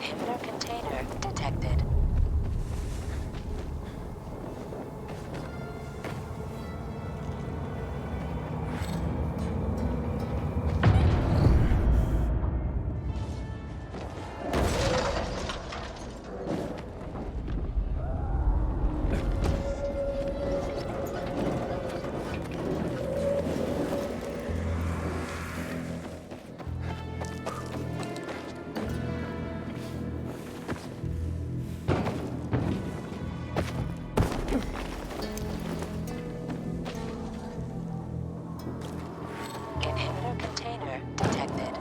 Inhibitor container detected. Inhibitor container detected.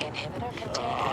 Inhibitor container detected.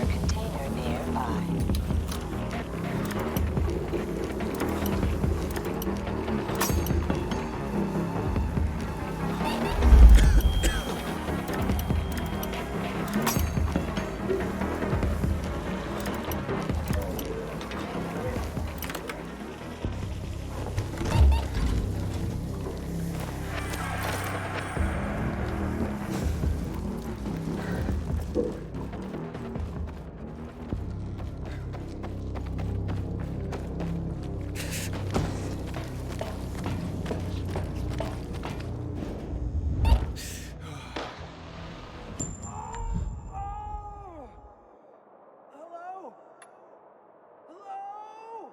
Container nearby. Hello? Hello?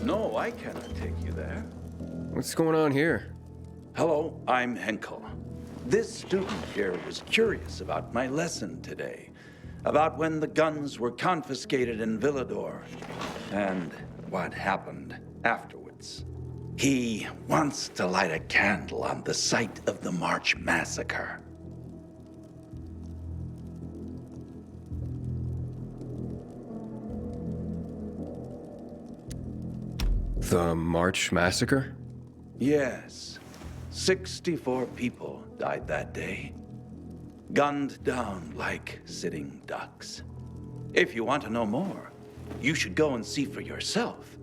No, I cannot take you there. What's going on here? Hello, I'm Henkel. This student here was curious about my lesson today, about when the guns were confiscated in Villador, and what happened afterwards. He wants to light a candle on the site of the March Massacre. The March Massacre? Yes. 64 people died that day. Gunned down like sitting ducks. If you want to know more, you should go and see for yourself.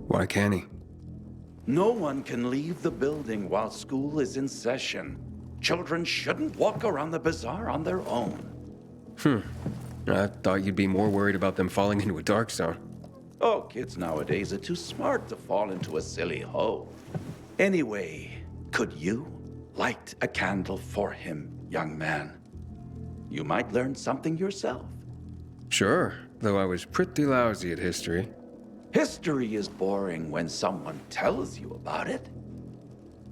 Why can't he? No one can leave the building while school is in session. Children shouldn't walk around the bazaar on their own. I thought you'd be more worried about them falling into a dark zone. Oh, kids nowadays are too smart to fall into a silly hole. Anyway, could you light a candle for him, young man? You might learn something yourself. Sure, though I was pretty lousy at history. History is boring when someone tells you about it.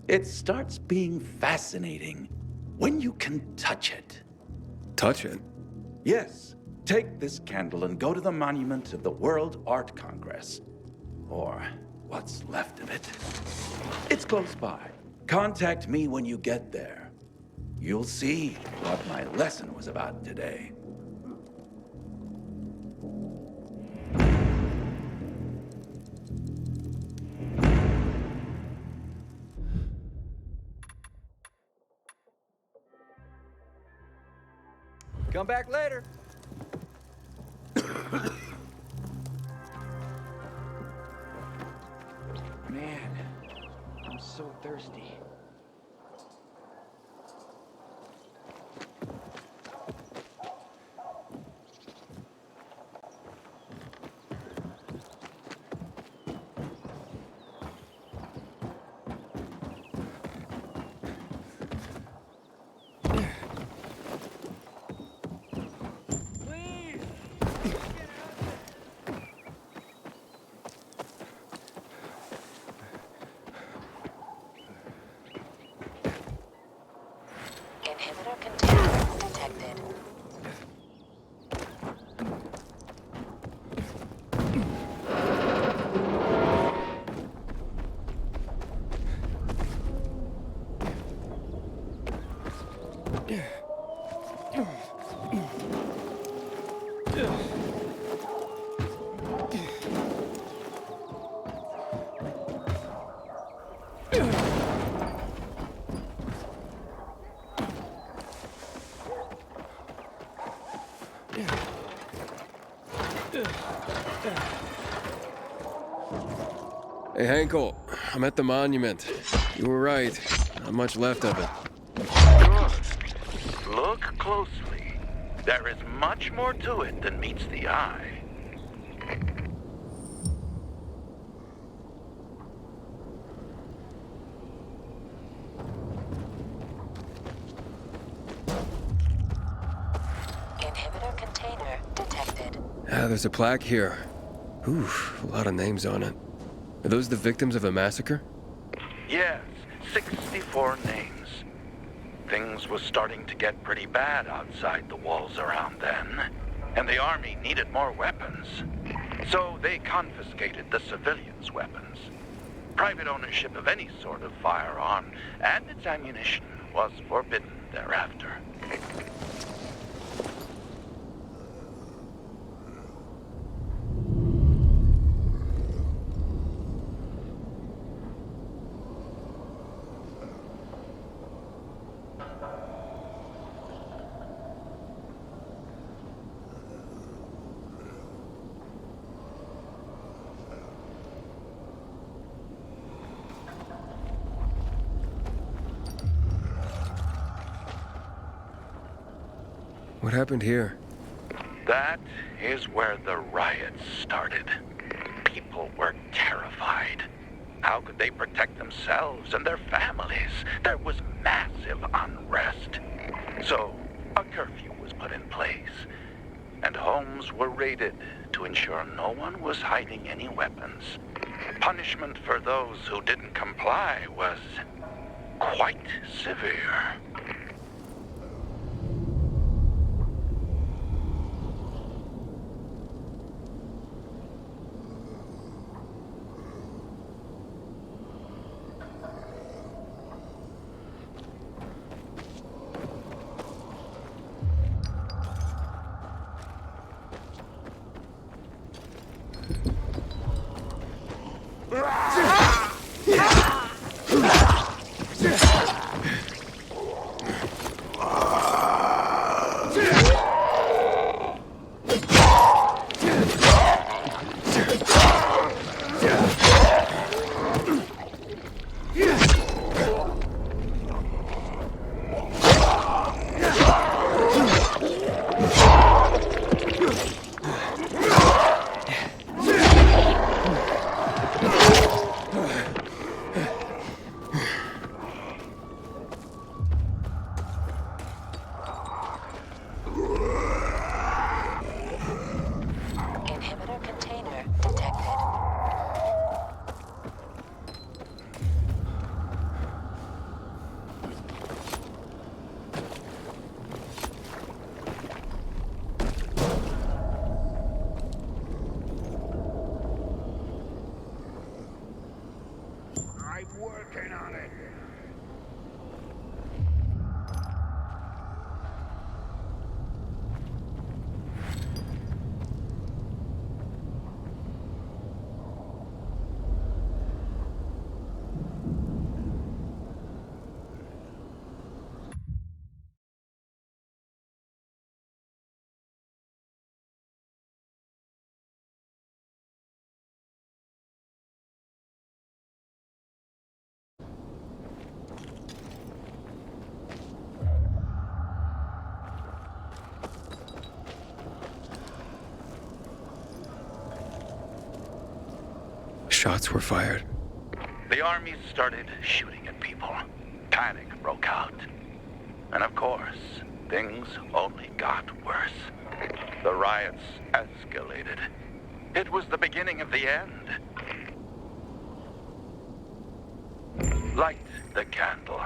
It starts being fascinating when you can touch it. Touch it? Yes, take this candle and go to the monument of the World Art Congress. Or what's left of it. It's close by. Contact me when you get there. You'll see what my lesson was about today. Come back later. Man, I'm so thirsty. Inhibitor container detected. Hey, Henkel, I'm at the monument. You were right. Not much left of it. Good. Look closely. There is much more to it than meets the eye. Inhibitor container detected. There's a plaque here. Ooh, a lot of names on it. Are those the victims of the massacre? Yes, 64 names. Things was starting to get pretty bad outside the walls around then, and the army needed more weapons. So they confiscated the civilians' weapons. Private ownership of any sort of firearm and its ammunition was forbidden thereafter. What happened here? That is where the riots started. People were terrified. How could they protect themselves and their families? There was massive unrest. So, A curfew was put in place, and homes were raided to ensure no one was hiding any weapons. Punishment for those who didn't comply was quite severe. Inhibitor container detected. I'm working on it. Shots were fired. The army started shooting at people. Panic broke out. And of course, things only got worse. The riots escalated. It was the beginning of the end. Light the candle.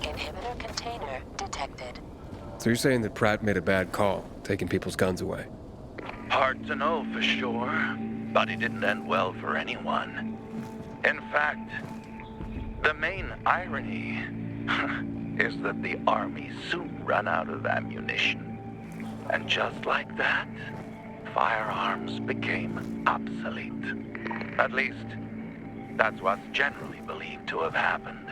Inhibitor container detected. So you're saying that Pratt made a bad call, taking people's guns away? Hard to know for sure, but it didn't end well for anyone. In fact, the main irony is that the army soon ran out of ammunition. And just like that, firearms became obsolete. At least, that's what's generally believed to have happened.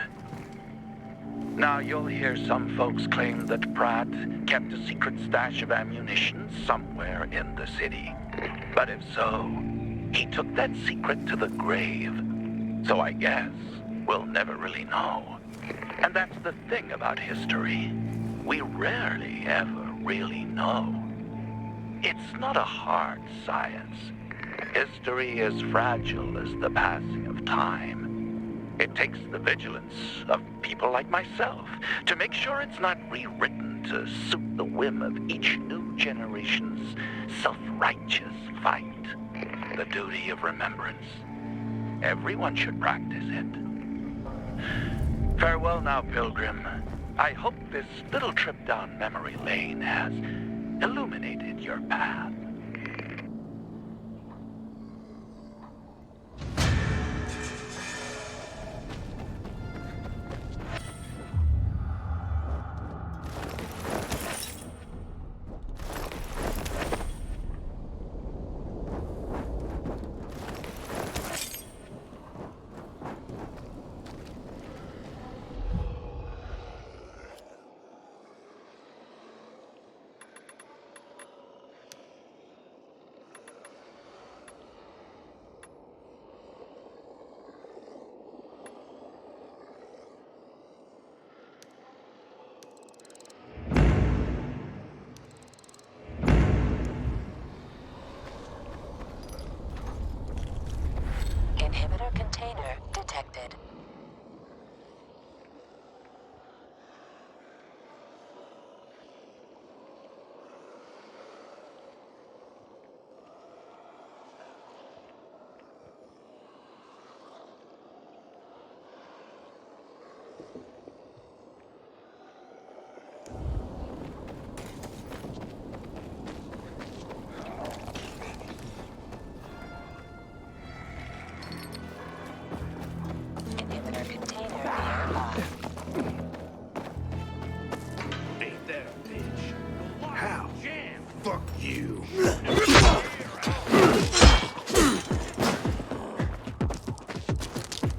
Now, you'll hear some folks claim that Pratt kept a secret stash of ammunition somewhere in the city. But if so, he took that secret to the grave. So I guess we'll never really know. And that's the thing about history. We rarely ever really know. It's not a hard science. History is fragile as the passing of time. It takes the vigilance of people like myself to make sure it's not rewritten to suit the whim of each new generation's self-righteous fight. The duty of remembrance. Everyone should practice it. Farewell now, Pilgrim. I hope this little trip down memory lane has illuminated your path.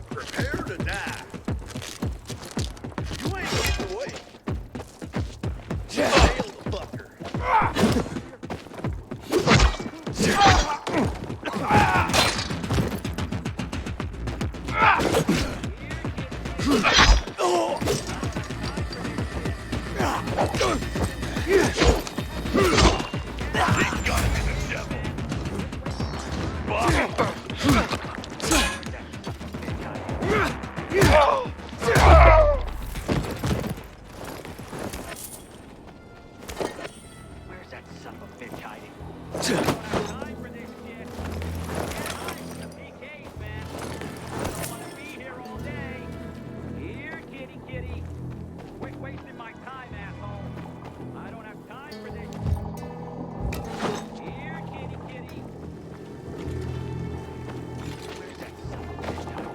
Prepare to die. You ain't getting away. Nail the fucker. Where's that son of a bitch hiding? Time for this shit. The PKs, man. I don't want to be here all day. Here, kitty, kitty. Quit wasting my time, asshole. I don't have time for this. Here, kitty, kitty. Where's that son of a bitch hiding?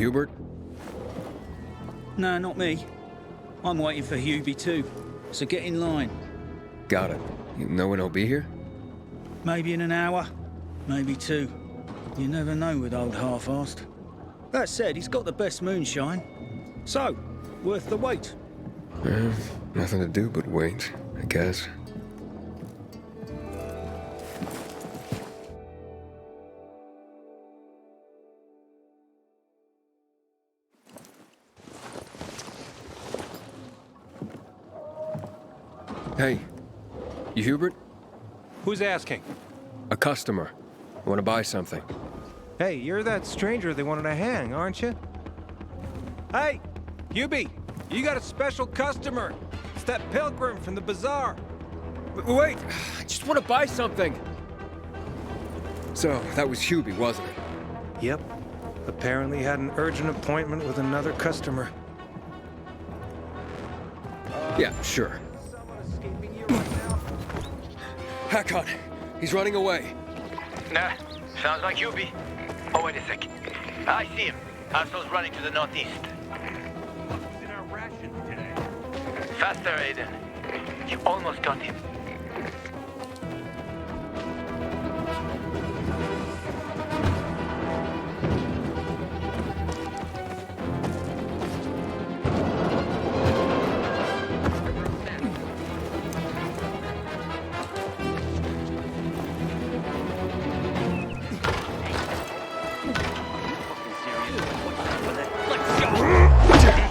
Hubert? No, not me. I'm waiting for Hubie too, so get in line. Got it. No one will be here? Maybe in an hour, maybe two. You never know with old Half-Assed. That said, he's got the best moonshine. So, worth the wait. Nothing to do but wait, I guess. Hey, you Hubert? Who's asking? A customer. Want to buy something. Hey, you're that stranger they wanted to hang, aren't you? Hey, Hubie, you got a special customer. It's that pilgrim from the bazaar. Wait, I just want to buy something. So, that was Hubie, wasn't it? Yep. Apparently had an urgent appointment with another customer. Yeah, sure. Hakon, he's running away. Nah, sounds like Hubie. Oh, wait a sec. I see him. Arsenal's running to the northeast. What's in our rations today? Faster, Aiden. You almost got him.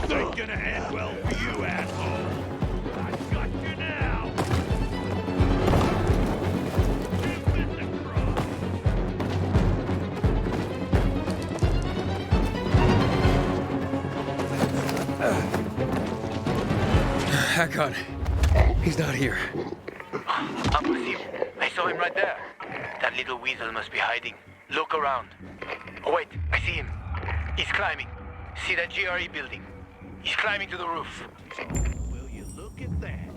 This ain't gonna end well for you, asshole. I got you now. Give this a try. Hakon, he's not here. Impossible. I saw him right there. That little weasel must be hiding. Look around. Oh, wait. I see him. He's climbing. See that GRE building? He's climbing to the roof. Will you look at that?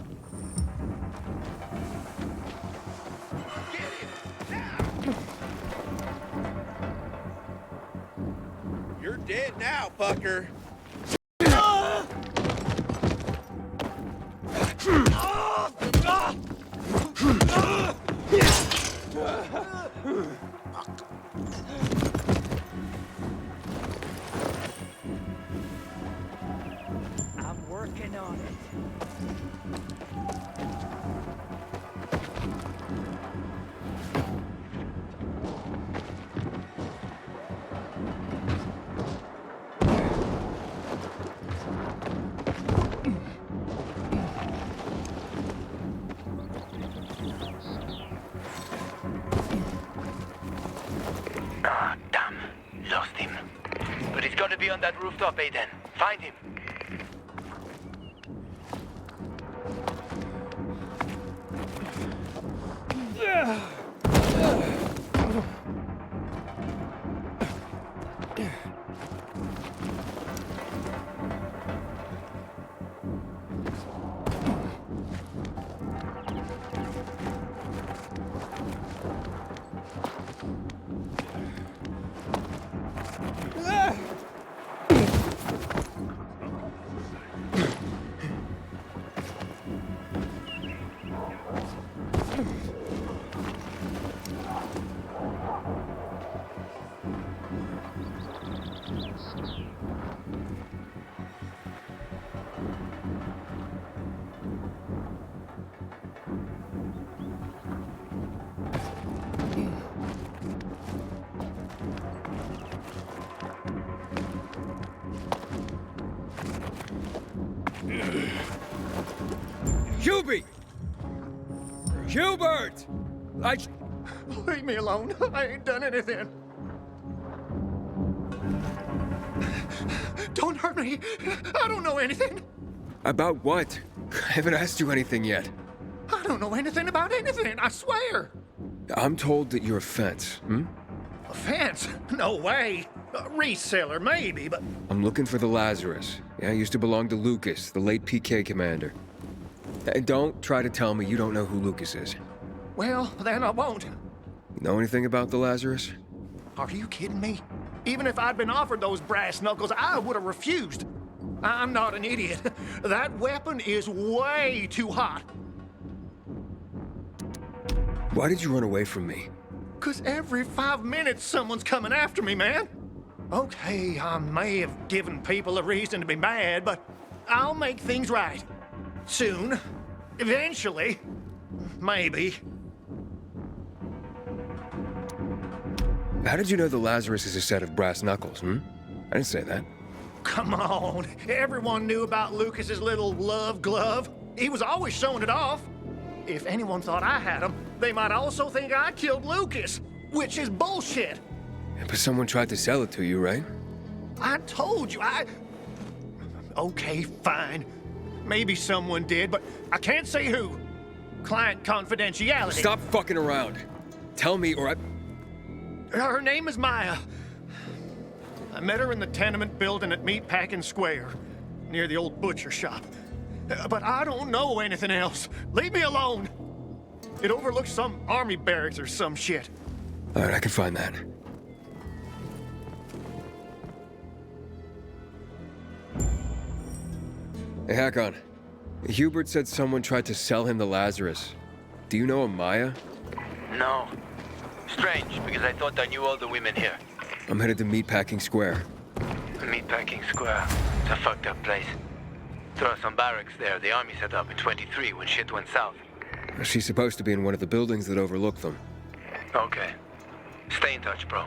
You're dead now, fucker. I'm working on it. Ah, damn. Lost him. But he's gotta be on that rooftop, Aiden. Find him. Hubie! Hubert! Leave me alone. I ain't done anything. Don't hurt me. I don't know anything. About what? I haven't asked you anything yet. I don't know anything about anything, I swear. I'm told that you're a fence, A fence? No way. A reseller, maybe, but... I'm looking for the Lazarus. Yeah, it used to belong to Lucas, the late PK commander. And don't try to tell me you don't know who Lucas is. Well, then I won't. Know anything about the Lazarus? Are you kidding me? Even if I'd been offered those brass knuckles, I would have refused. I'm not an idiot. That weapon is way too hot. Why did you run away from me? 'Cause every 5 minutes someone's coming after me, man. Okay, I may have given people a reason to be mad, but I'll make things right. Soon. Eventually. Maybe. How did you know the Lazarus is a set of brass knuckles, I didn't say that. Come on. Everyone knew about Lucas's little love glove. He was always showing it off. If anyone thought I had him, they might also think I killed Lucas, which is bullshit. But someone tried to sell it to you, right? I told you, Okay, fine. Maybe someone did, but I can't say who. Client confidentiality. Stop fucking around. Tell me or I... Her name is Maya. I met her in the tenement building at Meatpacking Square, near the old butcher shop. But I don't know anything else. Leave me alone. It overlooks some army barracks or some shit. All right, I can find that. Hey, Hakon. Hubert said someone tried to sell him the Lazarus. Do you know a Maya? No. Strange, because I thought I knew all the women here. I'm headed to Meatpacking Square. Meatpacking Square. It's a fucked up place. There are some barracks there the army set up in 23 when shit went south. She's supposed to be in one of the buildings that overlook them. Okay. Stay in touch, bro.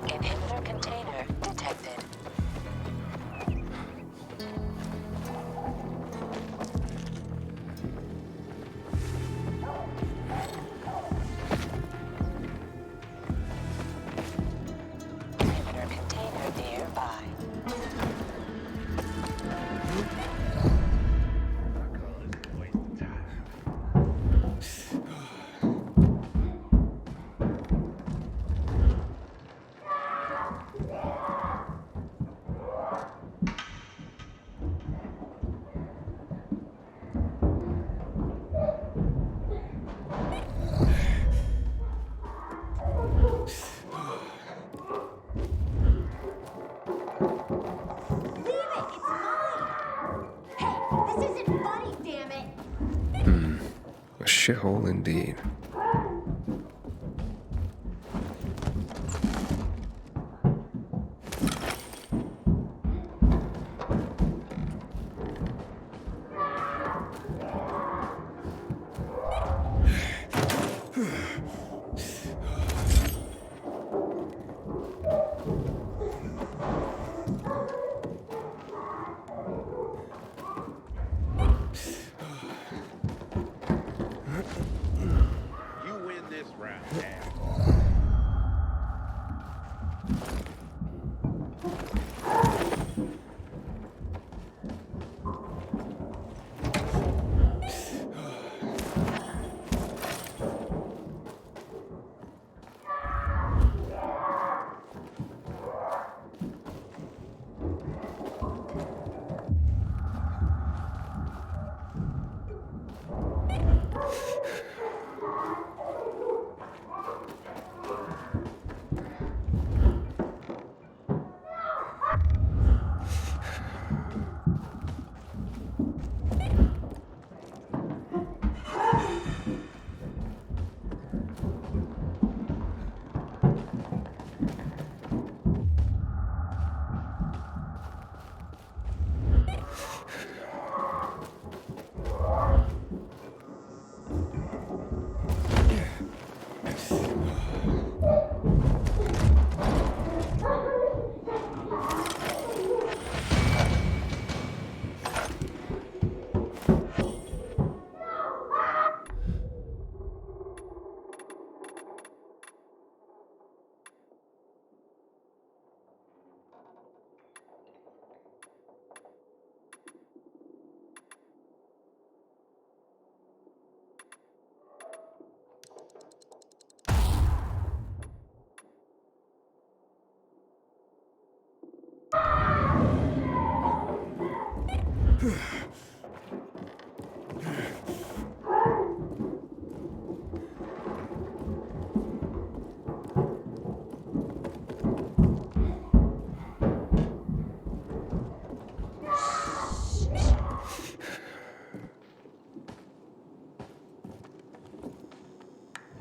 Inhibitor container detected. Inhibitor container nearby. Leave it! It's mine! Hey, this isn't funny, damn it! A shithole indeed. You win this round, Dad.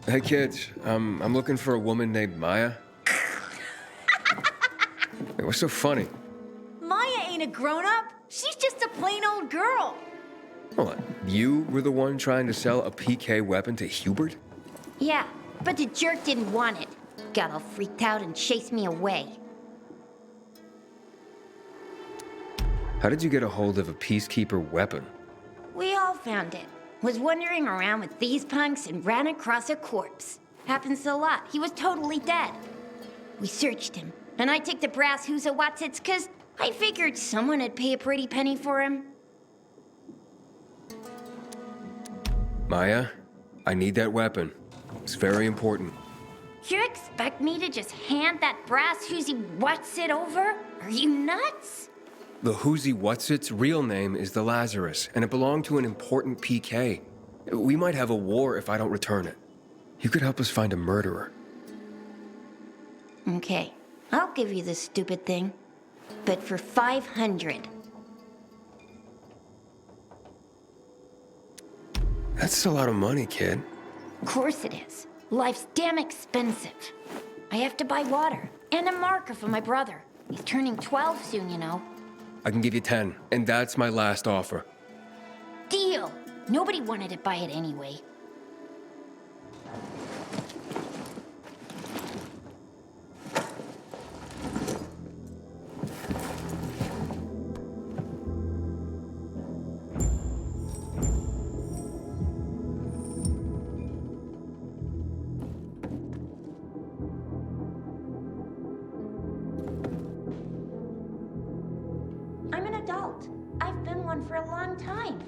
Hey kids, I'm looking for a woman named Maya. Hey, what's so funny? Maya ain't a grown-up. She's just a plain old girl. Hold on, you were the one trying to sell a PK weapon to Hubert? Yeah, but the jerk didn't want it. Got all freaked out and chased me away. How did you get a hold of a Peacekeeper weapon? We all found it. Was wandering around with these punks and ran across a corpse. Happens a lot. He was totally dead. We searched him, and I took the brass who's a Watsits 'cause I figured someone would pay a pretty penny for him. Maya, I need that weapon. It's very important. You expect me to just hand that brass whoosy Watsit over? Are you nuts? The Whoozy Whatsit's real name is the Lazarus, and it belonged to an important PK. We might have a war if I don't return it. You could help us find a murderer. Okay, I'll give you this stupid thing, but for 500. That's a lot of money, kid. Of course it is. Life's damn expensive. I have to buy water and a marker for my brother. He's turning 12 soon, you know. I can give you 10, and that's my last offer. Deal! Nobody wanted to buy it anyway. I'm an adult. I've been one for a long time.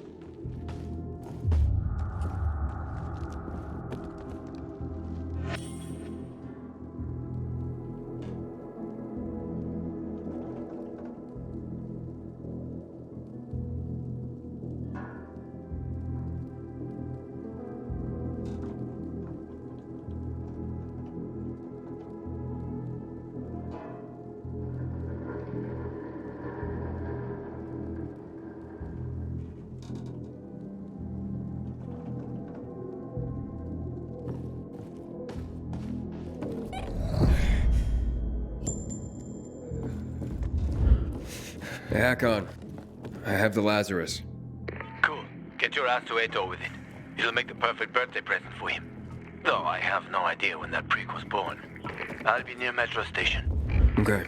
Hey, Hakon. I have the Lazarus. Cool. Get your ass to Eto with it. It'll make the perfect birthday present for him. Though I have no idea when that freak was born. I'll be near Metro Station. Okay.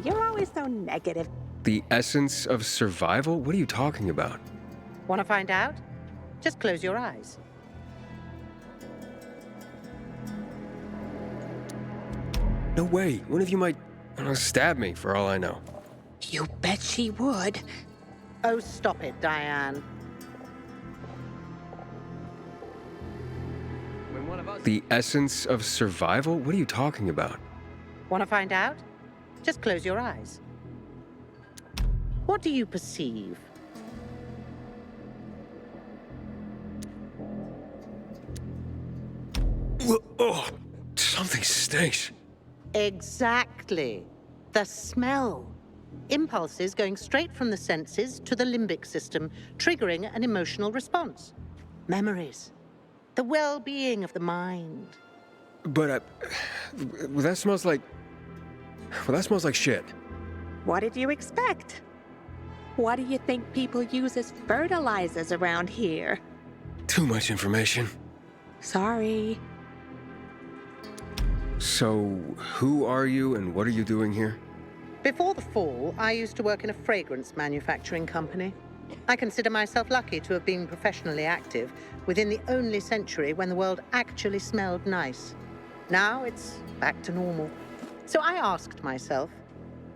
you're always so negative. The essence of survival? What are you talking about? Want to find out? Just close your eyes. No way. One of you might, I don't know, stab me for all I know. You bet she would. Oh, stop it, Diane. The essence of survival? What are you talking about? Want to find out? Just close your eyes. What do you perceive? Oh, something stinks. Exactly. The smell. Impulses going straight from the senses to the limbic system, triggering an emotional response. Memories. The well-being of the mind. But, well, that smells like... Well, that smells like shit. What did you expect? What do you think people use as fertilizers around here? Too much information. Sorry. So, who are you and what are you doing here? Before the fall, I used to work in a fragrance manufacturing company. I consider myself lucky to have been professionally active within the only century when the world actually smelled nice. Now it's back to normal. So I asked myself,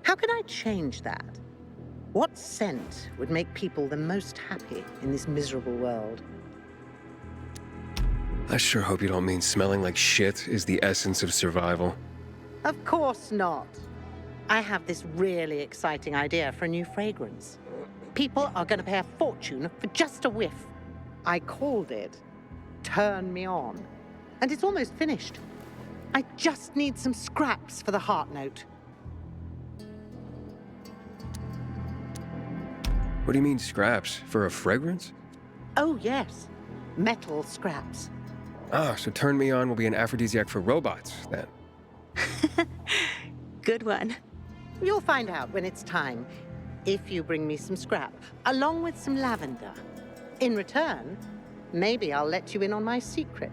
how can I change that? What scent would make people the most happy in this miserable world? I sure hope you don't mean smelling like shit is the essence of survival. Of course not. I have this really exciting idea for a new fragrance. People are going to pay a fortune for just a whiff. I called it Turn Me On. And it's almost finished. I just need some scraps for the heart note. What do you mean scraps? For a fragrance? Oh, yes. Metal scraps. Ah, so Turn Me On will be an aphrodisiac for robots, then. Good one. You'll find out when it's time, if you bring me some scrap, along with some lavender. In return, maybe I'll let you in on my secret.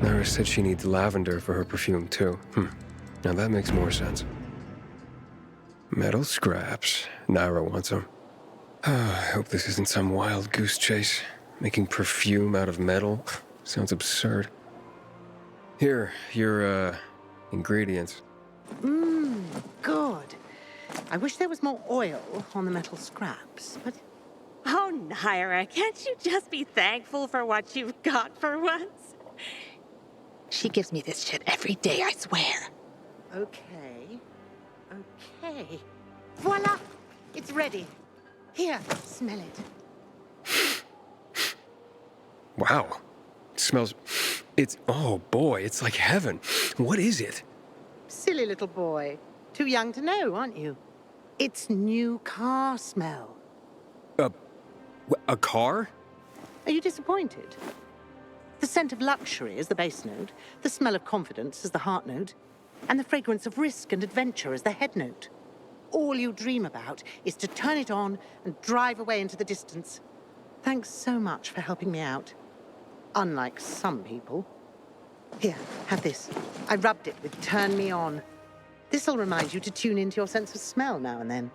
Nara said she needs lavender for her perfume, too. Now that makes more sense. Metal scraps. Naira wants them. I hope this isn't some wild goose chase. Making perfume out of metal. Sounds absurd. Here, your, ingredients. Good. I wish there was more oil on the metal scraps, but... Oh, Naira, can't you just be thankful for what you've got for once? She gives me this shit every day, I swear. Okay. Okay. Voila! It's ready. Here, smell it. Wow. It smells... It's... Oh, boy, it's like heaven. What is it? Silly little boy. Too young to know, aren't you? It's new car smell. A car? Are you disappointed? The scent of luxury is the base note, the smell of confidence is the heart note, and the fragrance of risk and adventure is the head note. All you dream about is to turn it on and drive away into the distance. Thanks so much for helping me out. Unlike some people. Here, have this. I rubbed it with Turn Me On. This'll remind you to tune into your sense of smell now and then.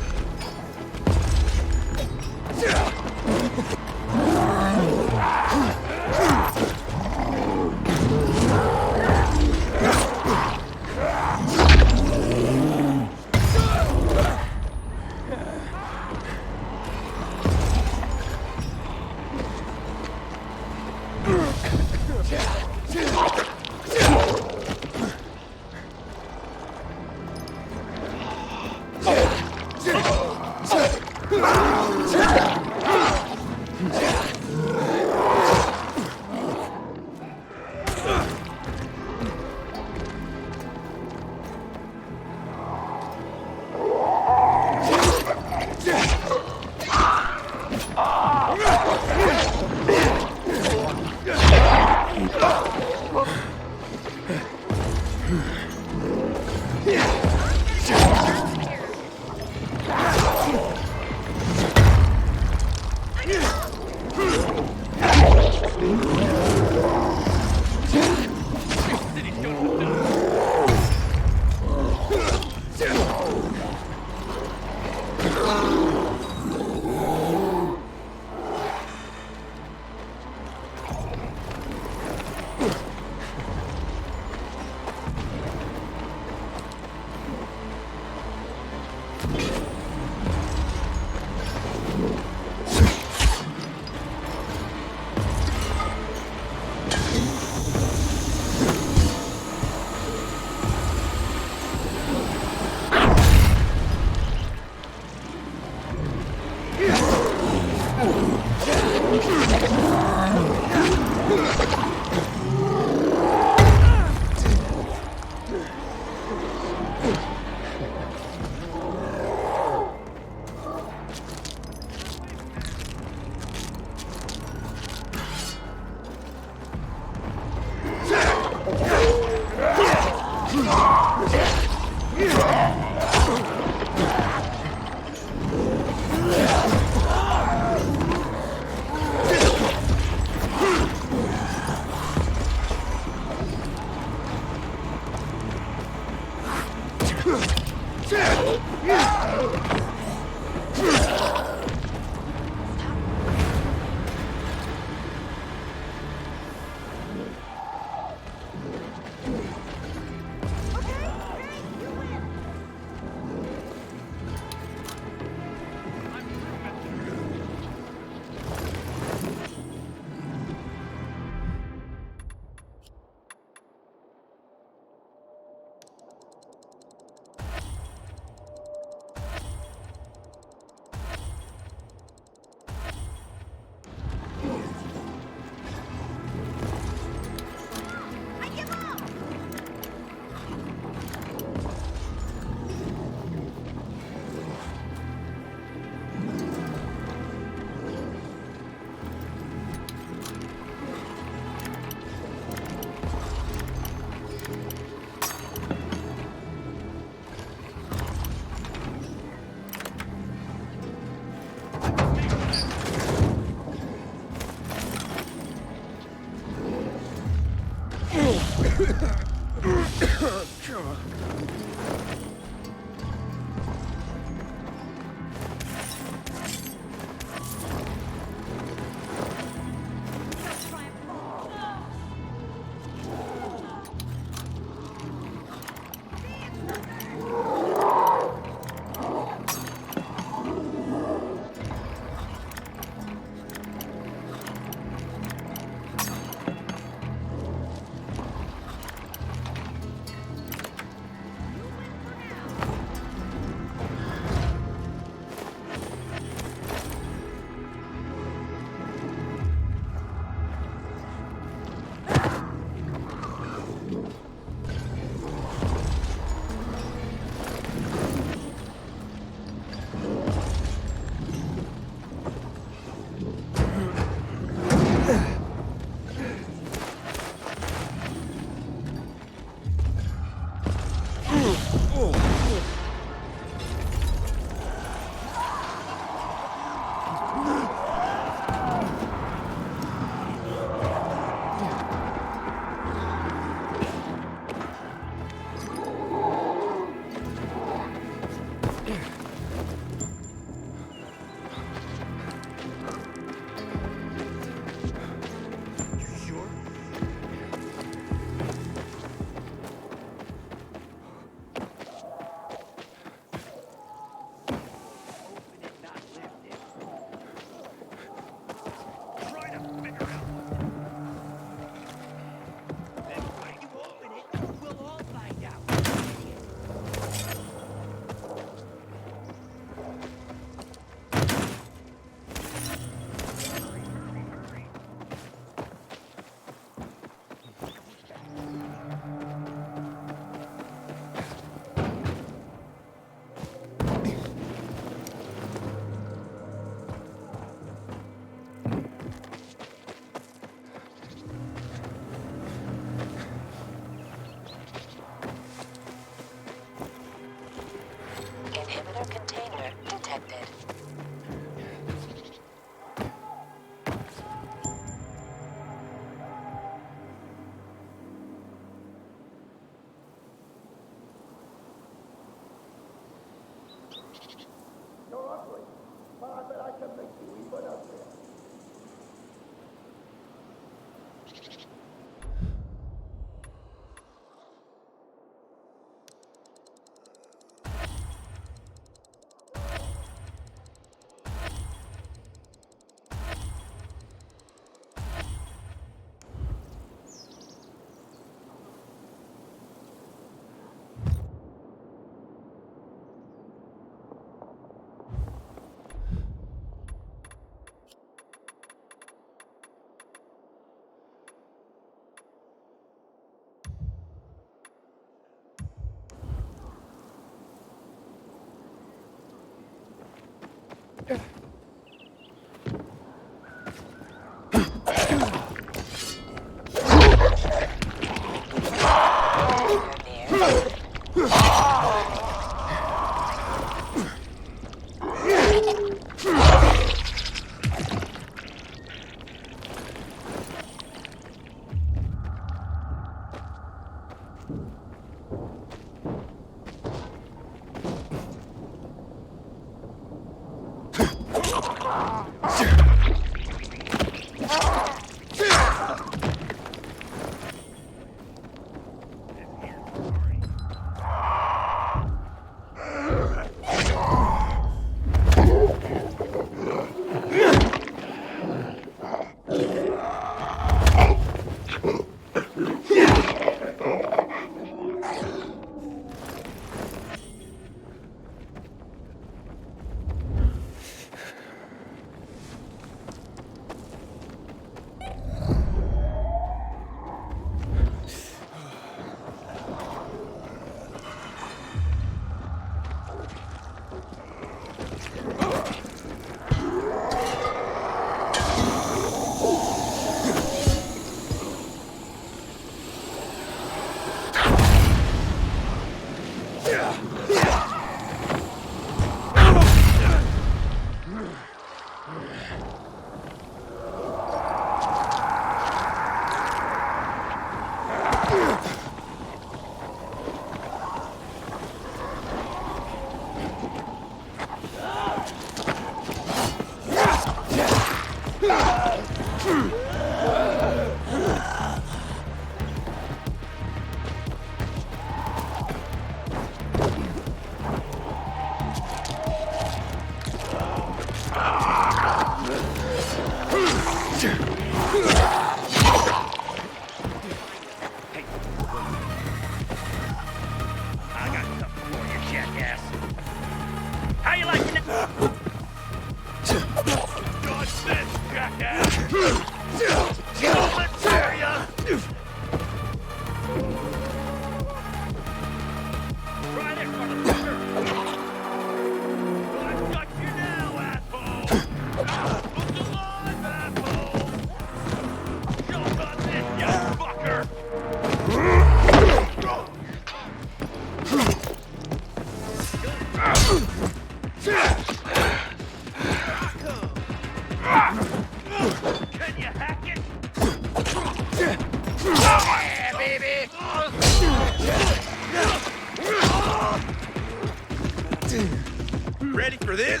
Ready for this?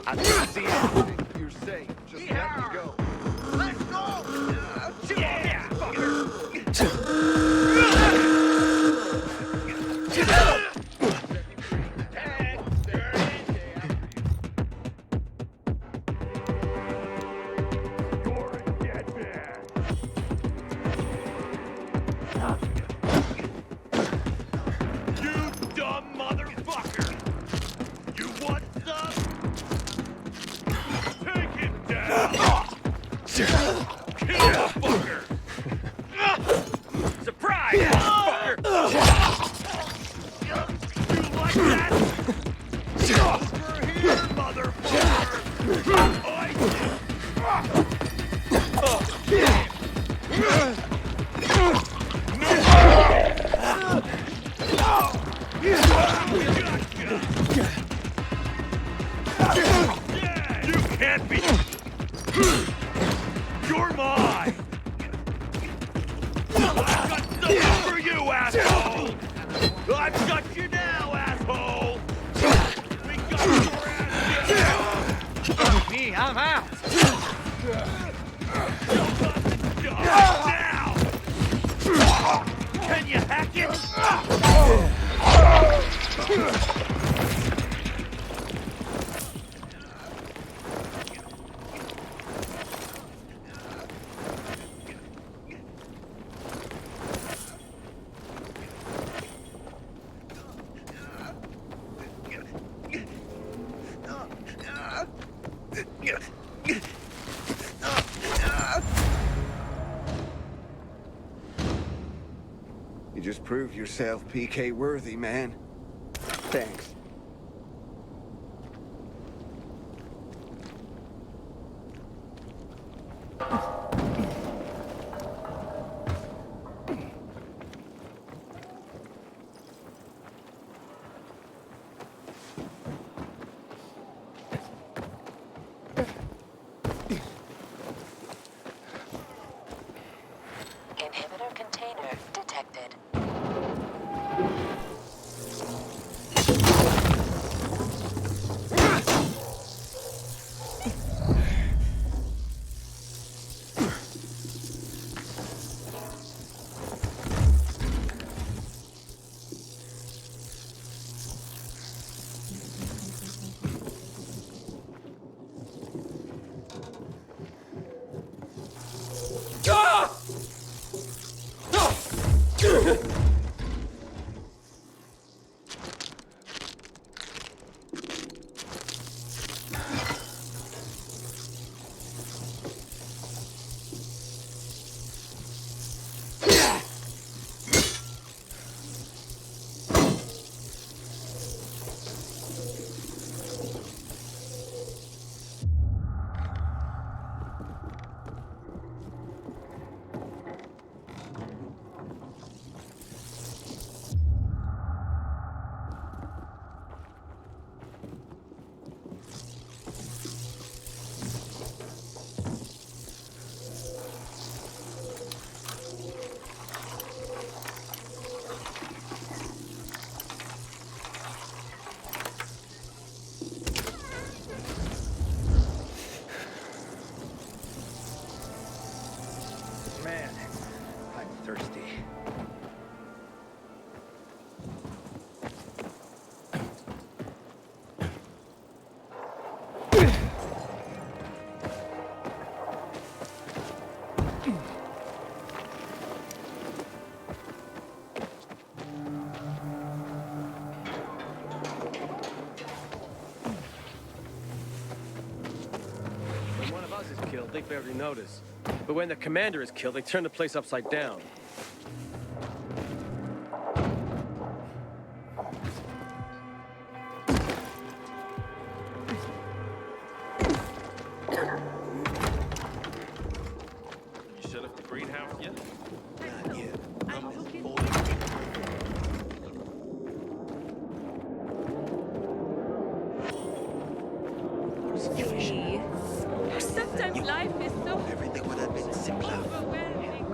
I don't see anything. You're safe. Just let me go. Let's go! Yeah, You can't be. You're mine. I've got something for you, asshole. I've got you now, asshole. We got your ass. Me, I'm out. Now. Can you hack it? You just proved yourself PK worthy, man. Thanks. Inhibitor container detected. Man, I'm thirsty. When one of us is killed, they barely notice. But when the commander is killed, they turn the place upside down. You shut off the greenhouse yet? Not yet. Sometimes life is so Everything would have been simpler. overwhelming.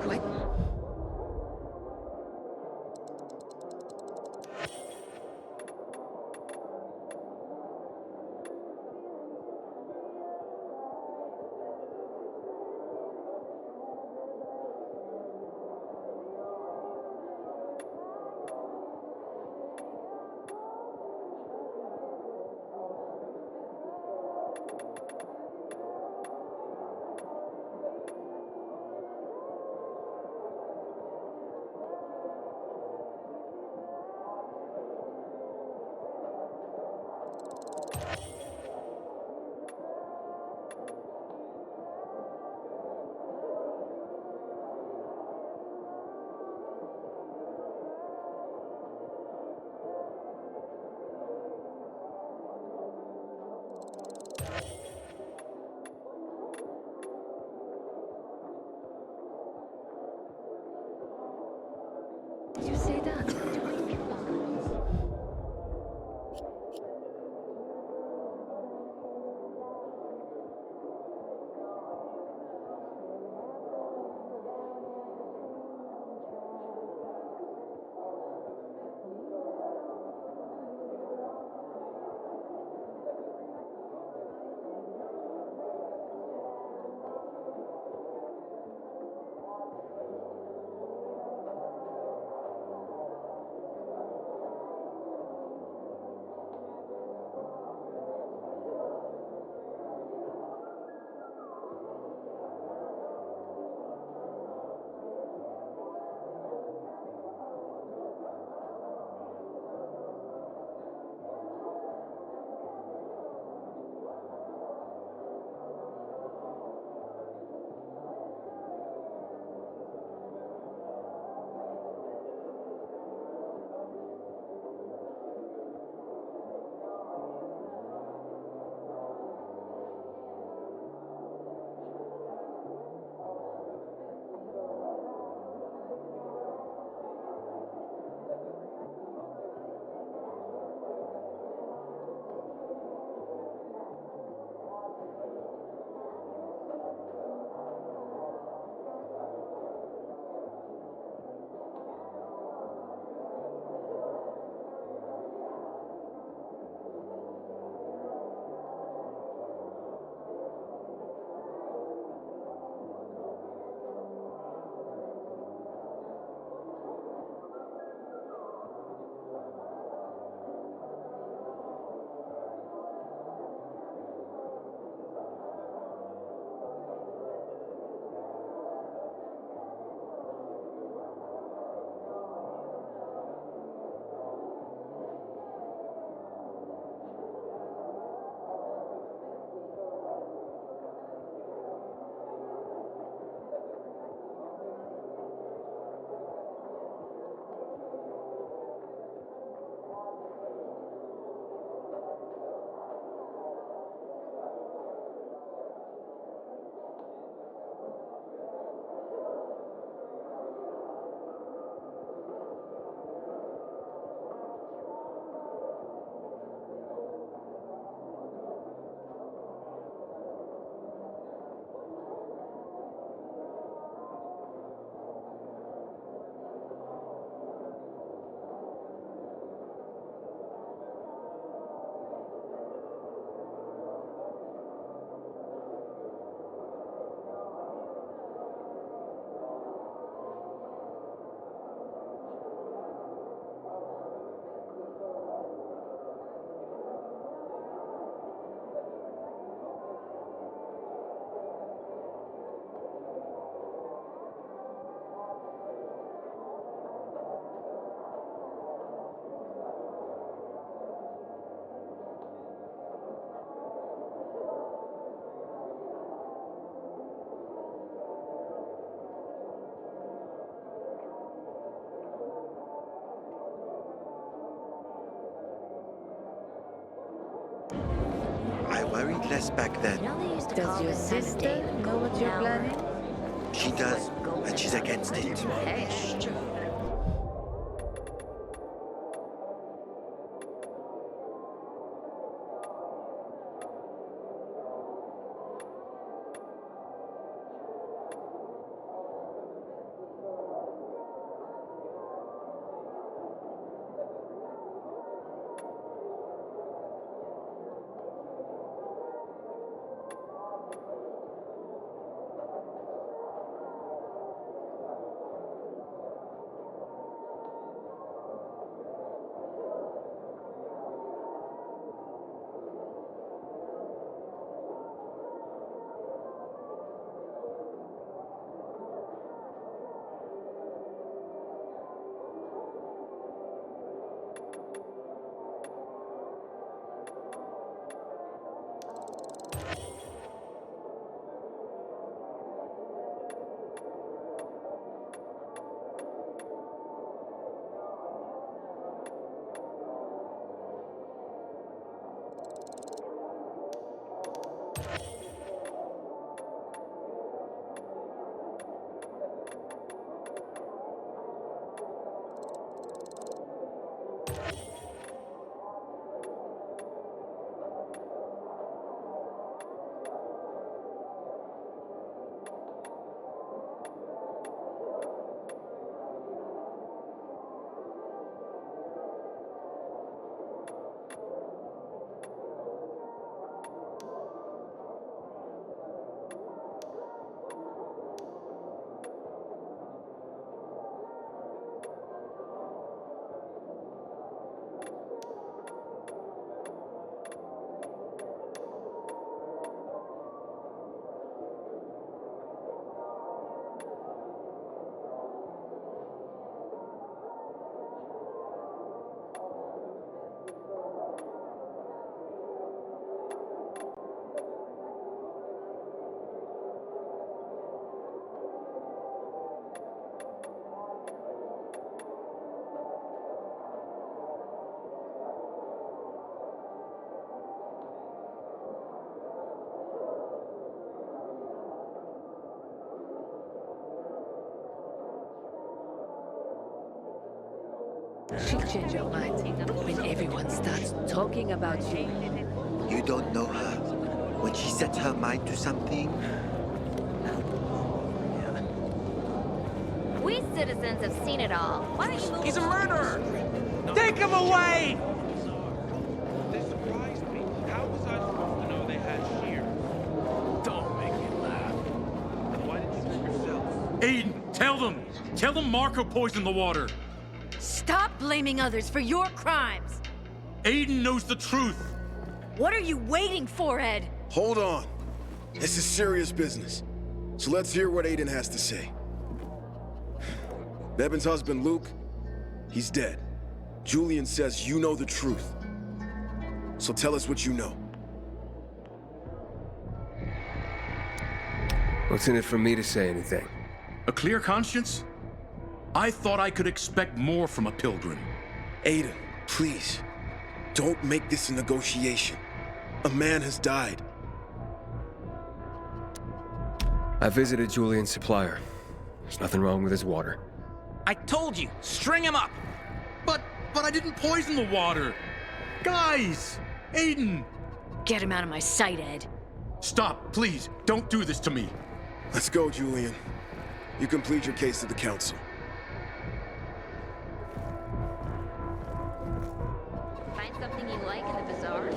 less back then. Does your sister know what you're planning? She does, and she's against it. She'll change her mind when everyone starts talking about you. You don't know her. When she sets her mind to something, We citizens have seen it all. Why don't you move? He's a murderer! Take him away! They surprised me. How was I supposed to know they had shear? Don't make me laugh. Then why didn't you drink yourself? Aiden, tell them Marco poisoned the water. Stop blaming others for your crimes. Aiden knows the truth. What are you waiting for, Ed? Hold on. This is serious business. So let's hear what Aiden has to say. Bevan's husband, Luke, he's dead. Julian says you know the truth. So tell us what you know. What's in it for me to say anything? A clear conscience? I thought I could expect more from a pilgrim. Aiden, please. Don't make this a negotiation. A man has died. I visited Julian's supplier. There's nothing wrong with his water. I told you, string him up! But I didn't poison the water! Guys! Aiden! Get him out of my sight, Ed. Stop, please. Don't do this to me. Let's go, Julian. You can plead your case to the council. Find something you like in the bazaar?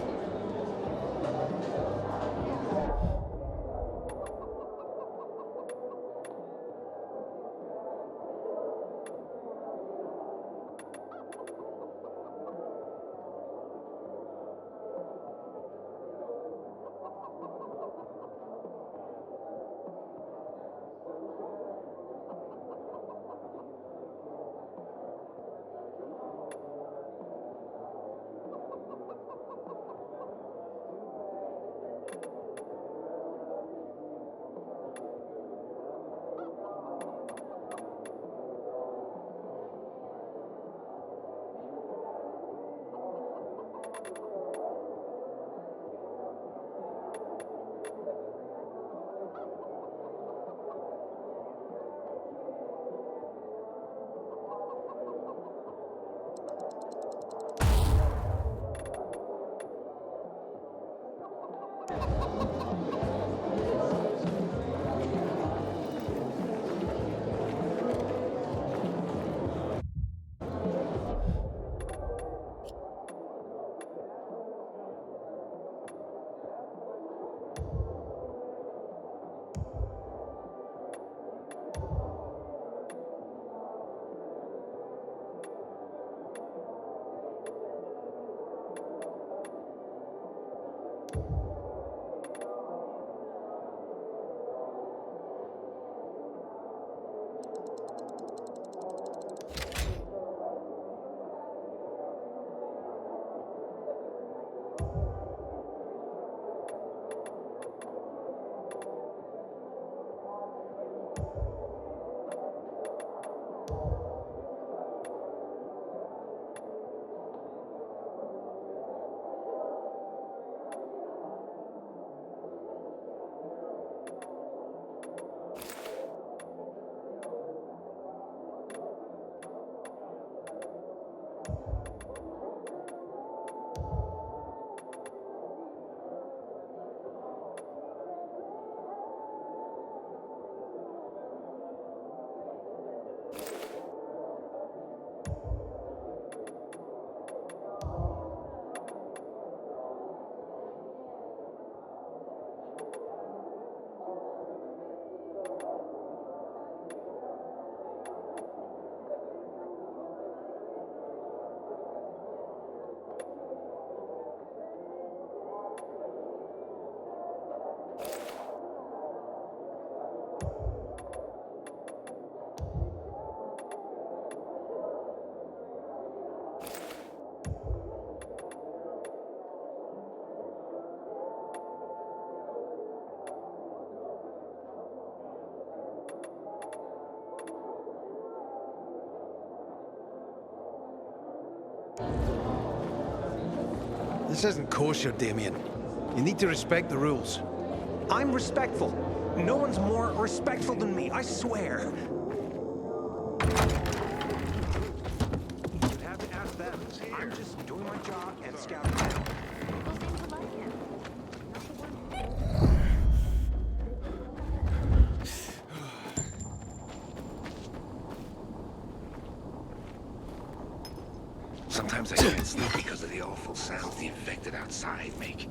This isn't kosher, Damien. You need to respect the rules. I'm respectful. No one's more respectful than me, I swear. You'd have to ask them. I'm just doing my job and scouting around. Sometimes I can't sleep because of the awful sounds the infected outside make.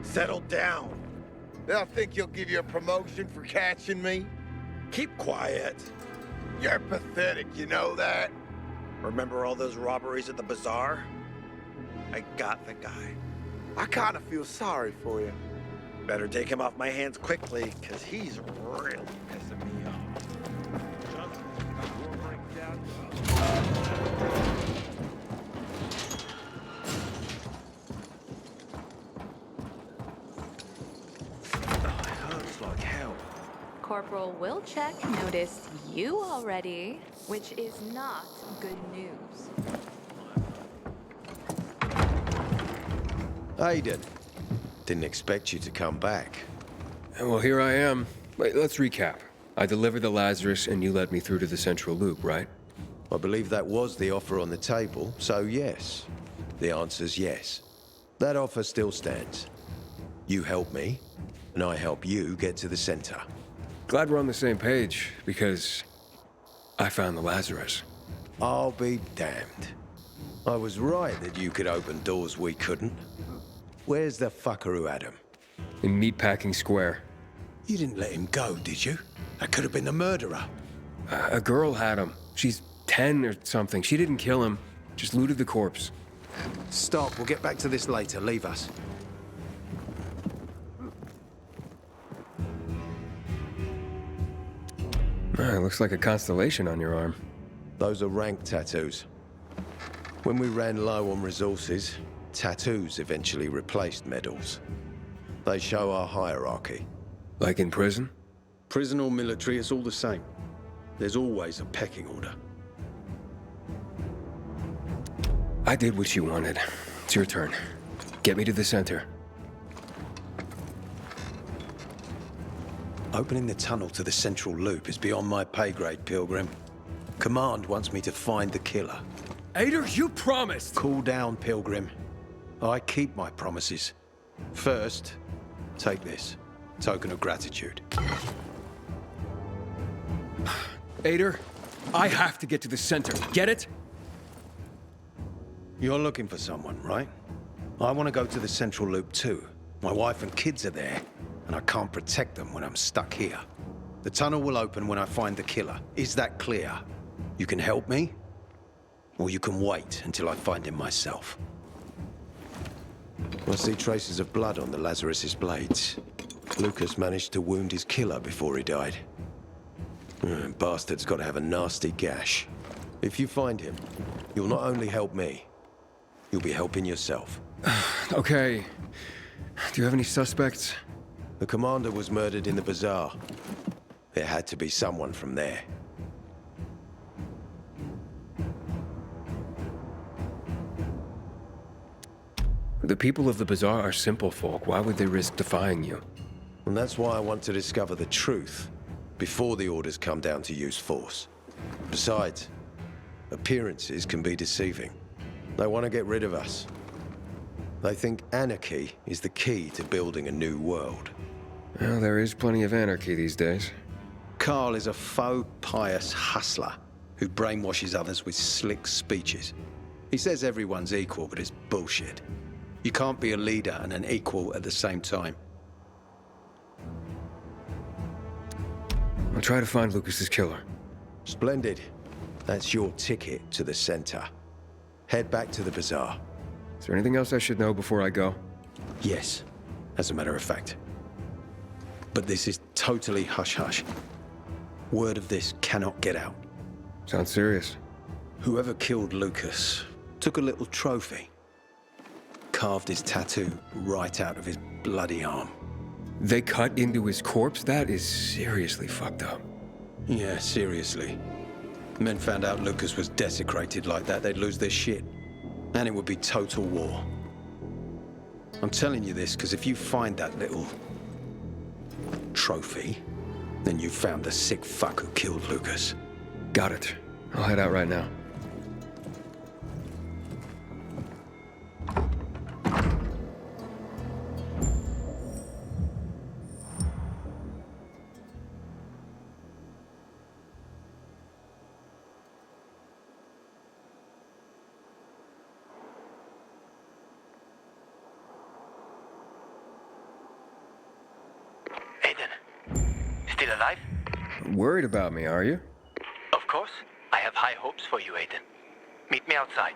Settle down. They'll think you'll give you a promotion for catching me. Keep quiet. You're pathetic, you know that? Remember all those robberies at the bazaar? I got the guy. I kind of feel sorry for you. Better take him off my hands quickly, because he's really pissing me off. Corporal Wilczek noticed you already, which is not good news. Aiden, didn't expect you to come back. Well, here I am. Wait, let's recap. I delivered the Lazarus and you led me through to the central loop, right? I believe that was the offer on the table, so yes. The answer's yes. That offer still stands. You help me, and I help you get to the center. Glad we're on the same page, because I found the Lazarus. I'll be damned. I was right that you could open doors we couldn't. Where's the fucker who had him? In Meatpacking Square. You didn't let him go, did you? That could have been the murderer. A girl had him. She's 10 or something. She didn't kill him, just looted the corpse. Stop, we'll get back to this later. Leave us. It looks like a constellation on your arm. Those are rank tattoos. When we ran low on resources, tattoos eventually replaced medals. They show our hierarchy. Like in prison? Prison or military, it's all the same. There's always a pecking order. I did what you wanted. It's your turn. Get me to the center. Opening the tunnel to the central loop is beyond my pay grade, Pilgrim. Command wants me to find the killer. Ader, you promised! Cool down, Pilgrim. I keep my promises. First, take this. Token of gratitude. Ader, I have to get to the center. Get it? You're looking for someone, right? I want to go to the Central Loop too. My wife and kids are there, and I can't protect them when I'm stuck here. The tunnel will open when I find the killer. Is that clear? You can help me, or you can wait until I find him myself. I see traces of blood on the Lazarus's blades. Lucas managed to wound his killer before he died. Bastard's got to have a nasty gash. If you find him, you'll not only help me, you'll be helping yourself. Okay. Do you have any suspects? The commander was murdered in the bazaar. There had to be someone from there. The people of the bazaar are simple folk. Why would they risk defying you? And that's why I want to discover the truth before the orders come down to use force. Besides, appearances can be deceiving. They want to get rid of us. They think anarchy is the key to building a new world. Well, there is plenty of anarchy these days. Carl is a faux pious hustler who brainwashes others with slick speeches. He says everyone's equal, but it's bullshit. You can't be a leader and an equal at the same time. I'll try to find Lucas's killer. Splendid. That's your ticket to the center. Head back to the bazaar. Is there anything else I should know before I go? Yes, as a matter of fact. But this is totally hush-hush. Word of this cannot get out. Sounds serious. Whoever killed Lucas took a little trophy. Carved his tattoo right out of his bloody arm. They cut into his corpse? That is seriously fucked up. Yeah, seriously. Men found out Lucas was desecrated like that, they'd lose their shit. And it would be total war. I'm telling you this because if you find that little trophy, then you found the sick fuck who killed Lucas. Got it. I'll head out right now. Still alive? Worried about me, are you? Of course. I have high hopes for you, Aiden. Meet me outside.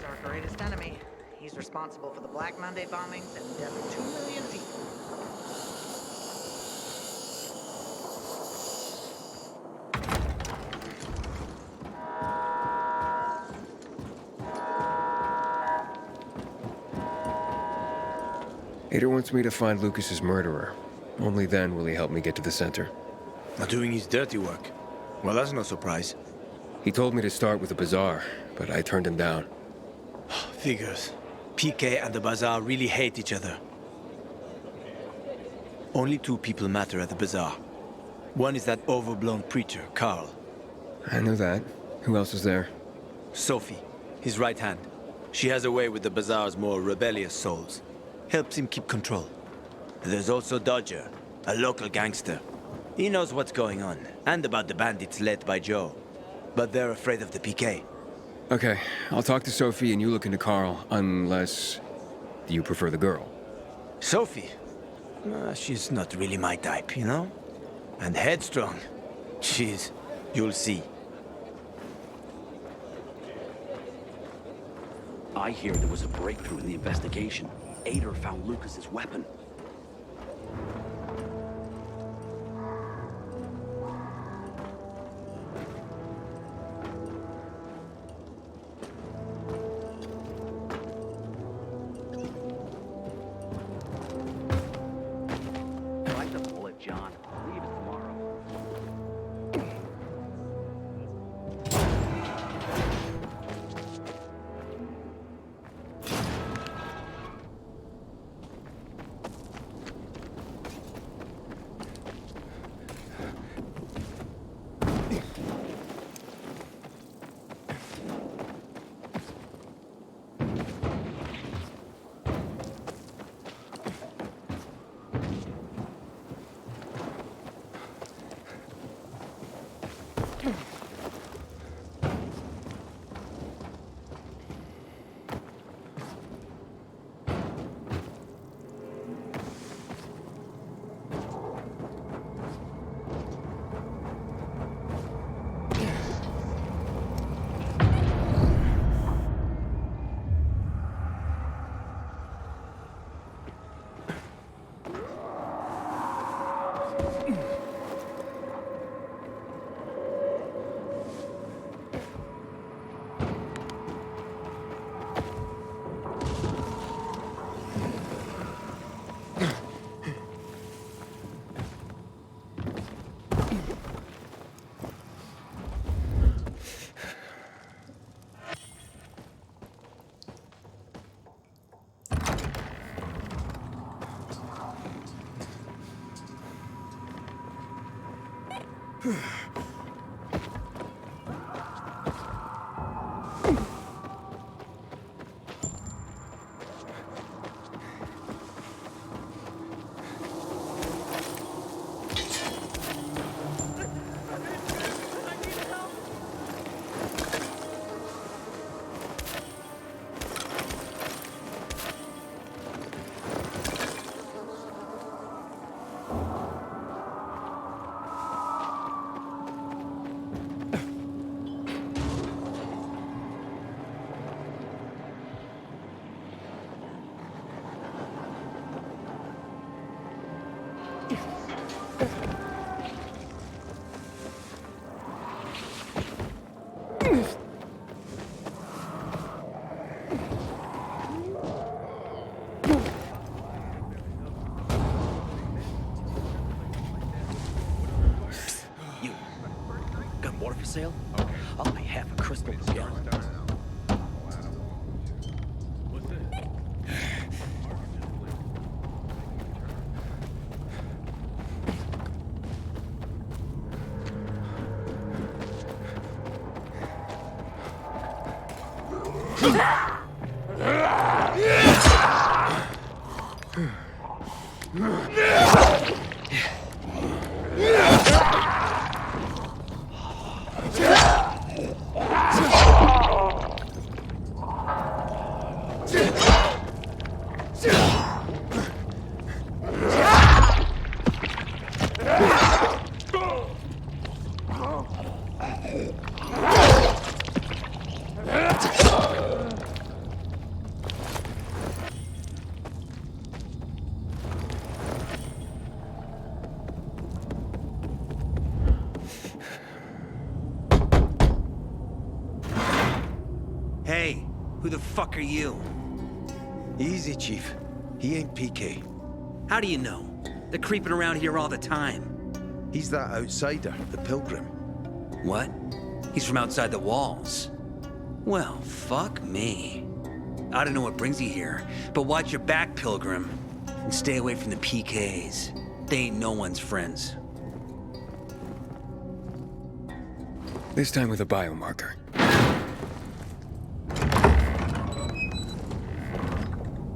Our greatest enemy. He's responsible for the Black Monday bombings and the death of 2 million people. Ader wants me to find Lucas's murderer. Only then will he help me get to the center. Not doing his dirty work. Well, that's no surprise. He told me to start with the bazaar, but I turned him down. Figures. PK and the bazaar really hate each other. Only two people matter at the bazaar. One is that overblown preacher, Carl. I know that. Who else is there? Sophie, his right hand. She has a way with the bazaar's more rebellious souls. Helps him keep control. There's also Dodger, a local gangster. He knows what's going on, and about the bandits led by Joe. But they're afraid of the PK. Okay, I'll talk to Sophie and you look into Carl, unless you prefer the girl. Sophie? She's not really my type, you know? And headstrong. You'll see. I hear there was a breakthrough in the investigation. Ader found Lucas's weapon. Bite the bullet, John. Leave it tomorrow. Sale? Okay. I'll pay half a crystal per gallon. Hey, who the fuck are you? Easy, Chief. He ain't PK. How do you know? They're creeping around here all the time. He's that outsider, the Pilgrim. What? He's from outside the walls. Well, fuck me. I don't know what brings you here, but watch your back, Pilgrim. And stay away from the PKs. They ain't no one's friends. This time with a biomarker.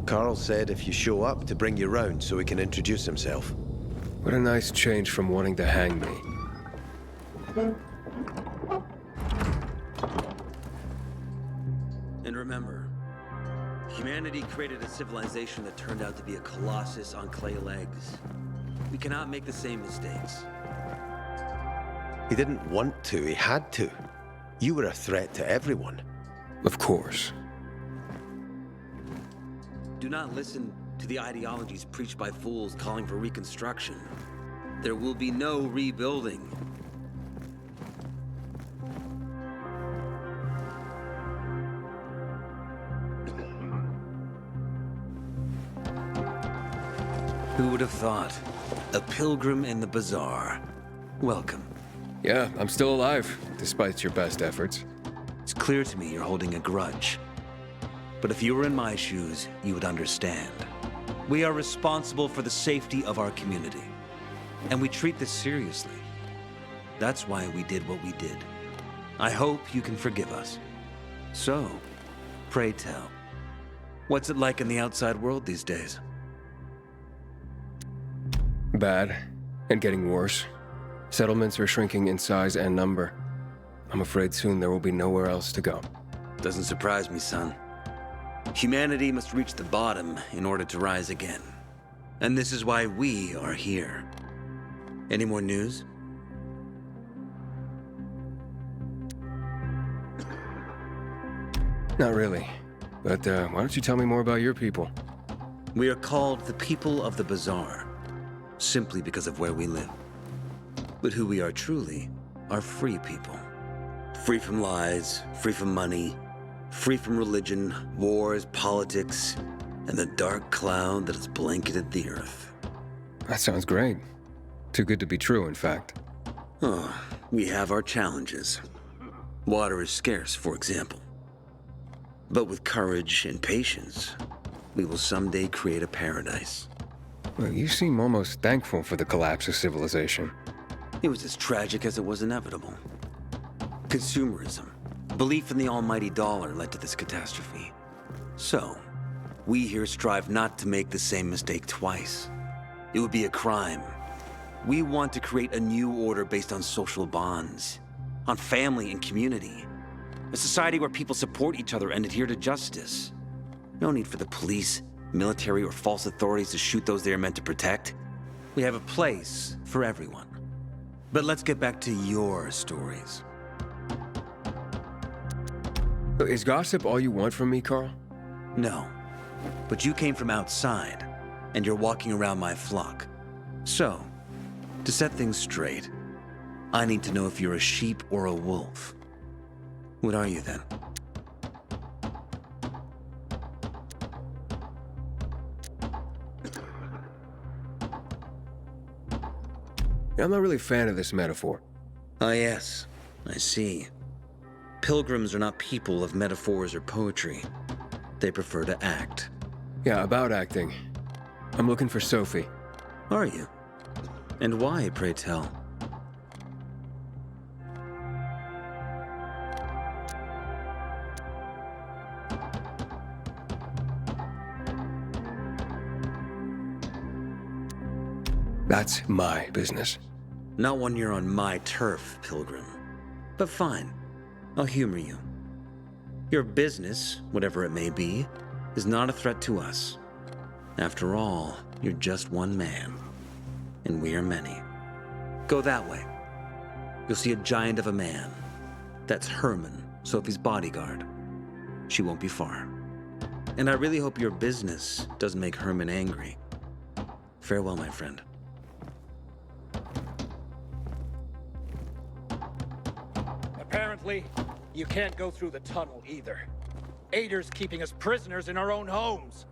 Carl said if you show up to bring you round so he can introduce himself. What a nice change from wanting to hang me. And remember, humanity created a civilization that turned out to be a colossus on clay legs. We cannot make the same mistakes. He didn't want to, he had to. You were a threat to everyone. Of course. Do not listen to the ideologies preached by fools calling for reconstruction. There will be no rebuilding. Who would have thought? A pilgrim in the bazaar. Welcome. Yeah, I'm still alive, despite your best efforts. It's clear to me you're holding a grudge. But if you were in my shoes, you would understand. We are responsible for the safety of our community. And we treat this seriously. That's why we did what we did. I hope you can forgive us. So, pray tell, what's it like in the outside world these days? Bad, and getting worse. Settlements are shrinking in size and number. I'm afraid soon there will be nowhere else to go. Doesn't surprise me, son. Humanity must reach the bottom in order to rise again. And this is why we are here. Any more news? Not really. But why don't you tell me more about your people? We are called the people of the bazaar, simply because of where we live. But who we are truly are free people. Free from lies, free from money, free from religion, wars, politics, and the dark cloud that has blanketed the earth. That sounds great. Too good to be true, in fact. Oh, we have our challenges. Water is scarce, for example. But with courage and patience, we will someday create a paradise. Well, you seem almost thankful for the collapse of civilization. It was as tragic as it was inevitable. Consumerism, belief in the almighty dollar led to this catastrophe. So, we here strive not to make the same mistake twice. It would be a crime. We want to create a new order based on social bonds, on family and community. A society where people support each other and adhere to justice. No need for the police, military, or false authorities to shoot those they are meant to protect. We have a place for everyone. But let's get back to your stories. Is gossip all you want from me, Carl? No. But you came from outside, and you're walking around my flock. So, to set things straight, I need to know if you're a sheep or a wolf. What are you then? I'm not really a fan of this metaphor. Ah, yes. I see. Pilgrims are not people of metaphors or poetry. They prefer to act. Yeah, about acting. I'm looking for Sophie. Are you? And why, pray tell? That's my business. Not when you're on my turf, Pilgrim. But fine. I'll humor you. Your business, whatever it may be, is not a threat to us. After all, you're just one man. And we are many. Go that way. You'll see a giant of a man. That's Herman, Sophie's bodyguard. She won't be far. And I really hope your business doesn't make Herman angry. Farewell, my friend. Apparently, you can't go through the tunnel either. Ader's keeping us prisoners in our own homes.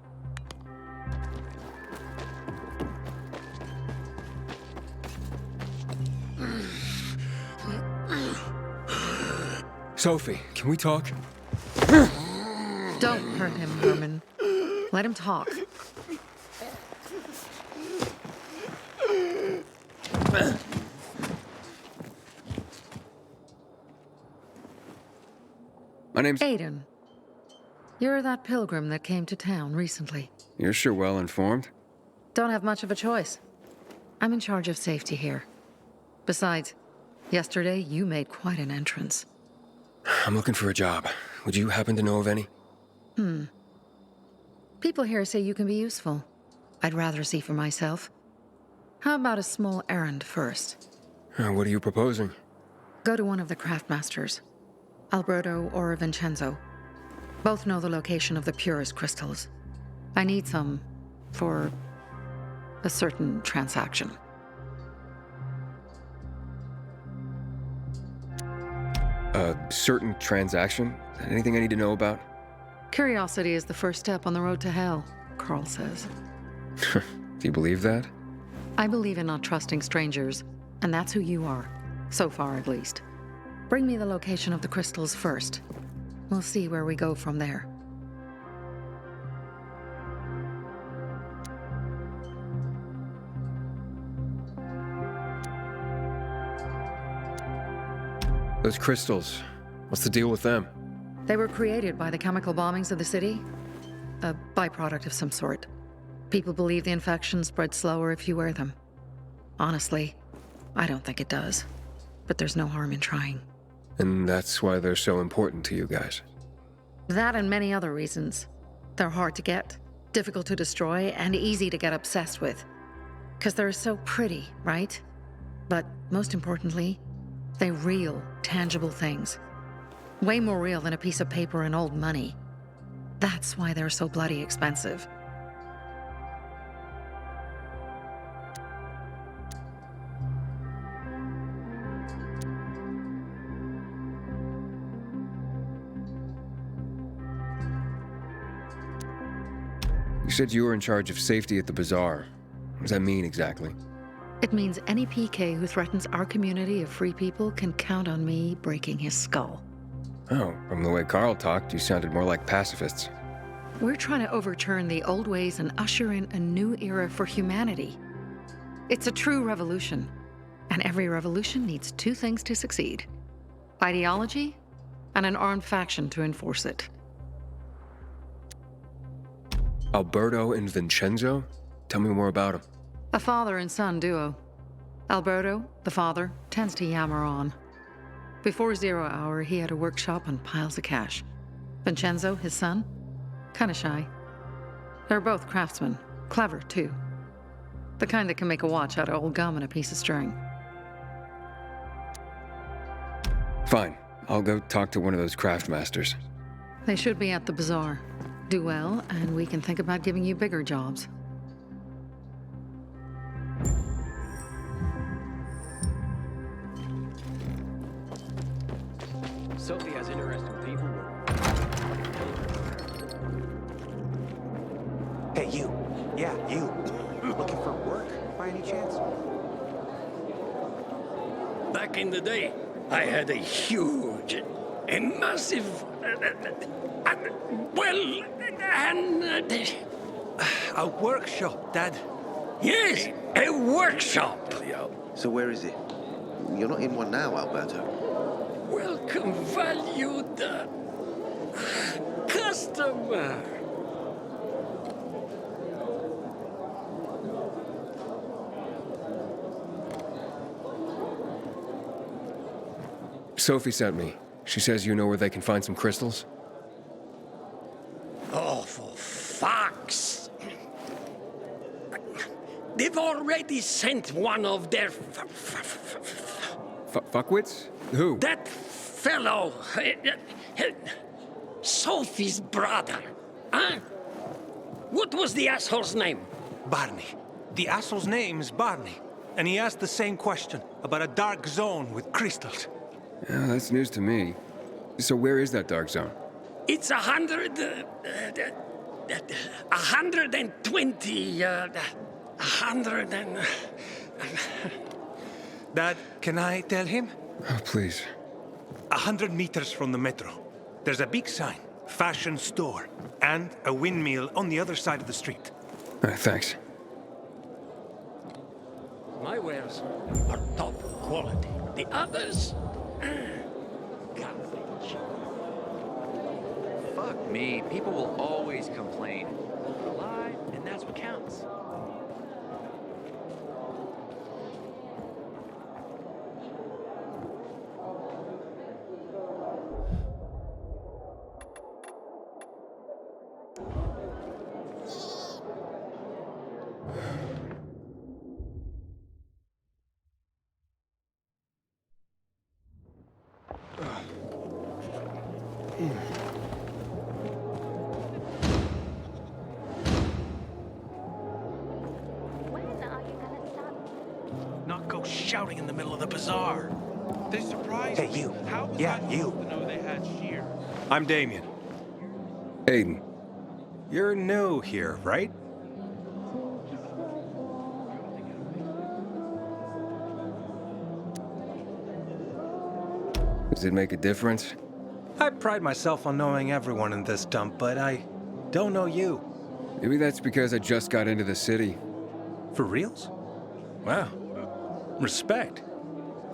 Sophie, can we talk? Don't hurt him, Herman. Let him talk. My name's... Aiden. You're that pilgrim that came to town recently. You're sure well informed. Don't have much of a choice. I'm in charge of safety here. Besides, yesterday you made quite an entrance. I'm looking for a job. Would you happen to know of any? People here say you can be useful. I'd rather see for myself. How about a small errand first? What are you proposing? Go to one of the craftmasters. Alberto or Vincenzo. Both know the location of the purest crystals. I need some for a certain transaction. A certain transaction? Anything I need to know about? Curiosity is the first step on the road to hell, Carl says. Do you believe that? I believe in not trusting strangers, and that's who you are. So far, at least. Bring me the location of the crystals first. We'll see where we go from there. Those crystals, what's the deal with them? They were created by the chemical bombings of the city. A byproduct of some sort. People believe the infection spreads slower if you wear them. Honestly, I don't think it does. But there's no harm in trying. And that's why they're so important to you guys. That and many other reasons. They're hard to get, difficult to destroy, and easy to get obsessed with. Because they're so pretty, right? But most importantly, they're real, tangible things. Way more real than a piece of paper and old money. That's why they're so bloody expensive. You said you were in charge of safety at the bazaar. What does that mean exactly? It means any PK who threatens our community of free people can count on me breaking his skull. Oh, from the way Carl talked, you sounded more like pacifists. We're trying to overturn the old ways and usher in a new era for humanity. It's a true revolution. And every revolution needs two things to succeed: ideology and an armed faction to enforce it. Alberto and Vincenzo? Tell me more about them. A father and son duo. Alberto, the father, tends to yammer on. Before 0 hour, he had a workshop and piles of cash. Vincenzo, his son, kinda shy. They're both craftsmen, clever too. The kind that can make a watch out of old gum and a piece of string. Fine, I'll go talk to one of those craft masters. They should be at the bazaar. Do well, and we can think about giving you bigger jobs. Sophie has interesting people. Hey, you. Yeah, you. Looking for work, by any chance? Back in the day, I had a huge, a massive, A workshop, Dad. Yes, a workshop. So where is it? You're not in one now, Alberto. Welcome, valued customer. Sophie sent me. She says you know where they can find some crystals? Oh, for fuck's... They've already sent one of their... Fuckwits? Who? That fellow... Sophie's brother. Huh? What was the asshole's name? Barney. The asshole's name's Barney. And he asked the same question about a dark zone with crystals. Yeah, that's news to me. So where is that dark zone? It's 120... 100 and... Dad, can I tell him? Oh, please. 100 meters from the metro. There's a big sign, fashion store, and a windmill on the other side of the street. Thanks. My wares are top quality. The others, garbage. Fuck me. People will always complain. We're alive, and that's what counts. Not go shouting in the middle of the bazaar. They surprised Hey, me. you. How was Yeah, I you. supposed to know they had shears? I'm Damien. Aiden. You're new here, right? Does it make a difference? I pride myself on knowing everyone in this dump, but I don't know you. Maybe that's because I just got into the city. For reals? Wow. Respect.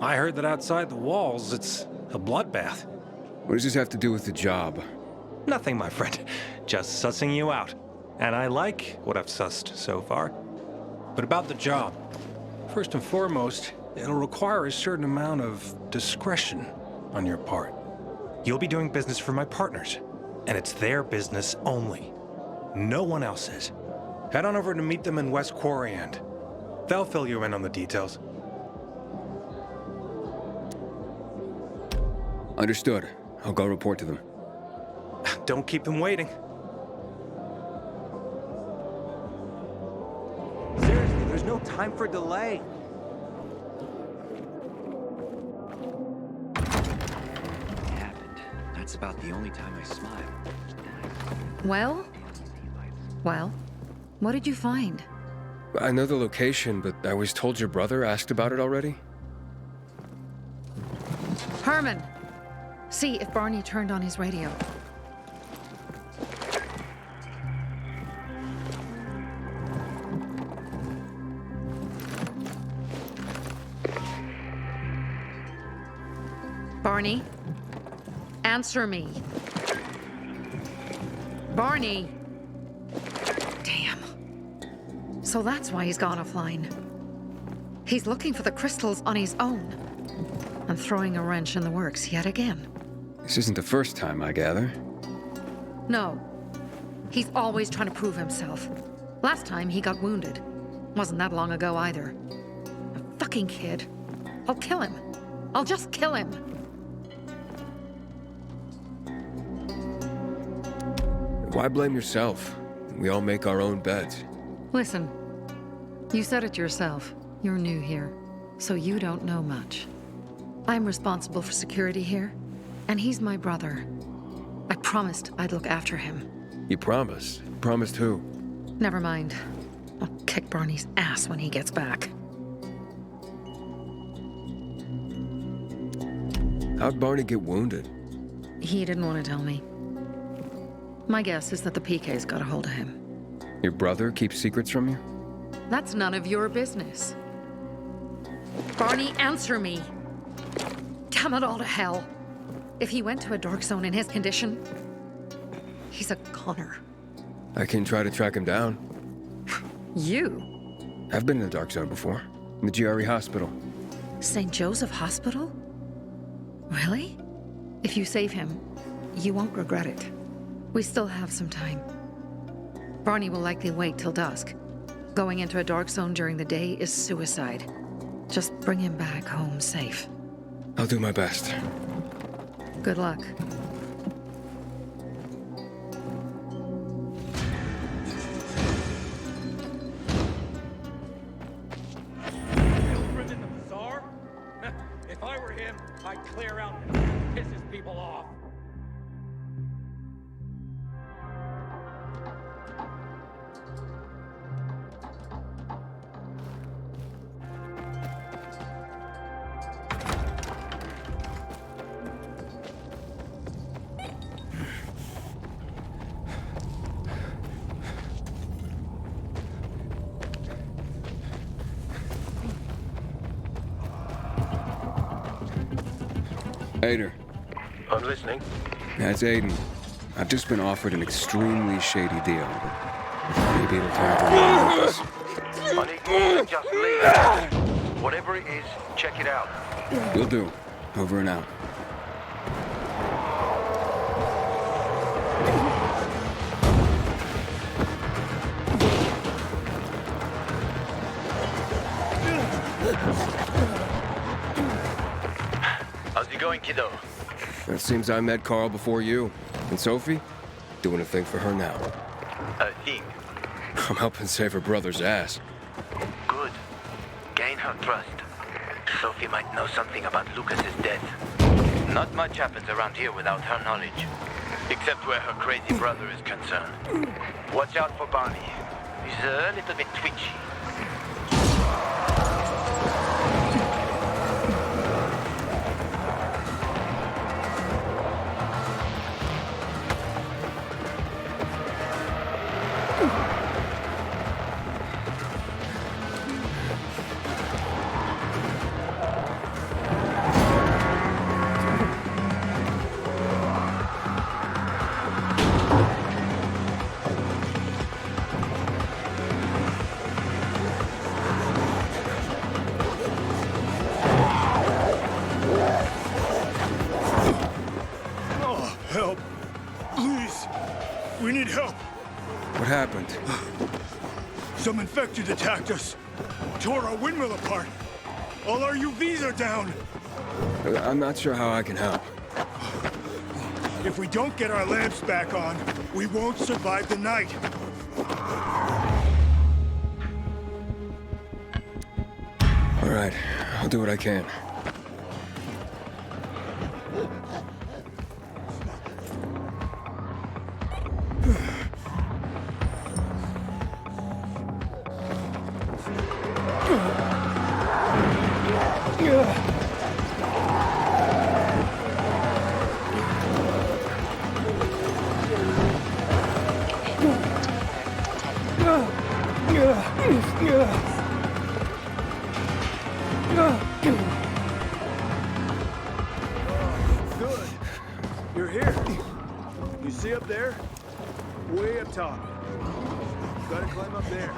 I heard that outside the walls, it's a bloodbath. What does this have to do with the job? Nothing, my friend. Just sussing you out. And I like what I've sussed so far. But about the job, first and foremost, it'll require a certain amount of discretion on your part. You'll be doing business for my partners, and it's their business only. No one else's. Head on over to meet them in West Quarry End. They'll fill you in on the details. Understood. I'll go report to them. Don't keep them waiting. Seriously, there's no time for delay. It happened. That's about the only time I smile. Well? Well? What did you find? I know the location, but I was told your brother asked about it already? Herman! See if Barney turned on his radio. Barney? Answer me. Barney! Damn. So that's why he's gone offline. He's looking for the crystals on his own. And throwing a wrench in the works yet again. This isn't the first time, I gather. No. He's always trying to prove himself. Last time he got wounded. Wasn't that long ago either. A fucking kid. I'll kill him. I'll just kill him. Why blame yourself? We all make our own beds. Listen. You said it yourself. You're new here. So you don't know much. I'm responsible for security here. And he's my brother. I promised I'd look after him. You promised? Promised who? Never mind. I'll kick Barney's ass when he gets back. How'd Barney get wounded? He didn't want to tell me. My guess is that the PK's got a hold of him. Your brother keeps secrets from you? That's none of your business. Barney, answer me! Damn it all to hell! If he went to a dark zone in his condition, he's a goner. I can try to track him down. You? I've been in the dark zone before. In the GRE hospital. St. Joseph Hospital? Really? If you save him, you won't regret it. We still have some time. Barney will likely wait till dusk. Going into a dark zone during the day is suicide. Just bring him back home safe. I'll do my best. Good luck. Pilgrim in the bazaar? If I were him, I'd clear out and piss his people off. Ader. I'm listening. That's Aiden. I've just been offered an extremely shady deal, but maybe it'll turn out to us. I need more than just leave. Whatever it is, check it out. Will do. Over and out. How's it going, kiddo? It seems I met Carl before you. And Sophie? Doing a thing for her now. A thing? I'm helping save her brother's ass. Good. Gain her trust. Sophie might know something about Lucas's death. Not much happens around here without her knowledge. Except where her crazy brother is concerned. Watch out for Barney. He's a little bit twitchy. Help. Please. We need help. What happened? Some infected attacked us. Tore our windmill apart. All our UVs are down. I'm not sure how I can help. If we don't get our lamps back on, we won't survive the night. All right, I'll do what I can. Good. You're here. You see up there? Way up top. Gotta climb up there.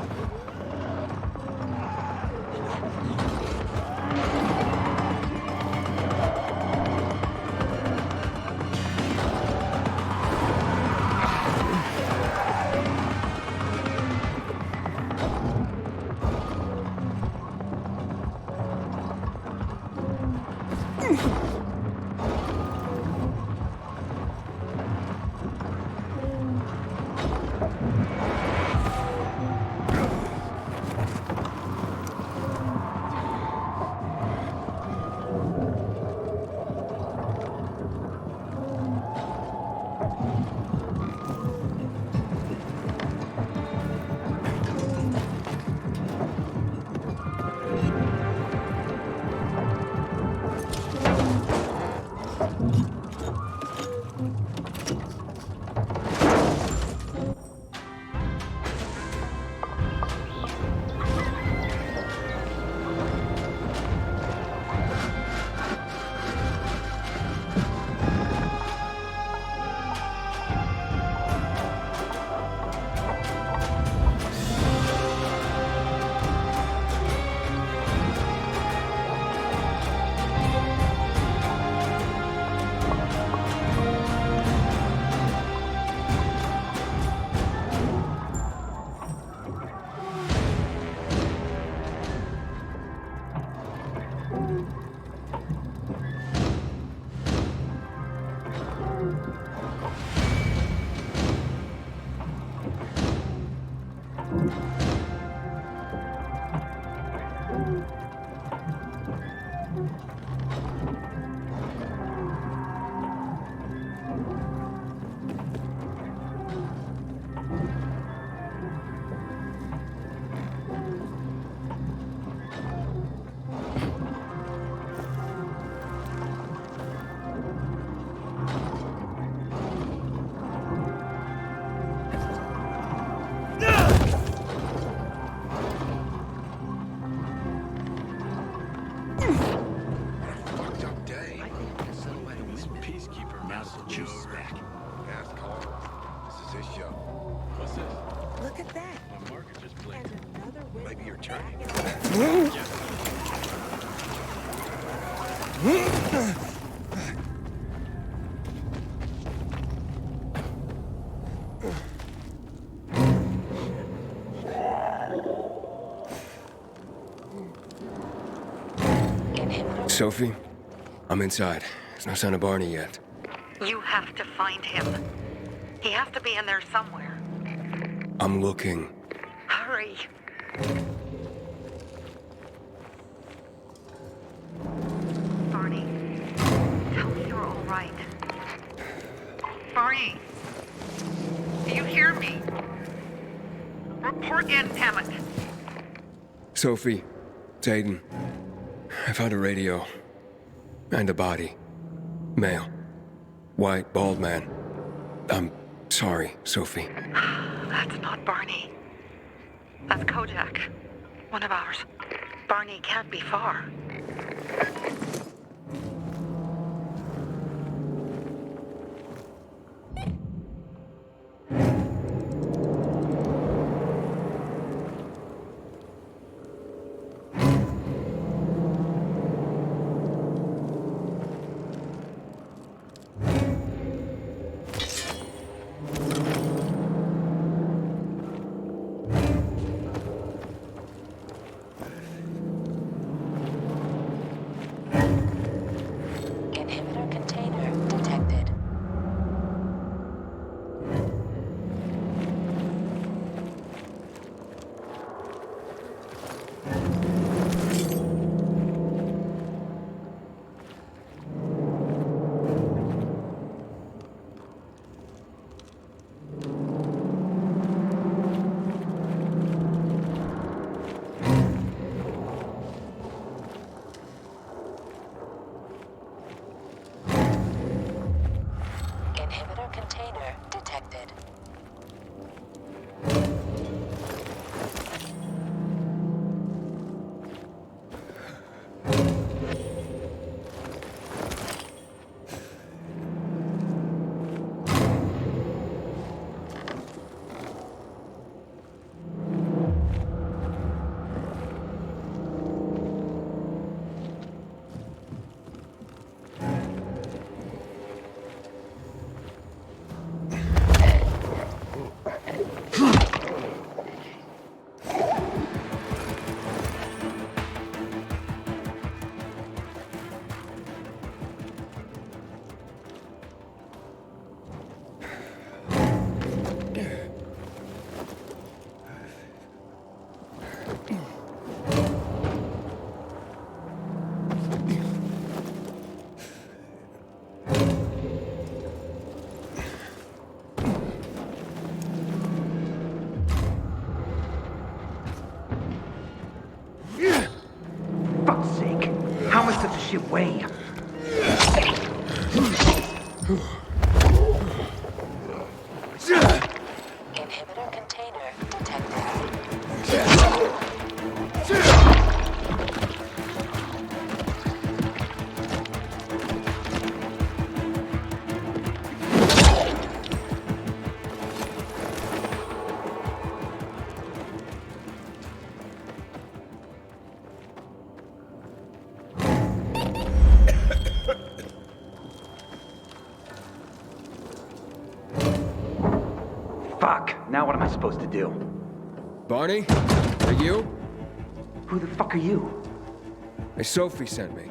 Fucked up day. Sophie, I'm inside. There's no sign of Barney yet. You have to find him. He has to be in there somewhere. I'm looking. Hurry. Barney, tell me you're all right. Barney, do you hear me? Report in, damn it. Sophie, it's Aiden. I found a radio. And a body. Male. White, bald man. I'm sorry, Sophie. That's not Barney. That's Kojak. One of ours. Barney can't be far. Shit weigh. Inhibitor container detected. Now what am I supposed to do? Barney? Are you? Who the fuck are you? Hey, Sophie sent me.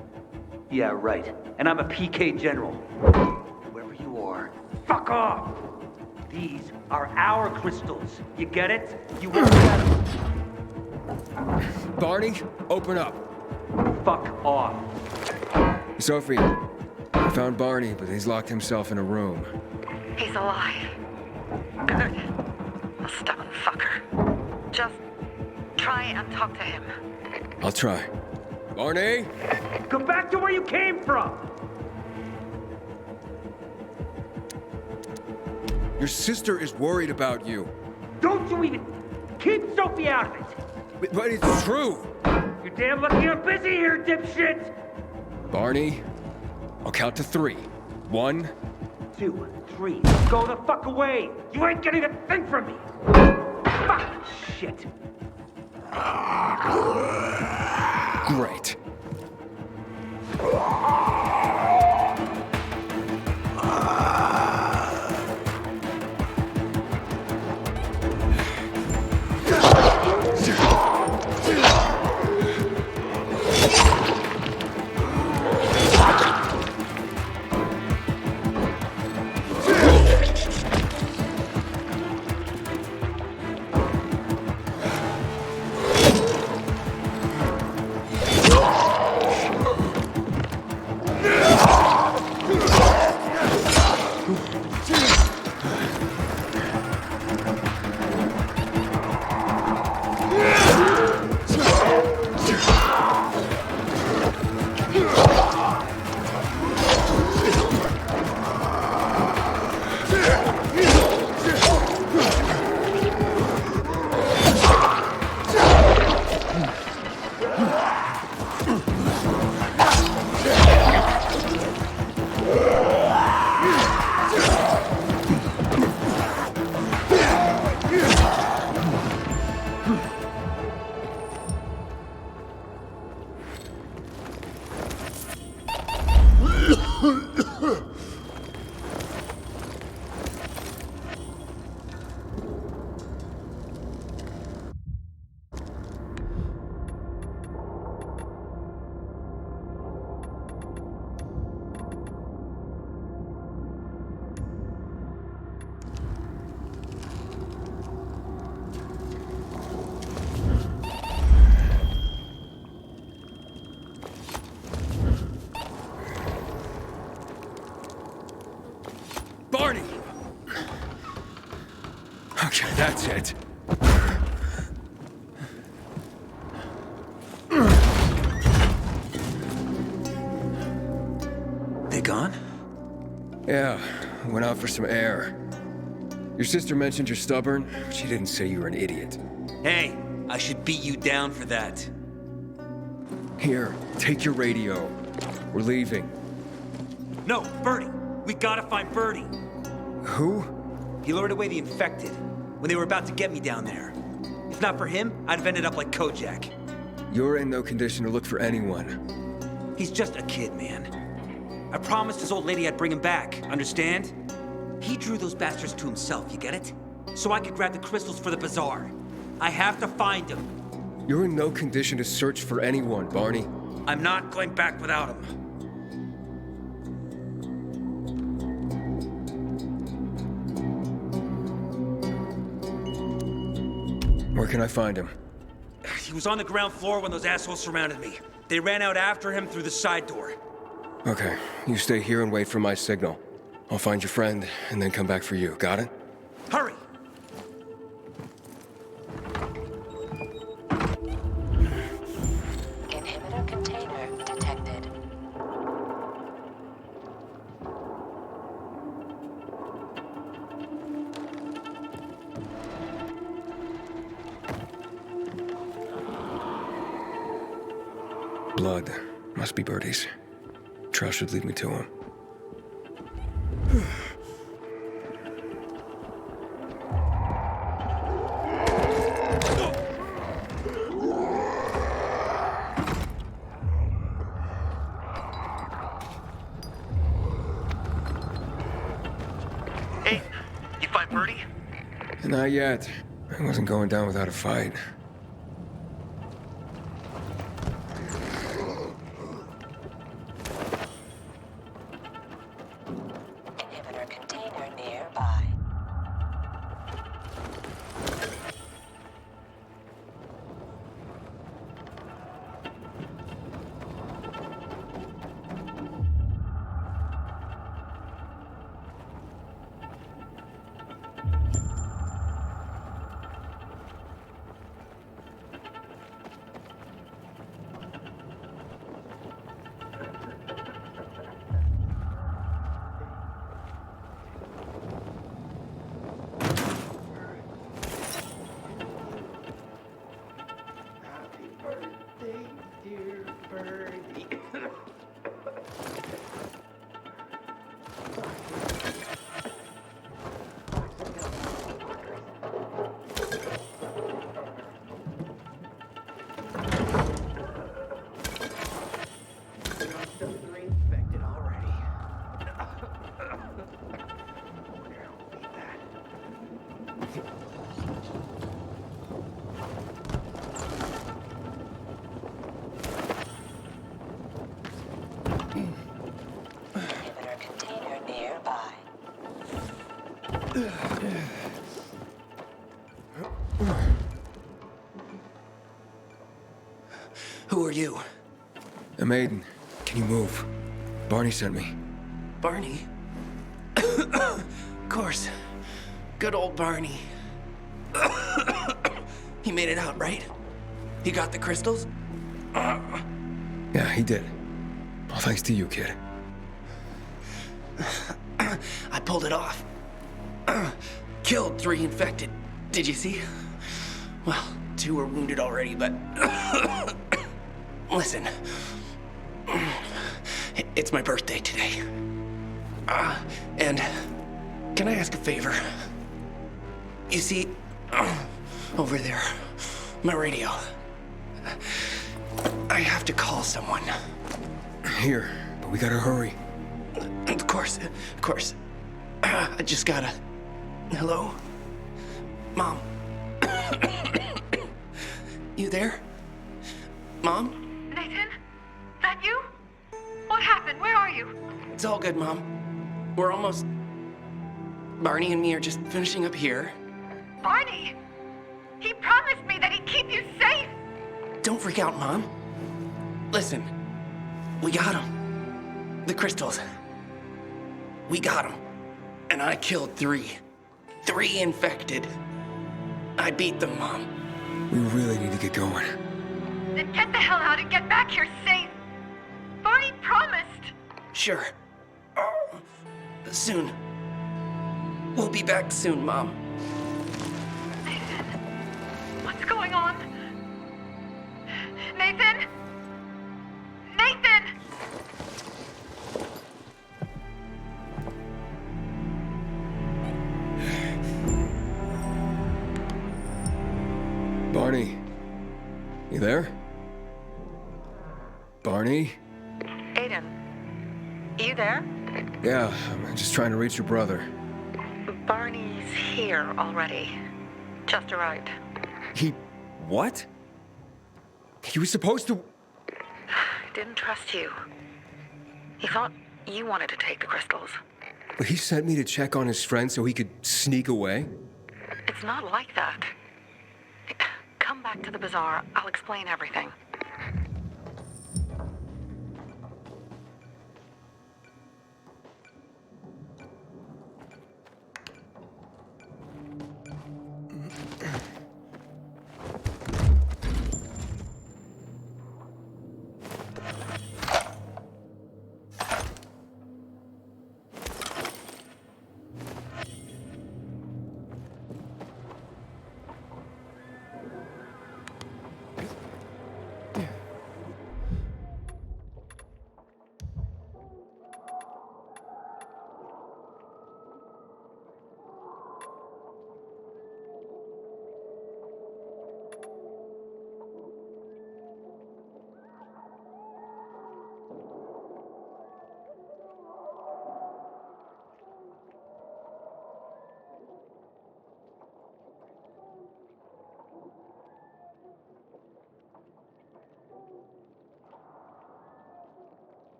Yeah, right. And I'm a PK General. Whoever you are, fuck off! These are our crystals. You get it? You won't get them. Barney, open up. Fuck off. Sophie, I found Barney, but he's locked himself in a room. He's alive. Good. A stubborn fucker. Just try and talk to him. I'll try. Barney? Go back to where you came from! Your sister is worried about you. Don't you even... Keep Sophie out of it! But it's true! You're damn lucky I'm busy here, dipshit! Barney, I'll count to 3. 1, 2, 3. Go the fuck away! You ain't getting a thing from me! Fuck! Shit! Great. Barney! Okay, that's it. They gone? Yeah, went out for some air. Your sister mentioned you're stubborn. She didn't say you were an idiot. Hey, I should beat you down for that. Here, take your radio. We're leaving. No, Birdie! We gotta find Birdie! Who? He lured away the infected when they were about to get me down there. If not for him, I'd have ended up like Kojak. You're in no condition to look for anyone. He's just a kid, man. I promised his old lady I'd bring him back, understand? He drew those bastards to himself, you get it? So I could grab the crystals for the bazaar. I have to find him. You're in no condition to search for anyone, Barney. I'm not going back without him. Where can I find him? He was on the ground floor when those assholes surrounded me. They ran out after him through the side door. Okay, you stay here and wait for my signal. I'll find your friend and then come back for you. Got it? Hurry! Inhibitor container detected. Blood. Must be Birdie's. Trust should lead me to him. Hey, you find Birdie? Not yet. I wasn't going down without a fight. Inhibitor container nearby. Inhibitor container nearby. Who are you? I'm Aiden. Can you move? Barney sent me. Barney? Of course. Good old Barney. He made it out, right? He got the crystals? Yeah, he did. All thanks to you, kid. I pulled it off. Killed 3 infected. Did you see? Well, 2 were wounded already, but... Listen. It's my birthday today. And can I ask a favor? You see, over there, my radio. I have to call someone. Here, but we gotta hurry. course. I just gotta... Hello? Mom? You there? Mom? Nathan? That you? What happened? Where are you? It's all good, Mom. We're almost... Barney and me are just finishing up here. Barney! He promised me that he'd keep you safe! Don't freak out, Mom. Listen, we got them. The crystals. We got them. And I killed 3. 3 infected. I beat them, Mom. We really need to get going. Then get the hell out and get back here safe! Barney promised! Sure. Soon. We'll be back soon, Mom. Nathan? What's going on? Nathan? Nathan! Barney, you there? Barney? Aiden, you there? Yeah, I'm just trying to reach your brother. Barney's here already. Just arrived. He... what? He was supposed to... Didn't trust you. He thought you wanted to take the crystals. But he sent me to check on his friend so he could sneak away? It's not like that. Come back to the bazaar. I'll explain everything.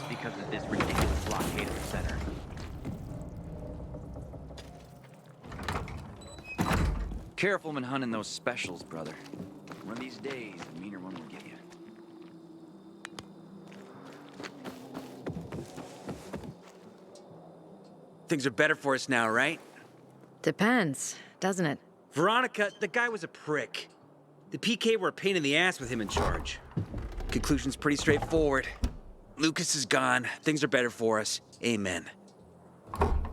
Because of this ridiculous blockade of the center. Careful when hunting those specials, brother. One of these days, the meaner one will get you. Things are better for us now, right? Depends, doesn't it? Veronica, the guy was a prick. The PK were a pain in the ass with him in charge. Conclusion's pretty straightforward. Lucas is gone. Things are better for us. Amen.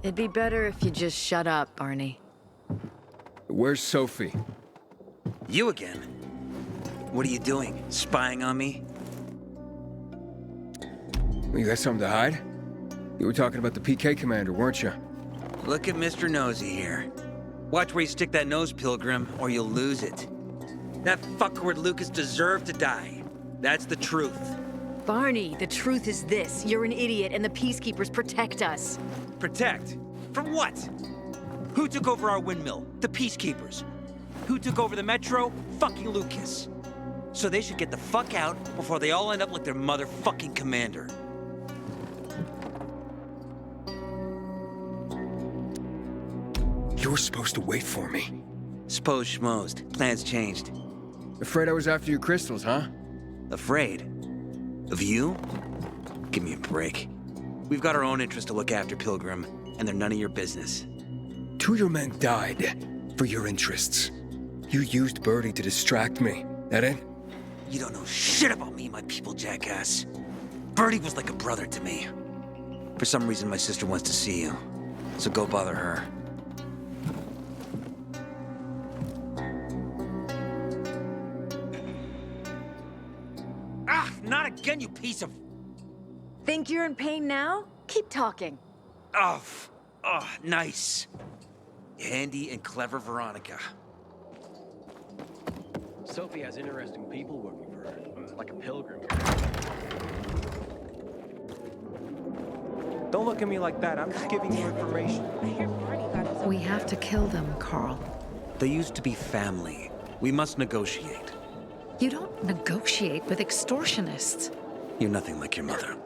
It'd be better if you just shut up, Barney. Where's Sophie? You again? What are you doing? Spying on me? You got something to hide? You were talking about the PK commander, weren't you? Look at Mr. Nosy here. Watch where you stick that nose, Pilgrim, or you'll lose it. That fuckward Lucas deserved to die. That's the truth. Barney, the truth is this. You're an idiot and the Peacekeepers protect us. Protect? From what? Who took over our windmill? The Peacekeepers. Who took over the Metro? Fucking Lucas. So they should get the fuck out before they all end up like their motherfucking commander. You were supposed to wait for me. Suppose schmozed. Plans changed. Afraid I was after your crystals, huh? Afraid? Of you? Give me a break. We've got our own interests to look after, Pilgrim, and they're none of your business. 2 of your men died for your interests. You used Birdie to distract me. That it? You don't know shit about me and my people, jackass. Birdie was like a brother to me. For some reason, my sister wants to see you, so go bother her. Not again, you piece of... Think you're in pain now? Keep talking. Oh, nice. Handy and clever Veronica. Sophie has interesting people working for her, like a pilgrim. Don't look at me like that. I'm just giving you information. We have to kill them, Carl. They used to be family. We must negotiate. You don't negotiate with extortionists. You're nothing like your mother.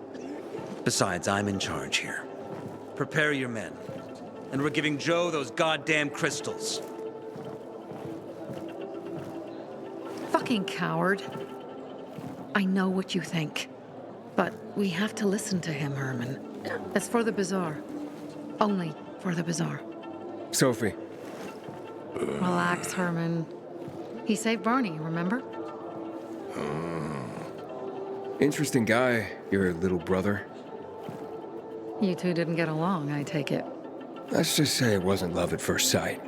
Besides, I'm in charge here. Prepare your men. And we're giving Joe those goddamn crystals. Fucking coward. I know what you think. But we have to listen to him, Herman. It's for the Bazaar. Only for the Bazaar. Sophie. Relax, Herman. He saved Barney, remember? Interesting guy, your little brother. You two didn't get along, I take it. Let's just say it wasn't love at first sight.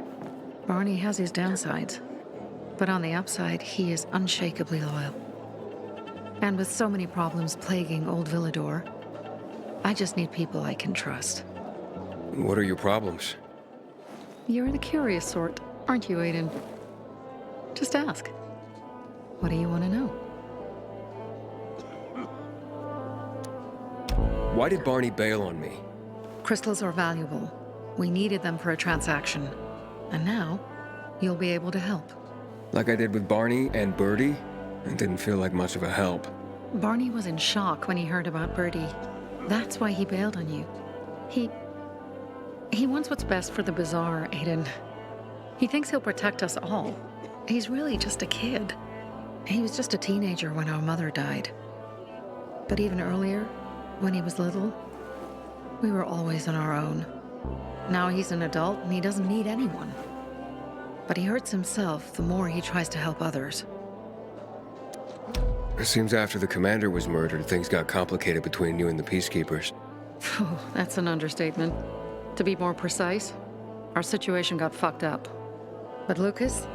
Barney has his downsides. But on the upside, he is unshakably loyal. And with so many problems plaguing Old Villador, I just need people I can trust. What are your problems? You're the curious sort, aren't you, Aiden? Just ask. What do you want to know? Why did Barney bail on me? Crystals are valuable. We needed them for a transaction. And now, you'll be able to help. Like I did with Barney and Birdie? It didn't feel like much of a help. Barney was in shock when he heard about Birdie. That's why he bailed on you. He wants what's best for the Bazaar, Aiden. He thinks he'll protect us all. He's really just a kid. He was just a teenager when our mother died. But even earlier, when he was little, we were always on our own. Now he's an adult and he doesn't need anyone. But he hurts himself the more he tries to help others. It seems after the commander was murdered, things got complicated between you and the Peacekeepers. Oh, that's an understatement. To be more precise, our situation got fucked up. But Lucas,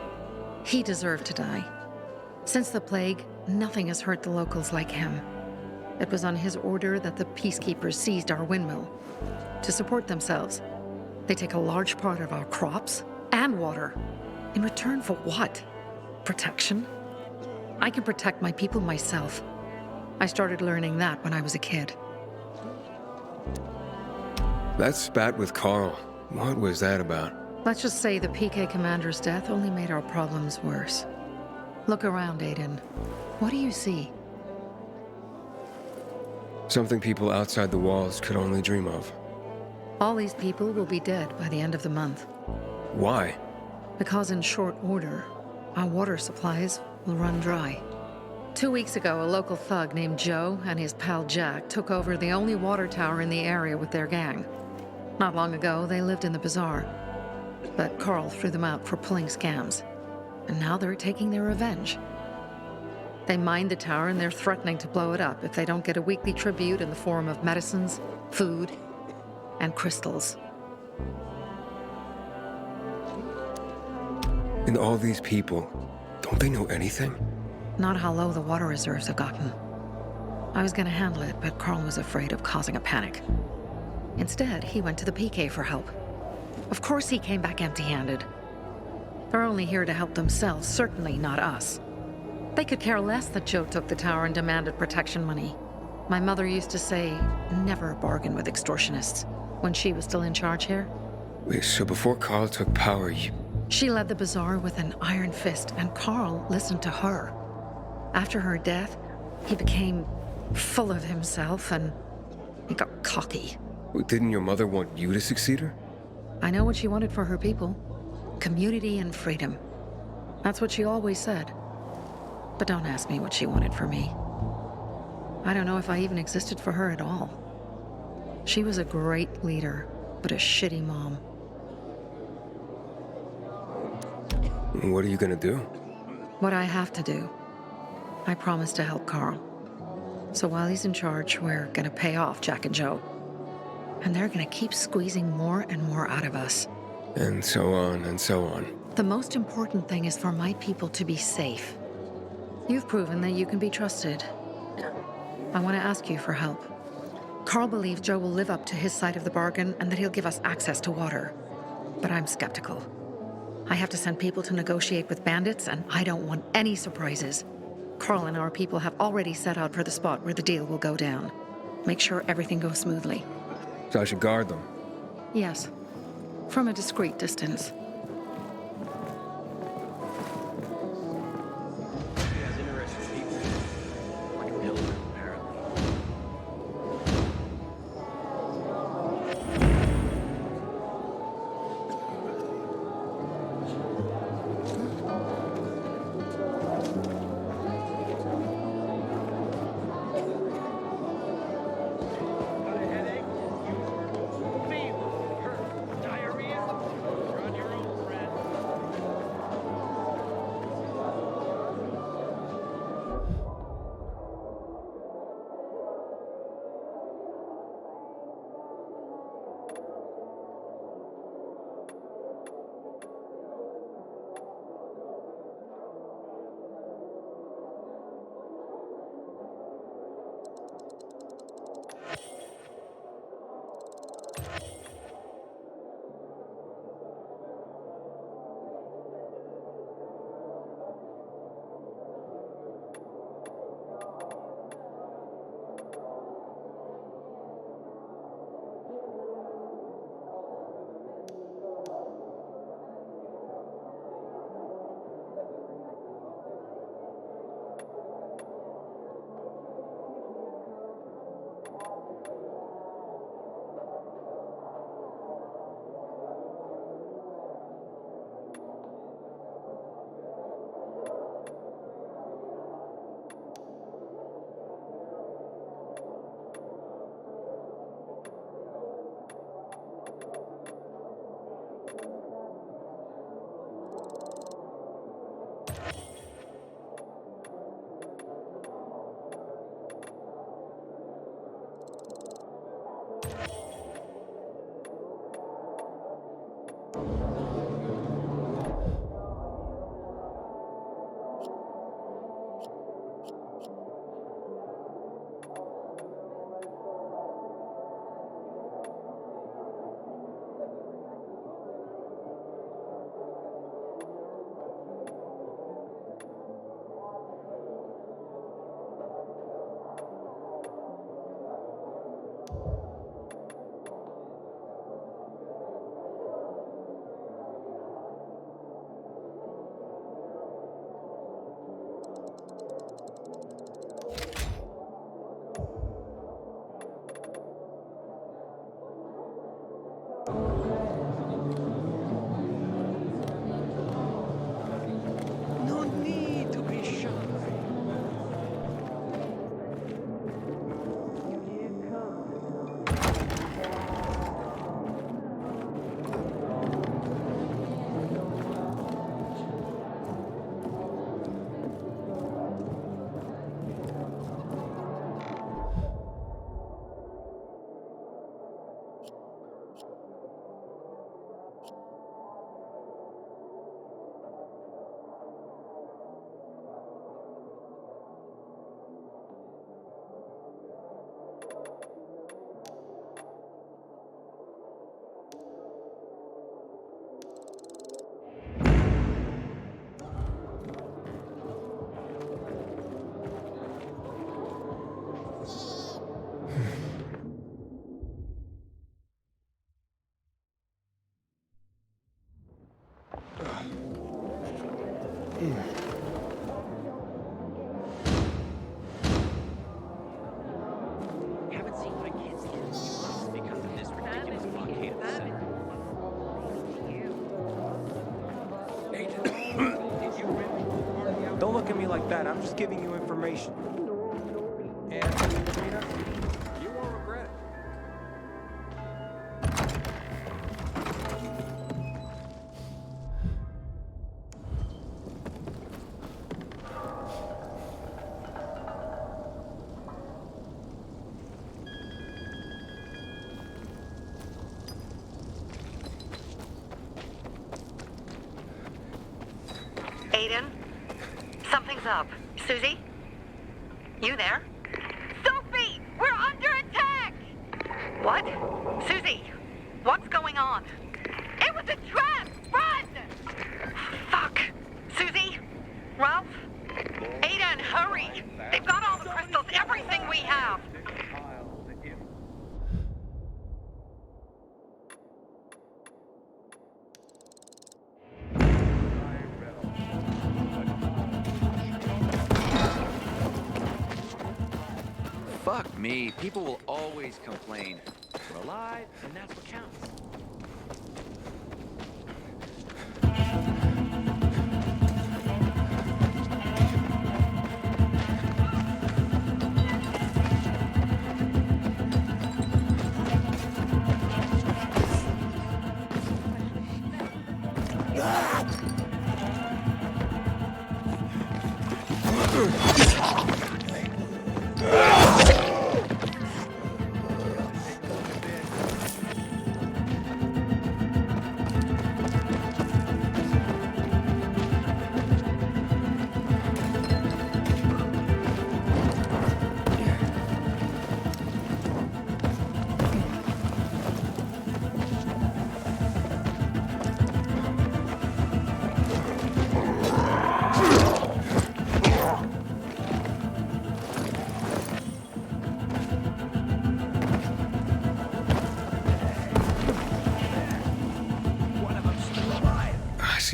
he deserved to die. Since the plague, nothing has hurt the locals like him. It was on his order that the Peacekeepers seized our windmill. To support themselves, they take a large part of our crops and water. In return for what? Protection? I can protect my people myself. I started learning that when I was a kid. That spat with Carl. What was that about? Let's just say the PK commander's death only made our problems worse. Look around, Aiden. What do you see? Something people outside the walls could only dream of. All these people will be dead by the end of the month. Why? Because in short order, our water supplies will run dry. 2 weeks ago, a local thug named Joe and his pal Jack took over the only water tower in the area with their gang. Not long ago, they lived in the Bazaar. But Carl threw them out for pulling scams. And now they're taking their revenge. They mined the tower and they're threatening to blow it up if they don't get a weekly tribute in the form of medicines, food, and crystals. And all these people, don't they know anything? Not how low the water reserves have gotten. I was gonna handle it, but Carl was afraid of causing a panic. Instead, he went to the PK for help. Of course he came back empty-handed. They're only here to help themselves, certainly not us. They could care less that Joe took the tower and demanded protection money. My mother used to say, never bargain with extortionists, when she was still in charge here. Wait, so before Carl took power, She led the bazaar with an iron fist, and Carl listened to her. After her death, he became full of himself, and he got cocky. Wait, didn't your mother want you to succeed her? I know what she wanted for her people. Community and freedom. That's what she always said. But don't ask me what she wanted for me. I don't know if I even existed for her at all. She was a great leader, but a shitty mom. What are you gonna do? What I have to do. I promised to help Carl. So while he's in charge, we're gonna pay off Jack and Joe. And they're gonna keep squeezing more and more out of us. And so on and so on. The most important thing is for my people to be safe. You've proven that you can be trusted. I want to ask you for help. Carl believes Joe will live up to his side of the bargain and that he'll give us access to water. But I'm skeptical. I have to send people to negotiate with bandits, and I don't want any surprises. Carl and our people have already set out for the spot where the deal will go down. Make sure everything goes smoothly. So I should guard them? Yes. From a discreet distance. Diarrhea? You're on your own. Haven't seen my kids in months because of this ridiculous blockade of the center. Don't look at me like that. I'm just giving you information. And, Rita, you won't regret it. Aiden? Something's up. Susie? You there? Sophie! We're under attack! What? Susie, what's going on? It was a trap! Run! Fuck! Susie? Ralph? Aiden, hurry! They've got all the crystals, everything we have! Fuck me. People will always complain. We're alive, and that's what counts.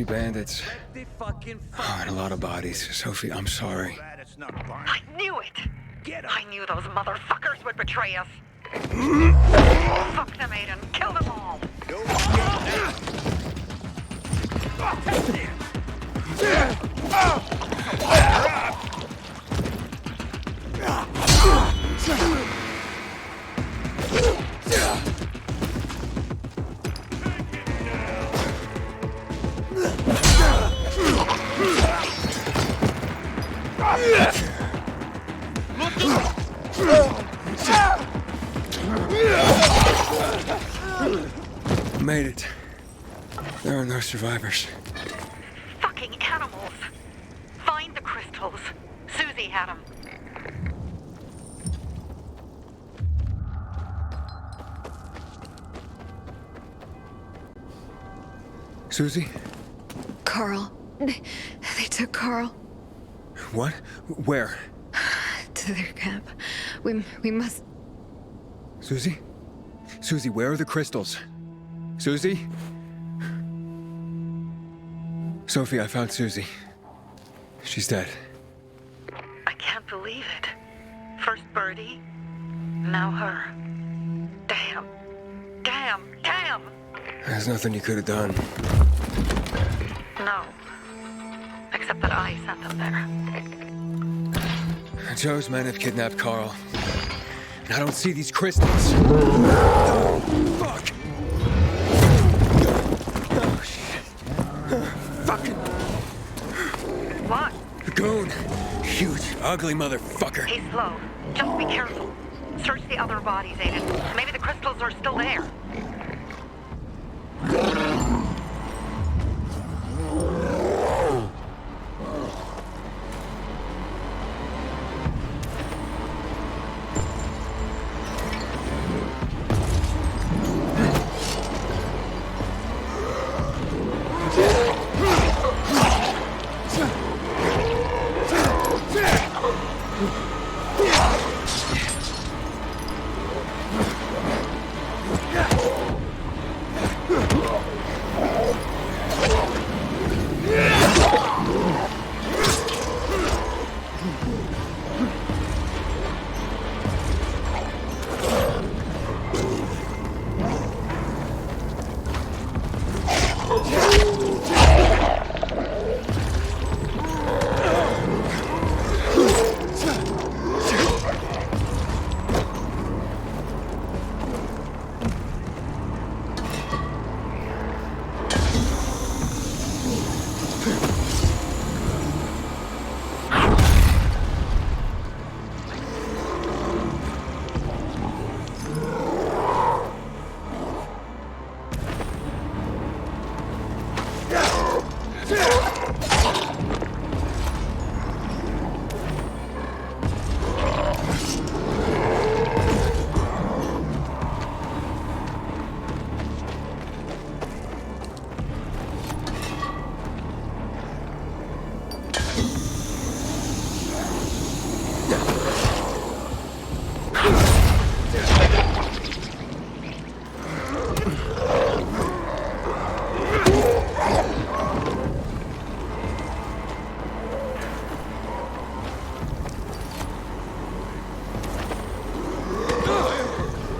Bandits. Oh, and a lot of bodies. Sophie, I'm sorry. I knew it! I knew those motherfuckers would betray us! Fuck them, Aiden! Kill them all! Made it. There are no survivors. Fucking animals! Find the crystals. Susie had them. Susie? Carl. They took Carl. What? Where? To their camp. We must... Susie? Susie, where are the crystals? Susie? Sophie, I found Susie. She's dead. I can't believe it. First Birdie, now her. Damn. Damn. Damn! There's nothing you could have done. No. Except that I sent them there. Joe's men have kidnapped Carl. And I don't see these crystals. Fuck! Oh, shit. Fucking... What? The goon. Huge, ugly motherfucker. He's slow. Just be careful. Search the other bodies, Aiden. Maybe the crystals are still there.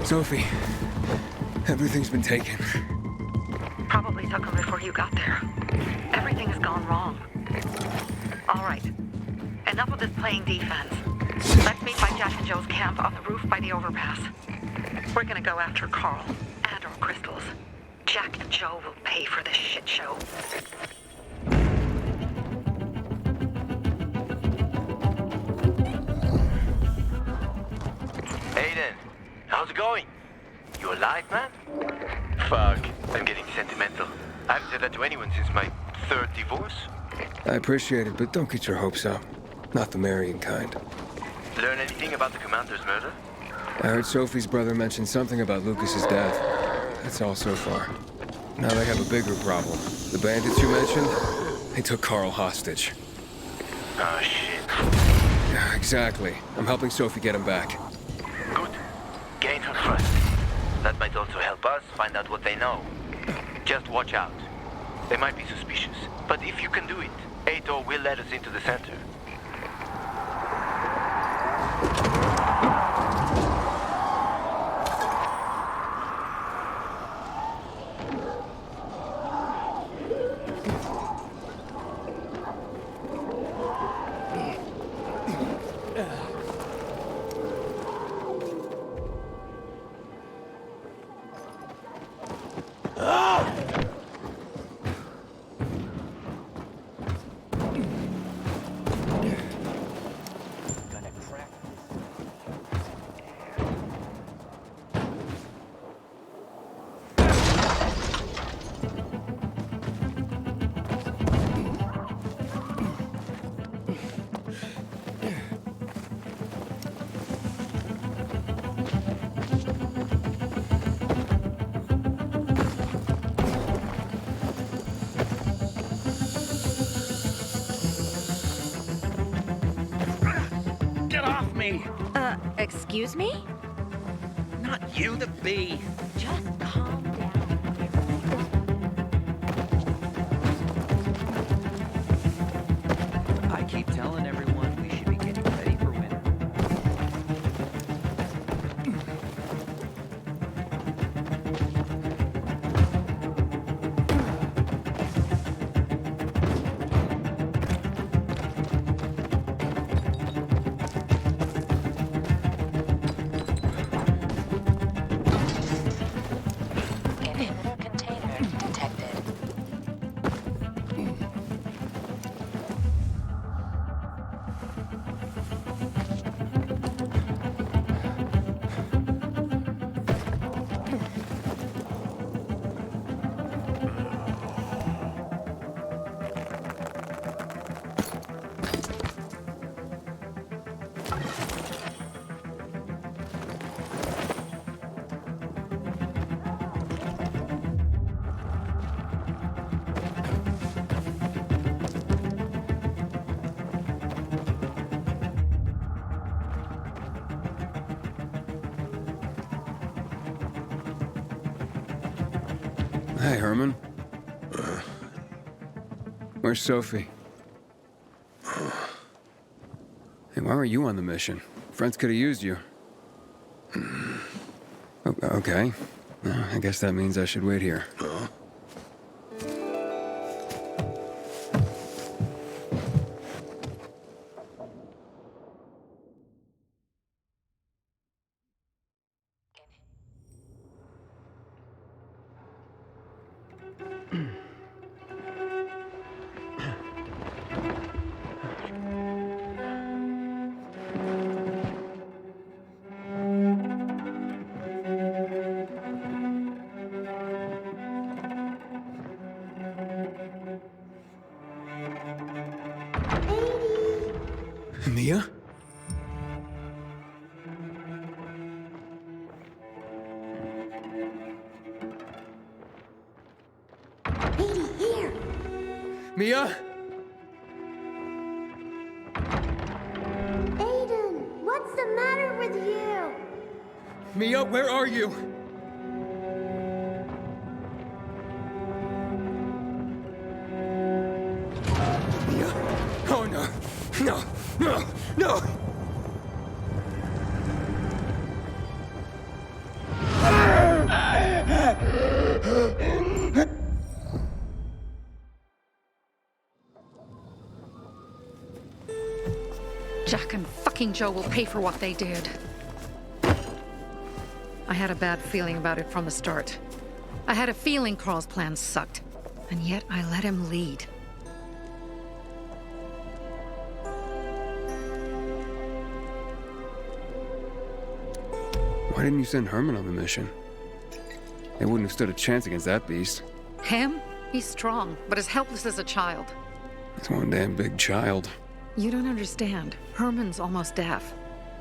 Sophie, everything's been taken. Probably took them before you got there. Everything has gone wrong. All right. Enough of this playing defense. Let's meet by Jack and Joe's camp on the roof by the overpass. We're gonna go after Carl and our crystals. Jack and Joe will pay for this shit show. Aiden, how's it going? You alive, man? Fuck, I'm getting sentimental. I haven't said that to anyone since my third divorce. I appreciate it, but don't get your hopes up. Not the marrying kind. Learn anything about the commander's murder? I heard Sophie's brother mention something about Lucas's death. That's all so far. Now they have a bigger problem. The bandits you mentioned, they took Carl hostage. Oh, shit. Yeah, exactly. I'm helping Sophie get him back. Good. Gain her trust. That might also help us find out what they know. Just watch out. They might be suspicious. But if you can do it, Ato will let us into the center. Excuse me? Not you, the bee. Just calm down. I keep telling everyone we should be getting ready for winter. Hey, Herman. Where's Sophie? Hey, why were you on the mission? Friends could have used you. Okay. I guess that means I should wait here. Mia? Here. Mia? Aiden, what's the matter with you? Mia, where are you? Mia? Oh no. No. No. No. Jack and Joe will pay for what they did. I had a bad feeling about it from the start. I had a feeling Carl's plan sucked, and yet I let him lead. Why didn't you send Herman on the mission? They wouldn't have stood a chance against that beast. Him? He's strong, but as helpless as a child. He's one damn big child. You don't understand. Herman's almost deaf.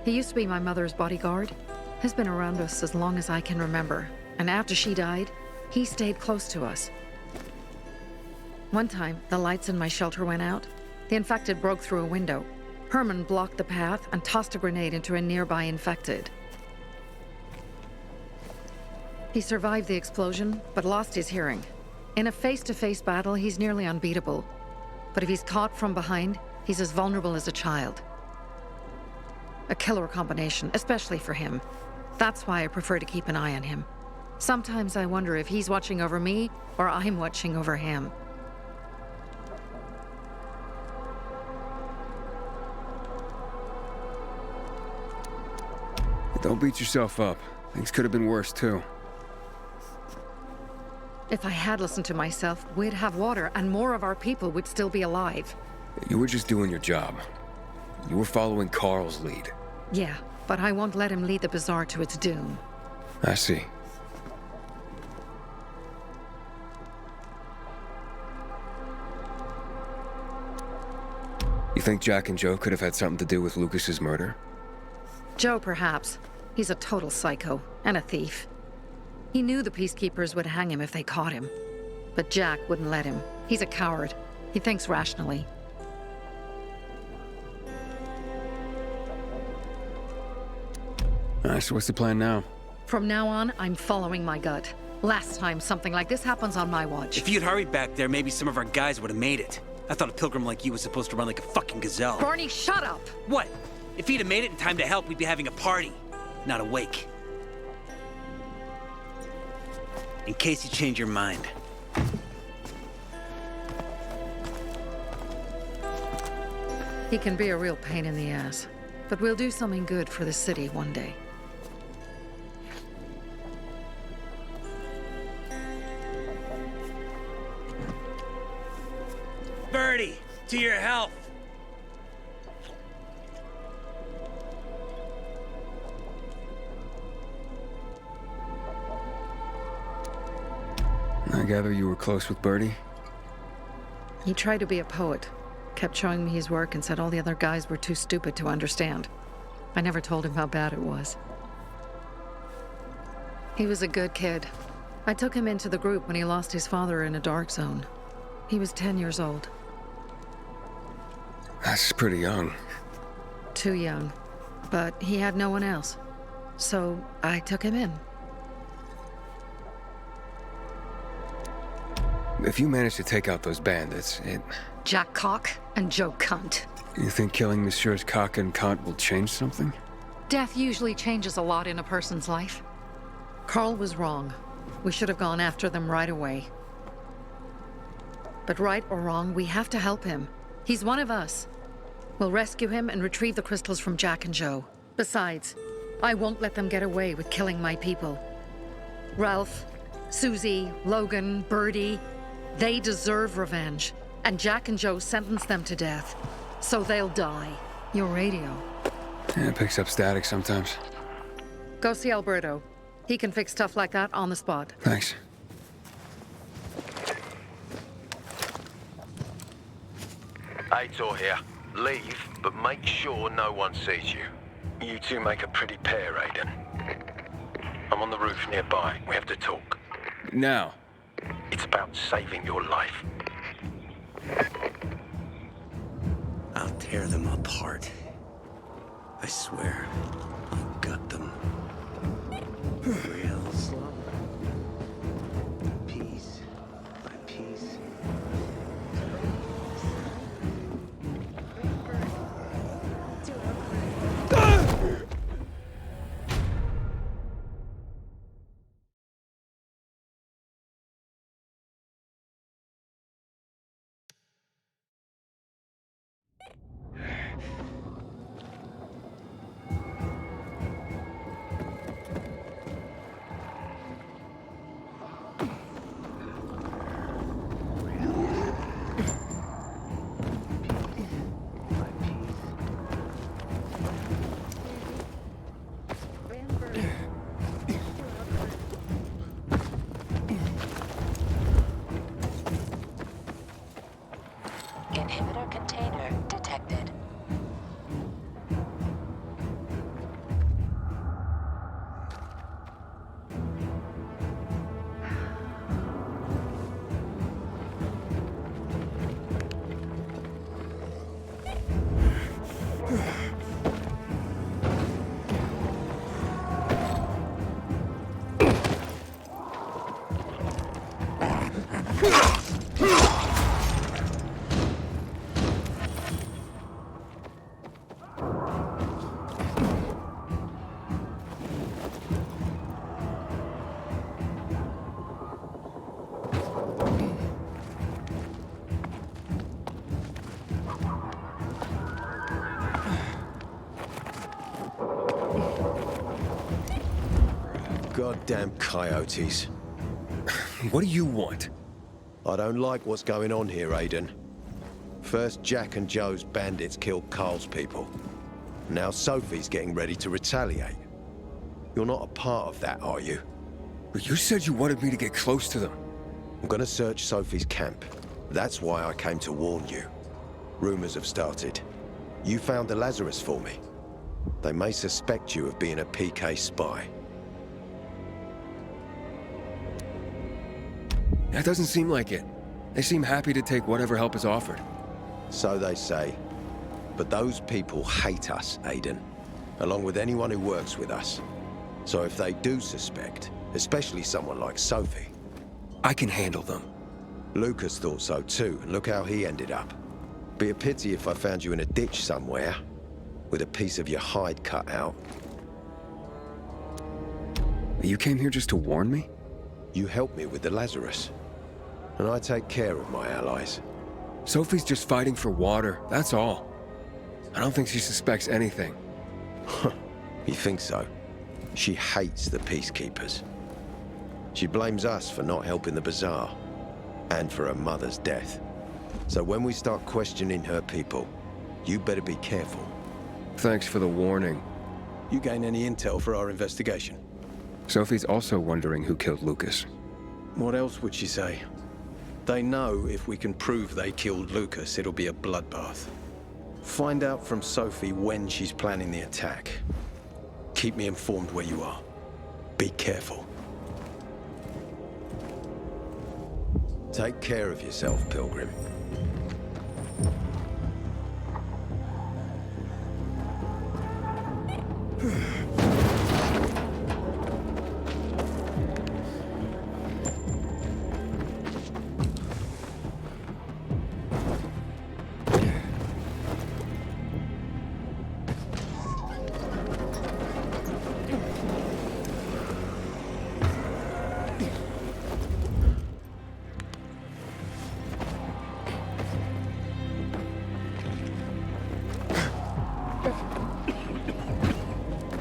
He used to be my mother's bodyguard. He's been around us as long as I can remember. And after she died, he stayed close to us. One time, the lights in my shelter went out. The infected broke through a window. Herman blocked the path and tossed a grenade into a nearby infected. He survived the explosion, but lost his hearing. In a face-to-face battle, he's nearly unbeatable. But if he's caught from behind, he's as vulnerable as a child. A killer combination, especially for him. That's why I prefer to keep an eye on him. Sometimes I wonder if he's watching over me, or I'm watching over him. Don't beat yourself up. Things could have been worse, too. If I had listened to myself, we'd have water, and more of our people would still be alive. You were just doing your job. You were following Carl's lead. Yeah, but I won't let him lead the Bazaar to its doom. I see. You think Jack and Joe could have had something to do with Lucas's murder? Joe, perhaps. He's a total psycho, and a thief. He knew the Peacekeepers would hang him if they caught him. But Jack wouldn't let him. He's a coward. He thinks rationally. So what's the plan now? From now on, I'm following my gut. Last time something like this happens on my watch. If you'd hurried back there, maybe some of our guys would have made it. I thought a pilgrim like you was supposed to run like a fucking gazelle. Barney, shut up! What? If he'd have made it in time to help, we'd be having a party, not a wake. In case you change your mind. He can be a real pain in the ass, but we'll do something good for the city one day. Birdie, to your health. I gather you were close with Birdie? He tried to be a poet, kept showing me his work and said all the other guys were too stupid to understand. I never told him how bad it was. He was a good kid. I took him into the group when he lost his father in a dark zone. He was 10 years old. That's pretty young. Too young. But he had no one else. So I took him in. If you manage to take out those bandits, Jack Cock and Joe Cunt. You think killing Messieurs Cock and Cunt will change something? Death usually changes a lot in a person's life. Carl was wrong. We should have gone after them right away. But right or wrong, we have to help him. He's one of us. We'll rescue him and retrieve the crystals from Jack and Joe. Besides, I won't let them get away with killing my people. Ralph, Susie, Logan, Birdie, they deserve revenge. And Jack and Joe sentenced them to death. So they'll die. Your radio. Yeah, it picks up static sometimes. Go see Alberto. He can fix stuff like that on the spot. Thanks. Aitor here. Leave, but make sure no one sees you. You two make a pretty pair, Aiden. I'm on the roof nearby. We have to talk. Now. It's about saving your life. I'll tear them apart. I swear. I'll gut them. Real slow. Piece by piece. Goddamn coyotes. What do you want? I don't like what's going on here, Aiden. First, Jack and Joe's bandits killed Carl's people. Now Sophie's getting ready to retaliate. You're not a part of that, are you? But you said you wanted me to get close to them. I'm gonna search Sophie's camp. That's why I came to warn you. Rumors have started. You found the Lazarus for me. They may suspect you of being a PK spy. That doesn't seem like it. They seem happy to take whatever help is offered. So they say. But those people hate us, Aiden. Along with anyone who works with us. So if they do suspect, especially someone like Sophie... I can handle them. Lucas thought so too, and look how he ended up. Be a pity if I found you in a ditch somewhere, with a piece of your hide cut out. You came here just to warn me? You helped me with the Lazarus. And I take care of my allies. Sophie's just fighting for water, that's all. I don't think she suspects anything. You think so? She hates the Peacekeepers. She blames us for not helping the Bazaar, and for her mother's death. So when we start questioning her people, you better be careful. Thanks for the warning. You gain any intel for our investigation? Sophie's also wondering who killed Lucas. What else would she say? They know if we can prove they killed Lucas, it'll be a bloodbath. Find out from Sophie when she's planning the attack. Keep me informed where you are. Be careful. Take care of yourself, Pilgrim.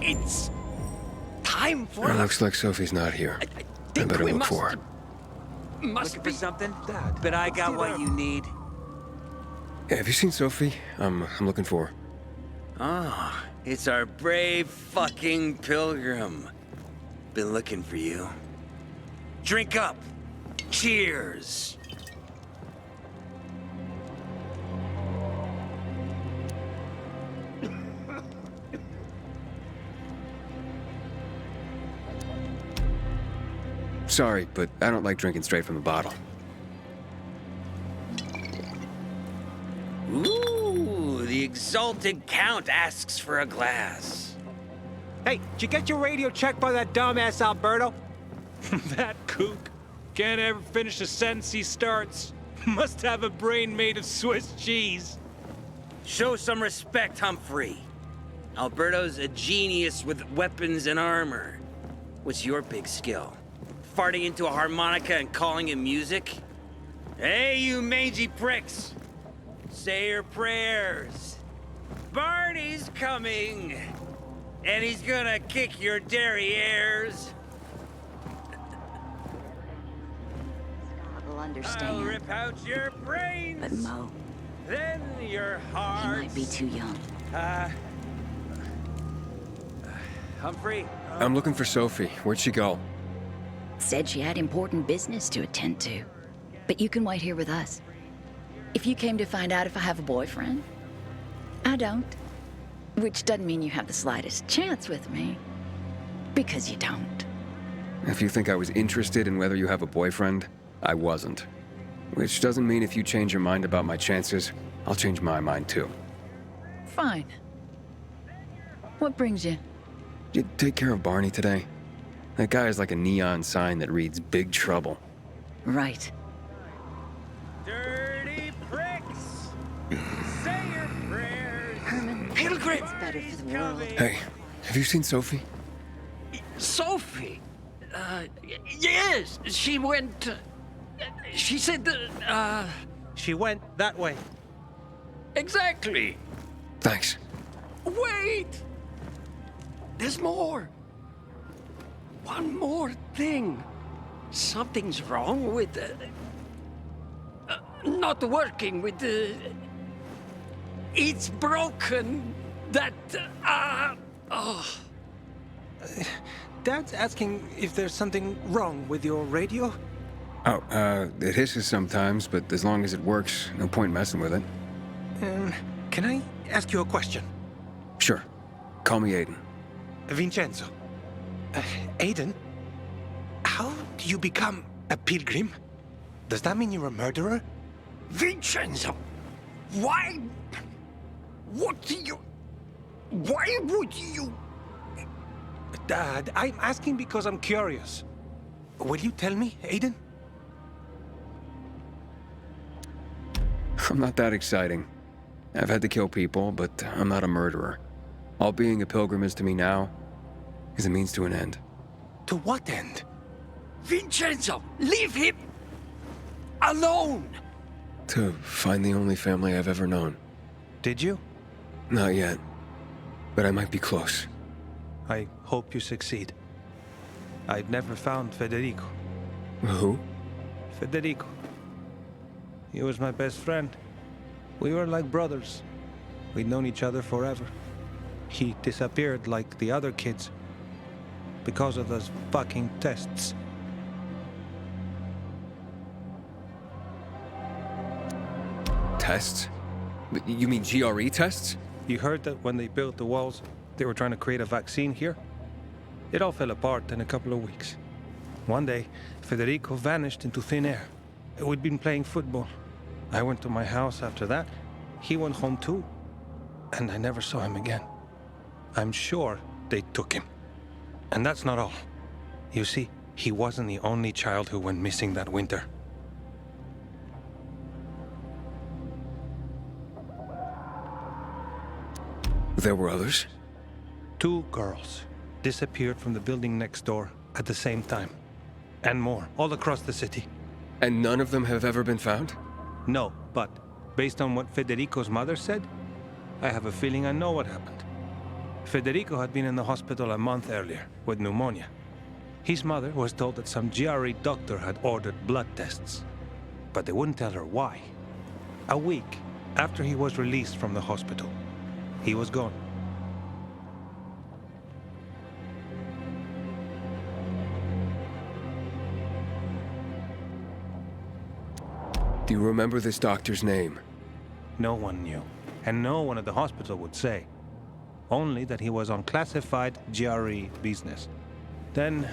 It's time for It looks like Sophie's not here. I better look for her. Looking for something? But I got what you need. Yeah, have you seen Sophie? I'm looking for her. Ah, it's our brave fucking Pilgrim. Been looking for you. Drink up. Cheers. Sorry, but I don't like drinking straight from the bottle. Ooh, the exalted Count asks for a glass. Hey, did you get your radio checked by that dumbass Alberto? That kook can't ever finish a sentence he starts. Must have a brain made of Swiss cheese. Show some respect, Humphrey. Alberto's a genius with weapons and armor. What's your big skill? Farting into a harmonica and calling it music? Hey, you mangy pricks! Say your prayers. Barney's coming! And he's gonna kick your derrieres. I'll understand. I'll rip out your brains. But Mo, then your heart. he might be too young. Humphrey? I'm looking for Sophie. Where'd she go? Said she had important business to attend to. But you can wait here with us. If you came to find out if I have a boyfriend, I don't. Which doesn't mean you have the slightest chance with me. Because you don't. If you think I was interested in whether you have a boyfriend, I wasn't. Which doesn't mean if you change your mind about my chances, I'll change my mind too. Fine. What brings you? Did you take care of Barney today? That guy is like a neon sign that reads Big Trouble. Right. Pilgrim! It's better for the world. Hey, have you seen Sophie? Sophie? Yes, she went... she said She went that way. Exactly. Thanks. Wait! There's more. One more thing. Something's wrong with not working with it's broken. That Dad's asking if there's something wrong with your radio? Oh, it hisses sometimes, but as long as it works, no point messing with it. Can I ask you a question? Sure. Call me Aiden. Vincenzo. Aiden? How do you become a pilgrim? Does that mean you're a murderer? Vincenzo! Why? What do you... Why would you... Dad, I'm asking because I'm curious. Will you tell me, Aiden? I'm not that exciting. I've had to kill people, but I'm not a murderer. All being a pilgrim is to me now is a means to an end. To what end? Vincenzo, leave him alone! To find the only family I've ever known. Did you? Not yet, but I might be close. I hope you succeed. I've never found Federico. Who? Federico. He was my best friend. We were like brothers. We'd known each other forever. He disappeared like the other kids because of those fucking tests. Tests? You mean GRE tests? You heard that when they built the walls, they were trying to create a vaccine here? It all fell apart in a couple of weeks. One day, Federico vanished into thin air. We'd been playing football. I went to my house after that. He went home too. And I never saw him again. I'm sure they took him. And that's not all. You see, he wasn't the only child who went missing that winter. There were others? 2 girls disappeared from the building next door at the same time. And more, all across the city. And none of them have ever been found? No, but based on what Federico's mother said, I have a feeling I know what happened. Federico had been in the hospital a month earlier with pneumonia. His mother was told that some GRE doctor had ordered blood tests, but they wouldn't tell her why. A week after he was released from the hospital, he was gone. Do you remember this doctor's name? No one knew, and no one at the hospital would say. Only that he was on classified GRE business. Then,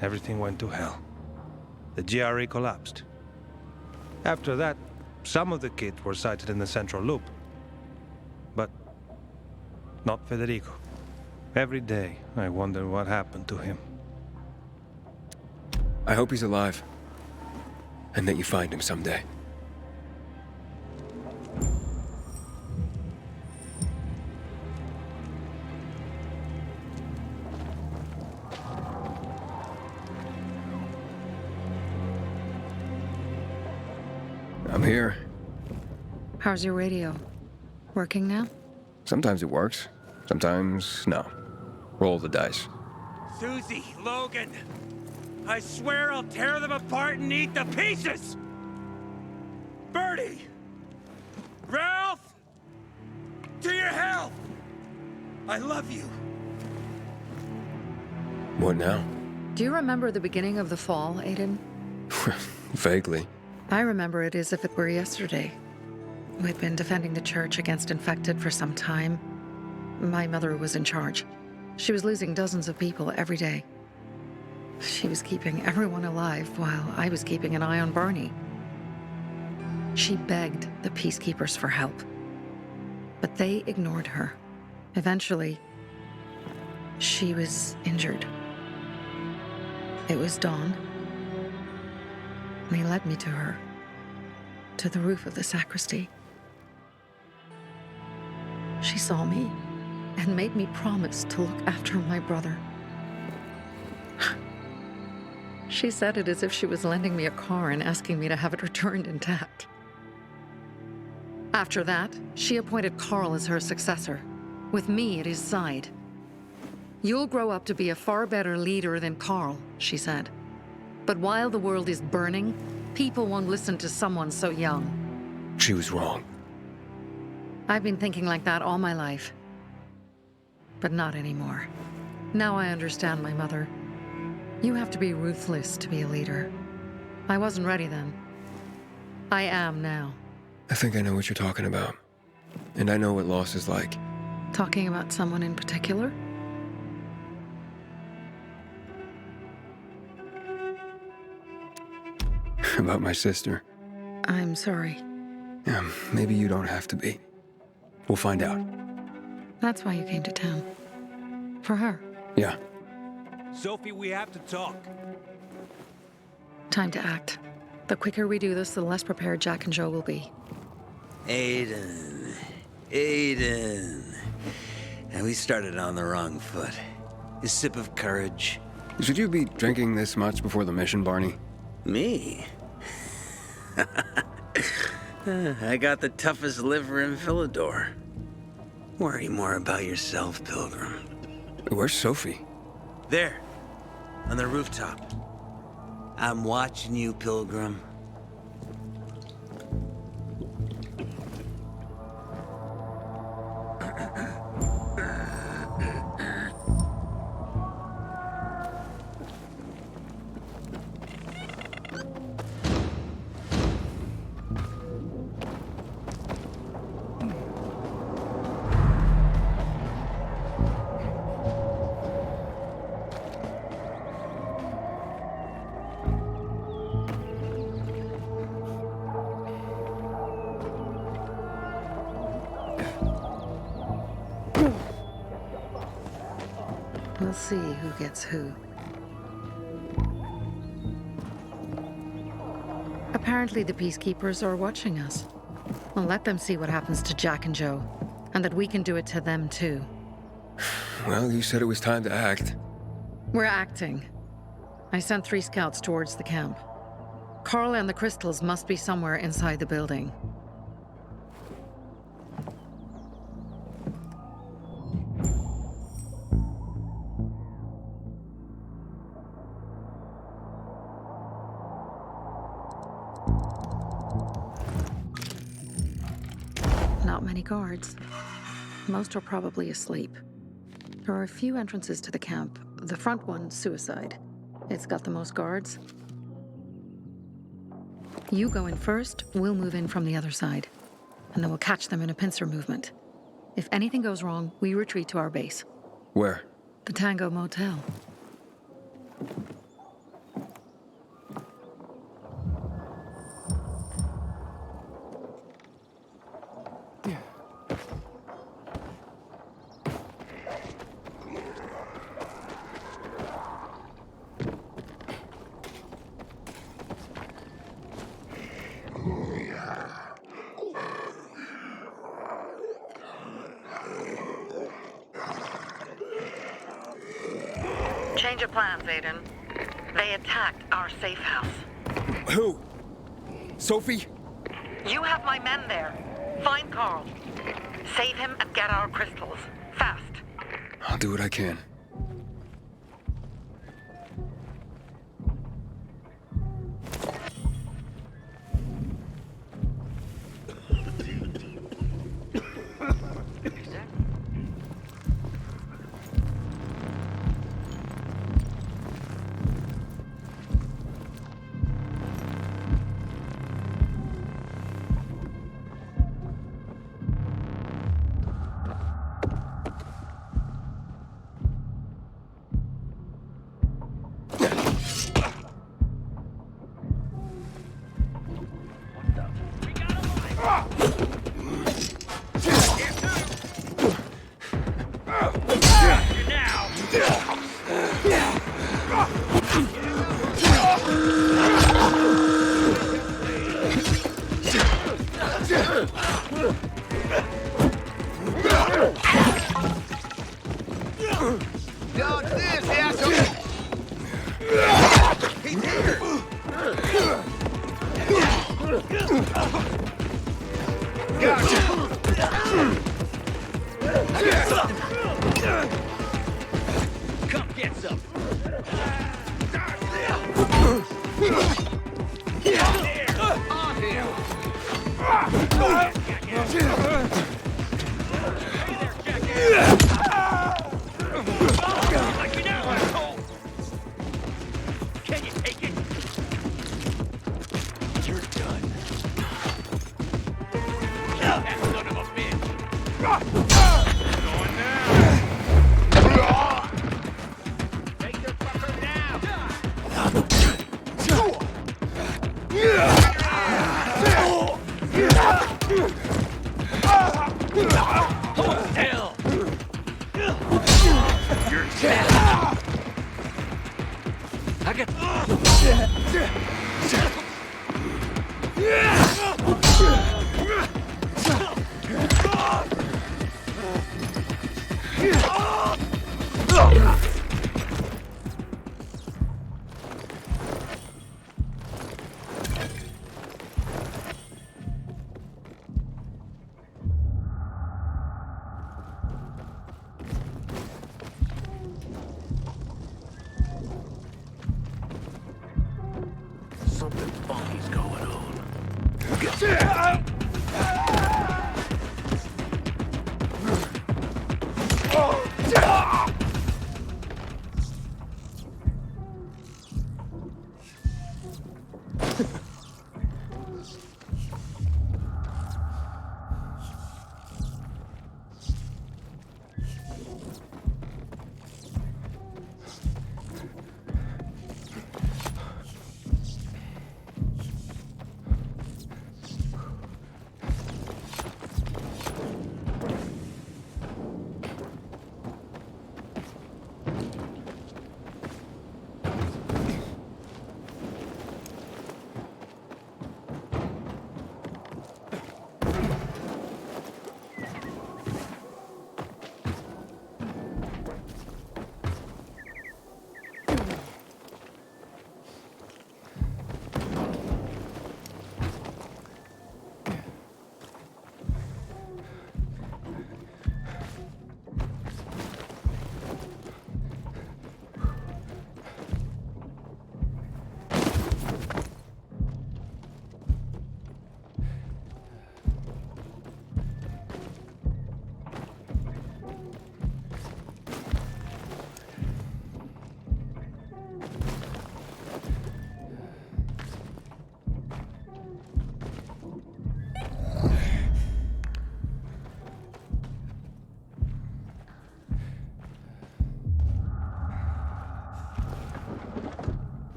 everything went to hell. The GRE collapsed. After that, some of the kids were sighted in the central loop. But not Federico. Every day, I wonder what happened to him. I hope he's alive. And that you find him someday. I'm here. How's your radio? Working now? Sometimes it works. Sometimes, no. Roll the dice. Susie, Logan, I swear I'll tear them apart and eat the pieces! Bertie! Ralph! To your health! I love you. What now? Do you remember the beginning of the fall, Aiden? Vaguely. I remember it as if it were yesterday. We'd been defending the church against infected for some time. My mother was in charge. She was losing dozens of people every day. She was keeping everyone alive while I was keeping an eye on Barney. She begged the peacekeepers for help, but they ignored her. Eventually, she was injured. It was dawn, and he led me to her, to the roof of the sacristy. She saw me and made me promise to look after my brother. She said it as if she was lending me a car and asking me to have it returned intact. After that, she appointed Carl as her successor, with me at his side. You'll grow up to be a far better leader than Carl, she said. But while the world is burning, people won't listen to someone so young. She was wrong. I've been thinking like that all my life. But not anymore. Now I understand my mother. You have to be ruthless to be a leader. I wasn't ready then. I am now. I think I know what you're talking about. And I know what loss is like. Talking about someone in particular? About my sister. I'm sorry. Yeah, maybe you don't have to be. We'll find out. That's why you came to town. For her. Yeah. Sophie, we have to talk. Time to act. The quicker we do this, the less prepared Jack and Joe will be. Aiden. And we started on the wrong foot. A sip of courage. Should you be drinking this much before the mission, Barney? Me? I got the toughest liver in Philidor. Worry more about yourself, Pilgrim. Where's Sophie? There, on the rooftop. I'm watching you, Pilgrim. We'll see who gets who. Apparently the Peacekeepers are watching us. Well, let them see what happens to Jack and Joe, and that we can do it to them too. Well, you said it was time to act. We're acting. I sent 3 scouts towards the camp. Carl and the crystals must be somewhere inside the building. Not many guards. Most are probably asleep. There are a few entrances to the camp. The front one, suicide. It's got the most guards. You go in first, we'll move in from the other side. And then we'll catch them in a pincer movement. If anything goes wrong, we retreat to our base. Where? The Tango Motel. Change of plans, Aiden. They attacked our safe house. Who? Sophie? You have my men there. Find Carl. Save him and get our crystals. Fast. I'll do what I can. Come get some. On him. Can you take it? You're done. That son of a bitch. Going now. Take the fucker down. Hell. You're dead. I got. Something funky's going on.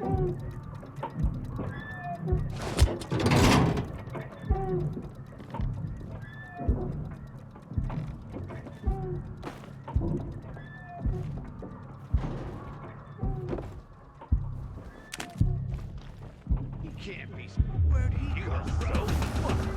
You can't be. Where'd he go? So fucked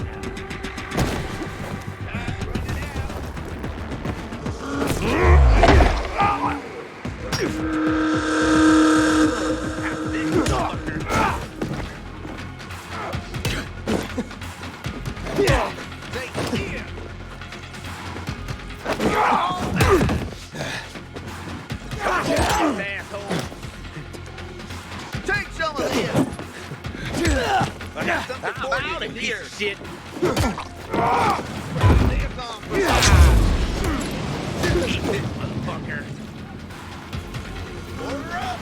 Take some of this! I got something for you, you piece of shit! Eat this, motherfucker! Order up!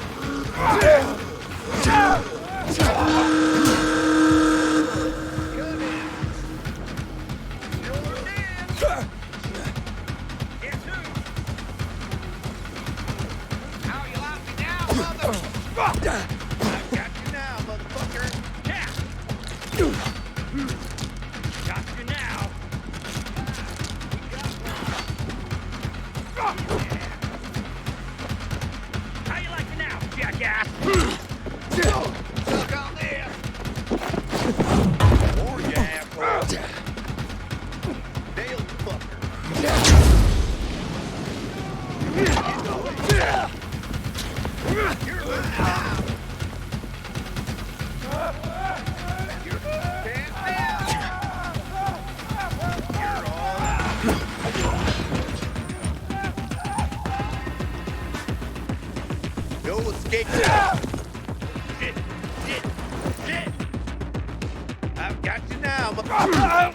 I've got you now, motherfucker! Yeah! Got you now! How you like me now, jackass? Suck on this! Or you asshole! Nailed the fucker! You're losing now! No escape now! Shit! Shit! Shit! I've got you now, motherfucker!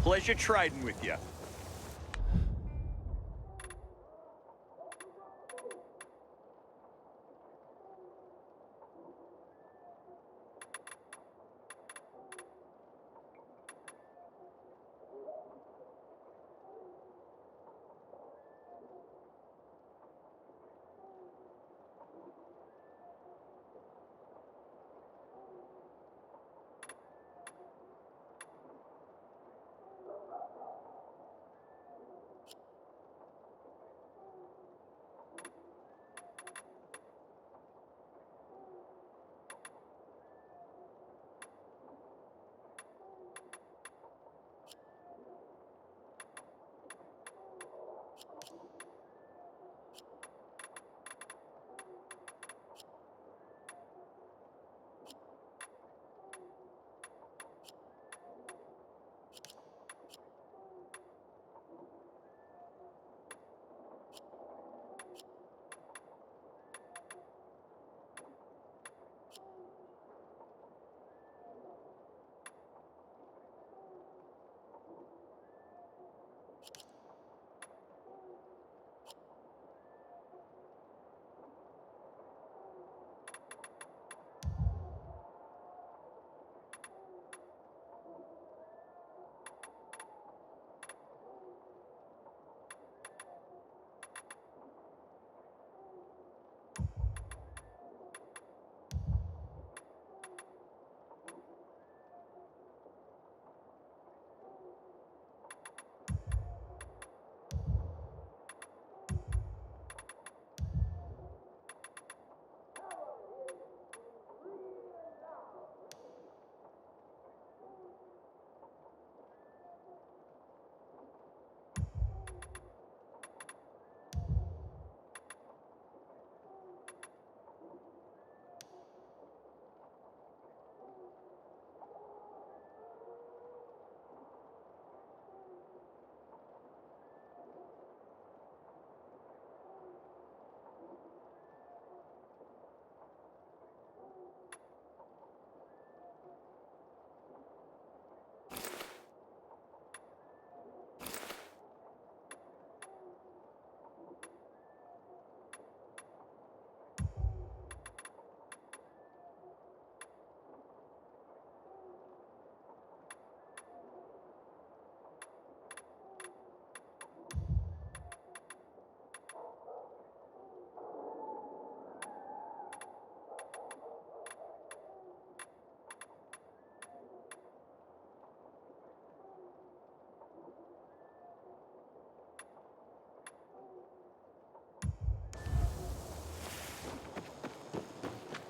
Pleasure trading with you.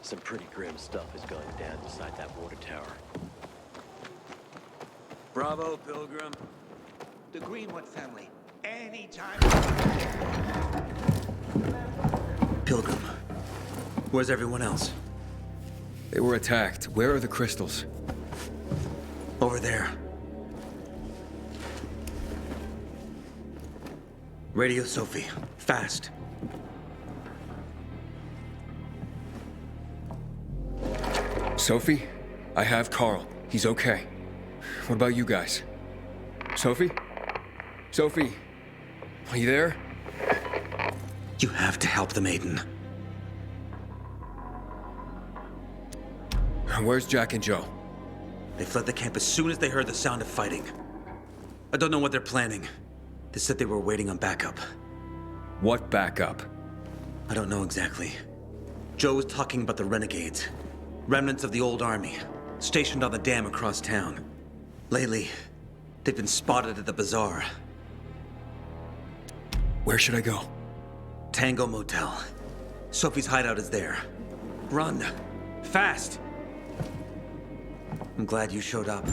Some pretty grim stuff is going down inside that water tower. Bravo, Pilgrim. The Greenwood family. Anytime. Pilgrim. Where's everyone else? They were attacked. Where are the crystals? Over there. Radio Sophie. Fast. Sophie? I have Carl. He's okay. What about you guys? Sophie? Sophie? Are you there? You have to help the maiden. Where's Jack and Joe? They fled the camp as soon as they heard the sound of fighting. I don't know what they're planning. They said they were waiting on backup. What backup? I don't know exactly. Joe was talking about the renegades. Remnants of the old army, stationed on the dam across town. Lately, they've been spotted at the bazaar. Where should I go? Tango Motel. Sophie's hideout is there. Run. Fast! I'm glad you showed up.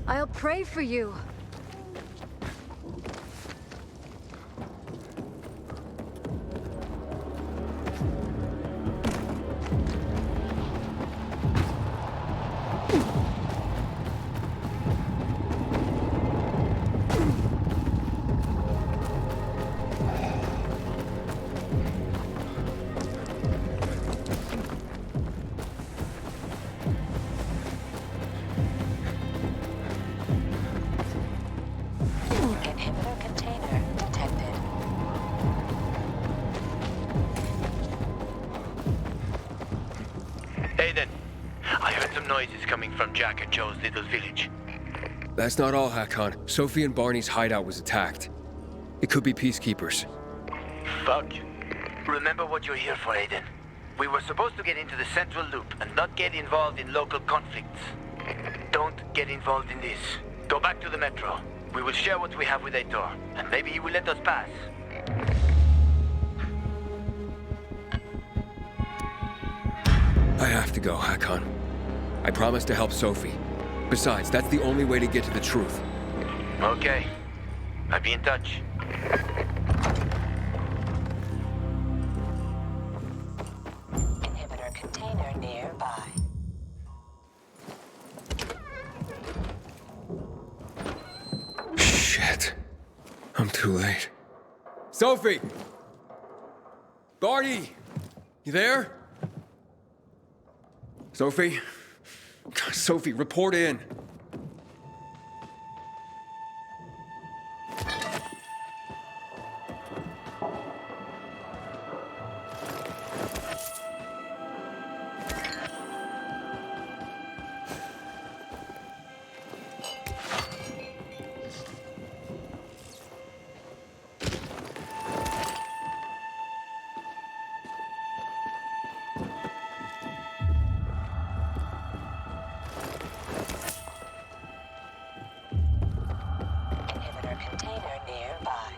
I'll pray for you. Aiden, I heard some noises coming from Jack and Joe's little village. That's not all, Hakon. Sophie and Barney's hideout was attacked. It could be peacekeepers. Fuck. Remember what you're here for, Aiden. We were supposed to get into the Central Loop and not get involved in local conflicts. Don't get involved in this. Go back to the Metro. We will share what we have with Aitor, and maybe he will let us pass. I have to go, Hakon. I promised to help Sophie. Besides, that's the only way to get to the truth. Okay. I'll be in touch. Inhibitor container nearby. Shit. I'm too late. Sophie! Barney! You there? Sophie? Sophie, report in. Container nearby.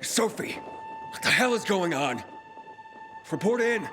Sophie! What the hell is going on? Report in!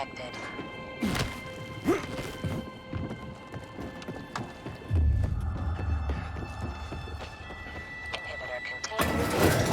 detected. Inhibitor contained within the lab.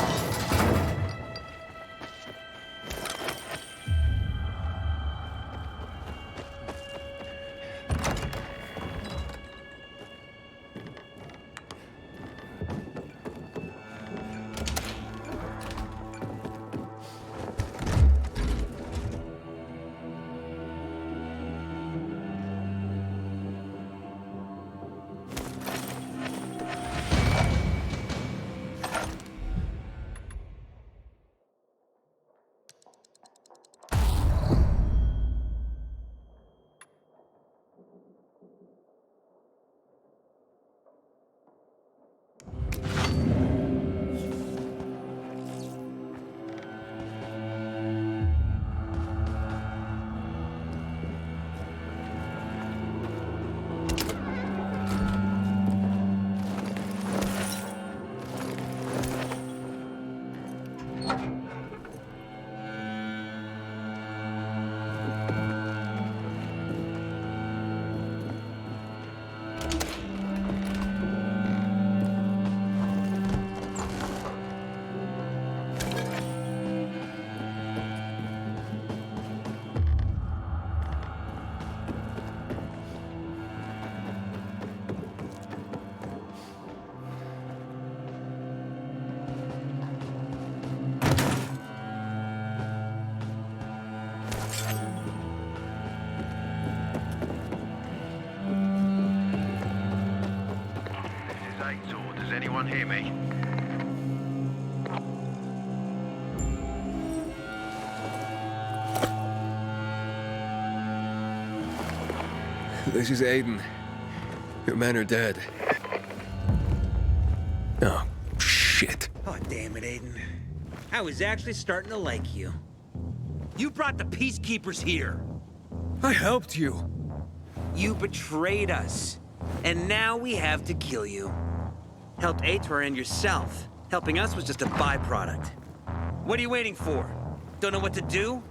Does anyone hear me? This is Aiden. Your men are dead. Oh, shit. Oh, damn it, Aiden. I was actually starting to like you. You brought the Peacekeepers here. I helped you. You betrayed us. And now we have to kill you. Helped Aitor and yourself. Helping us was just a byproduct. What are you waiting for? Don't know what to do?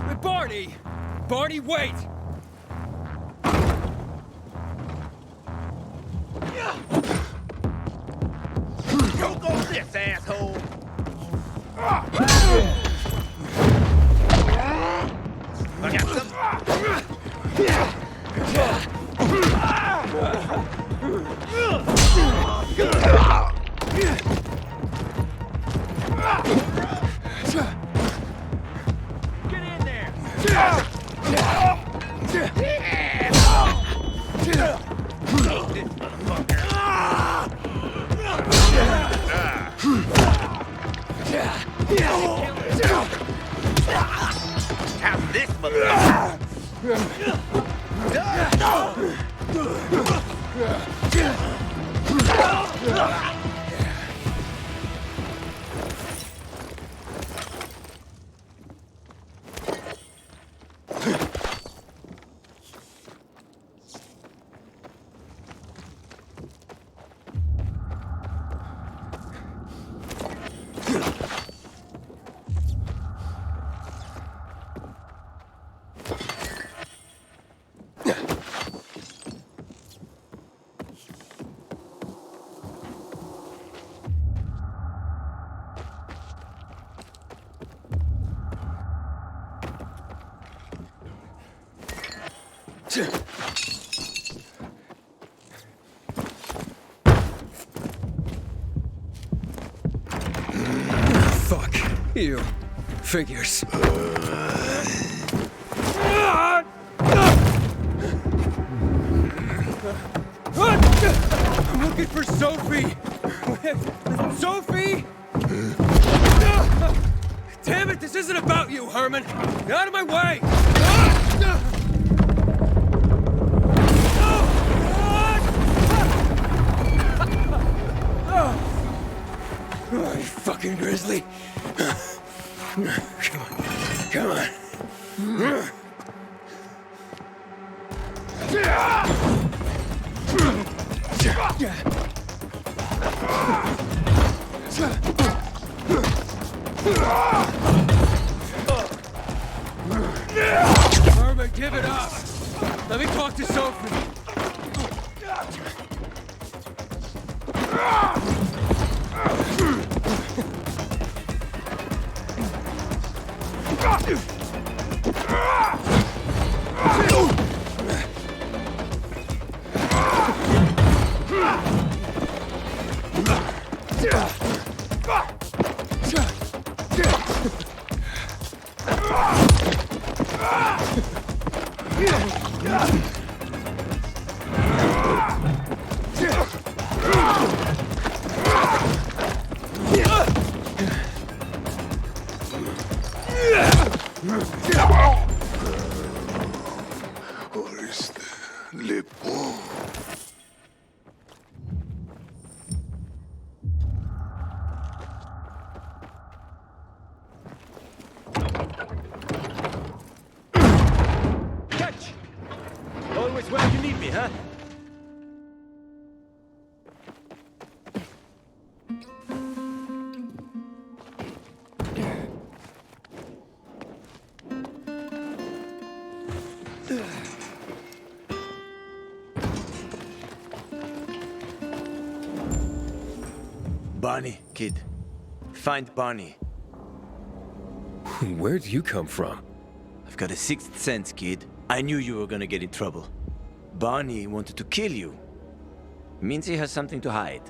Hey, Barney! Barney, wait! Choke on this, asshole! I got some. Get in there! How's this, motherfucker? Fuck. You. Figures. I'm looking for Sophie! Sophie! Damn it, this isn't about you, Herman! Get out of my way! Oh, you fucking grizzly! Come on, come on. give it up. Let me talk to Sophie. Catch! Always where you need me, huh? Barney, kid. Find Barney. Where'd you come from? I've got a sixth sense, kid. I knew you were gonna get in trouble. Barney wanted to kill you. Means he has something to hide.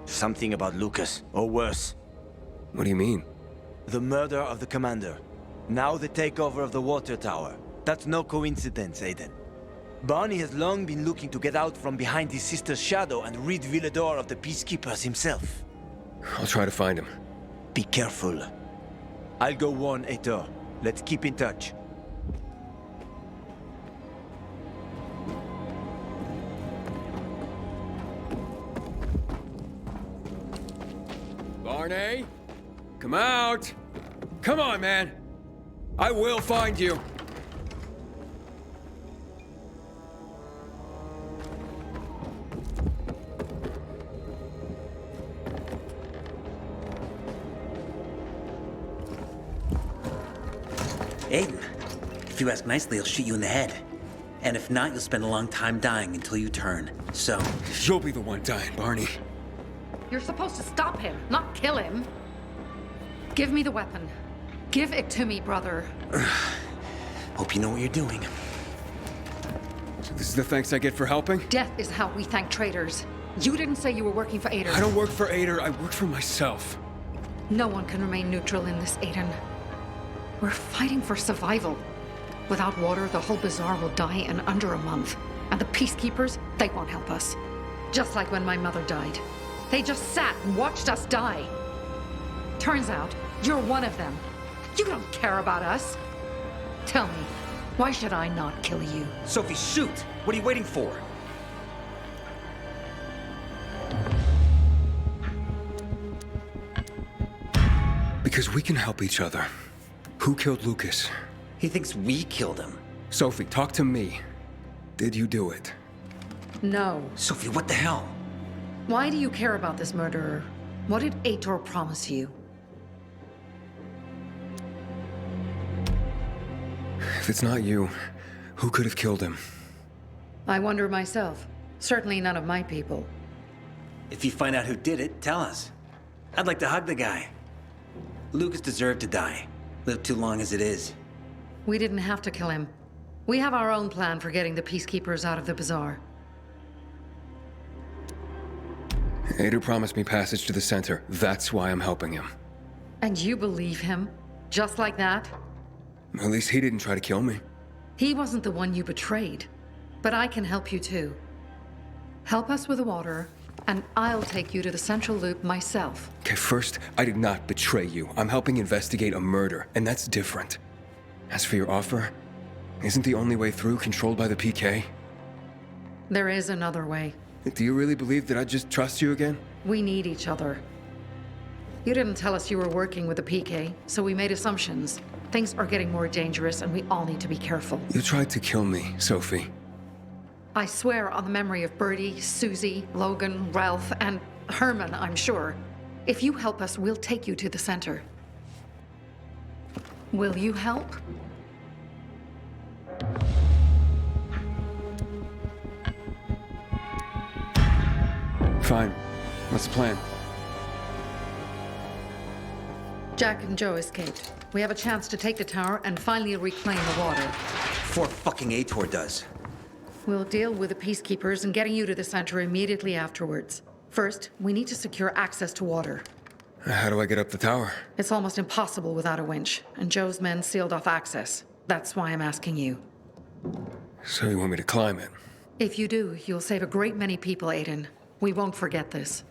Something about Lucas, or worse. What do you mean? The murder of the commander. Now the takeover of the water tower. That's no coincidence, Aiden. Barney has long been looking to get out from behind his sister's shadow and rid Villedor of the Peacekeepers himself. I'll try to find him. Be careful. I'll go warn Aitor. Let's keep in touch. Barney? Come out! Come on, man! I will find you! Aiden, if you ask nicely, he'll shoot you in the head. And if not, you'll spend a long time dying until you turn. So... You'll be the one dying, Barney. You're supposed to stop him, not kill him. Give me the weapon. Give it to me, brother. Hope you know what you're doing. So this is the thanks I get for helping? Death is how we thank traitors. You didn't say you were working for Ader. I don't work for Ader, I work for myself. No one can remain neutral in this, Aiden. We're fighting for survival. Without water, the whole bazaar will die in under a month. And the Peacekeepers, they won't help us. Just like when my mother died. They just sat and watched us die. Turns out, you're one of them. You don't care about us. Tell me, why should I not kill you? Sophie, shoot! What are you waiting for? Because we can help each other. Who killed Lucas? He thinks we killed him. Sophie, talk to me. Did you do it? No. Sophie, what the hell? Why do you care about this murderer? What did Aitor promise you? If it's not you, who could have killed him? I wonder myself. Certainly none of my people. If you find out who did it, tell us. I'd like to hug the guy. Lucas deserved to die. Lived too long as it is. We didn't have to kill him. We have our own plan for getting the Peacekeepers out of the bazaar. Ader promised me passage to the center. That's why I'm helping him. And you believe him? Just like that? At least he didn't try to kill me. He wasn't the one you betrayed. But I can help you too. Help us with the water, and I'll take you to the Central Loop myself. Okay, first, I did not betray you. I'm helping investigate a murder, and that's different. As for your offer, isn't the only way through controlled by the PK? There is another way. Do you really believe that I'd just trust you again? We need each other. You didn't tell us you were working with the PK, so we made assumptions. Things are getting more dangerous, and we all need to be careful. You tried to kill me, Sophie. I swear on the memory of Birdie, Susie, Logan, Ralph, and Herman, I'm sure. If you help us, we'll take you to the center. Will you help? Fine. What's the plan? Jack and Joe escaped. We have a chance to take the tower and finally reclaim the water. Before fucking Ator does. We'll deal with the Peacekeepers and getting you to the center immediately afterwards. First, we need to secure access to water. How do I get up the tower? It's almost impossible without a winch, and Joe's men sealed off access. That's why I'm asking you. So you want me to climb it? If you do, you'll save a great many people, Aiden. We won't forget this.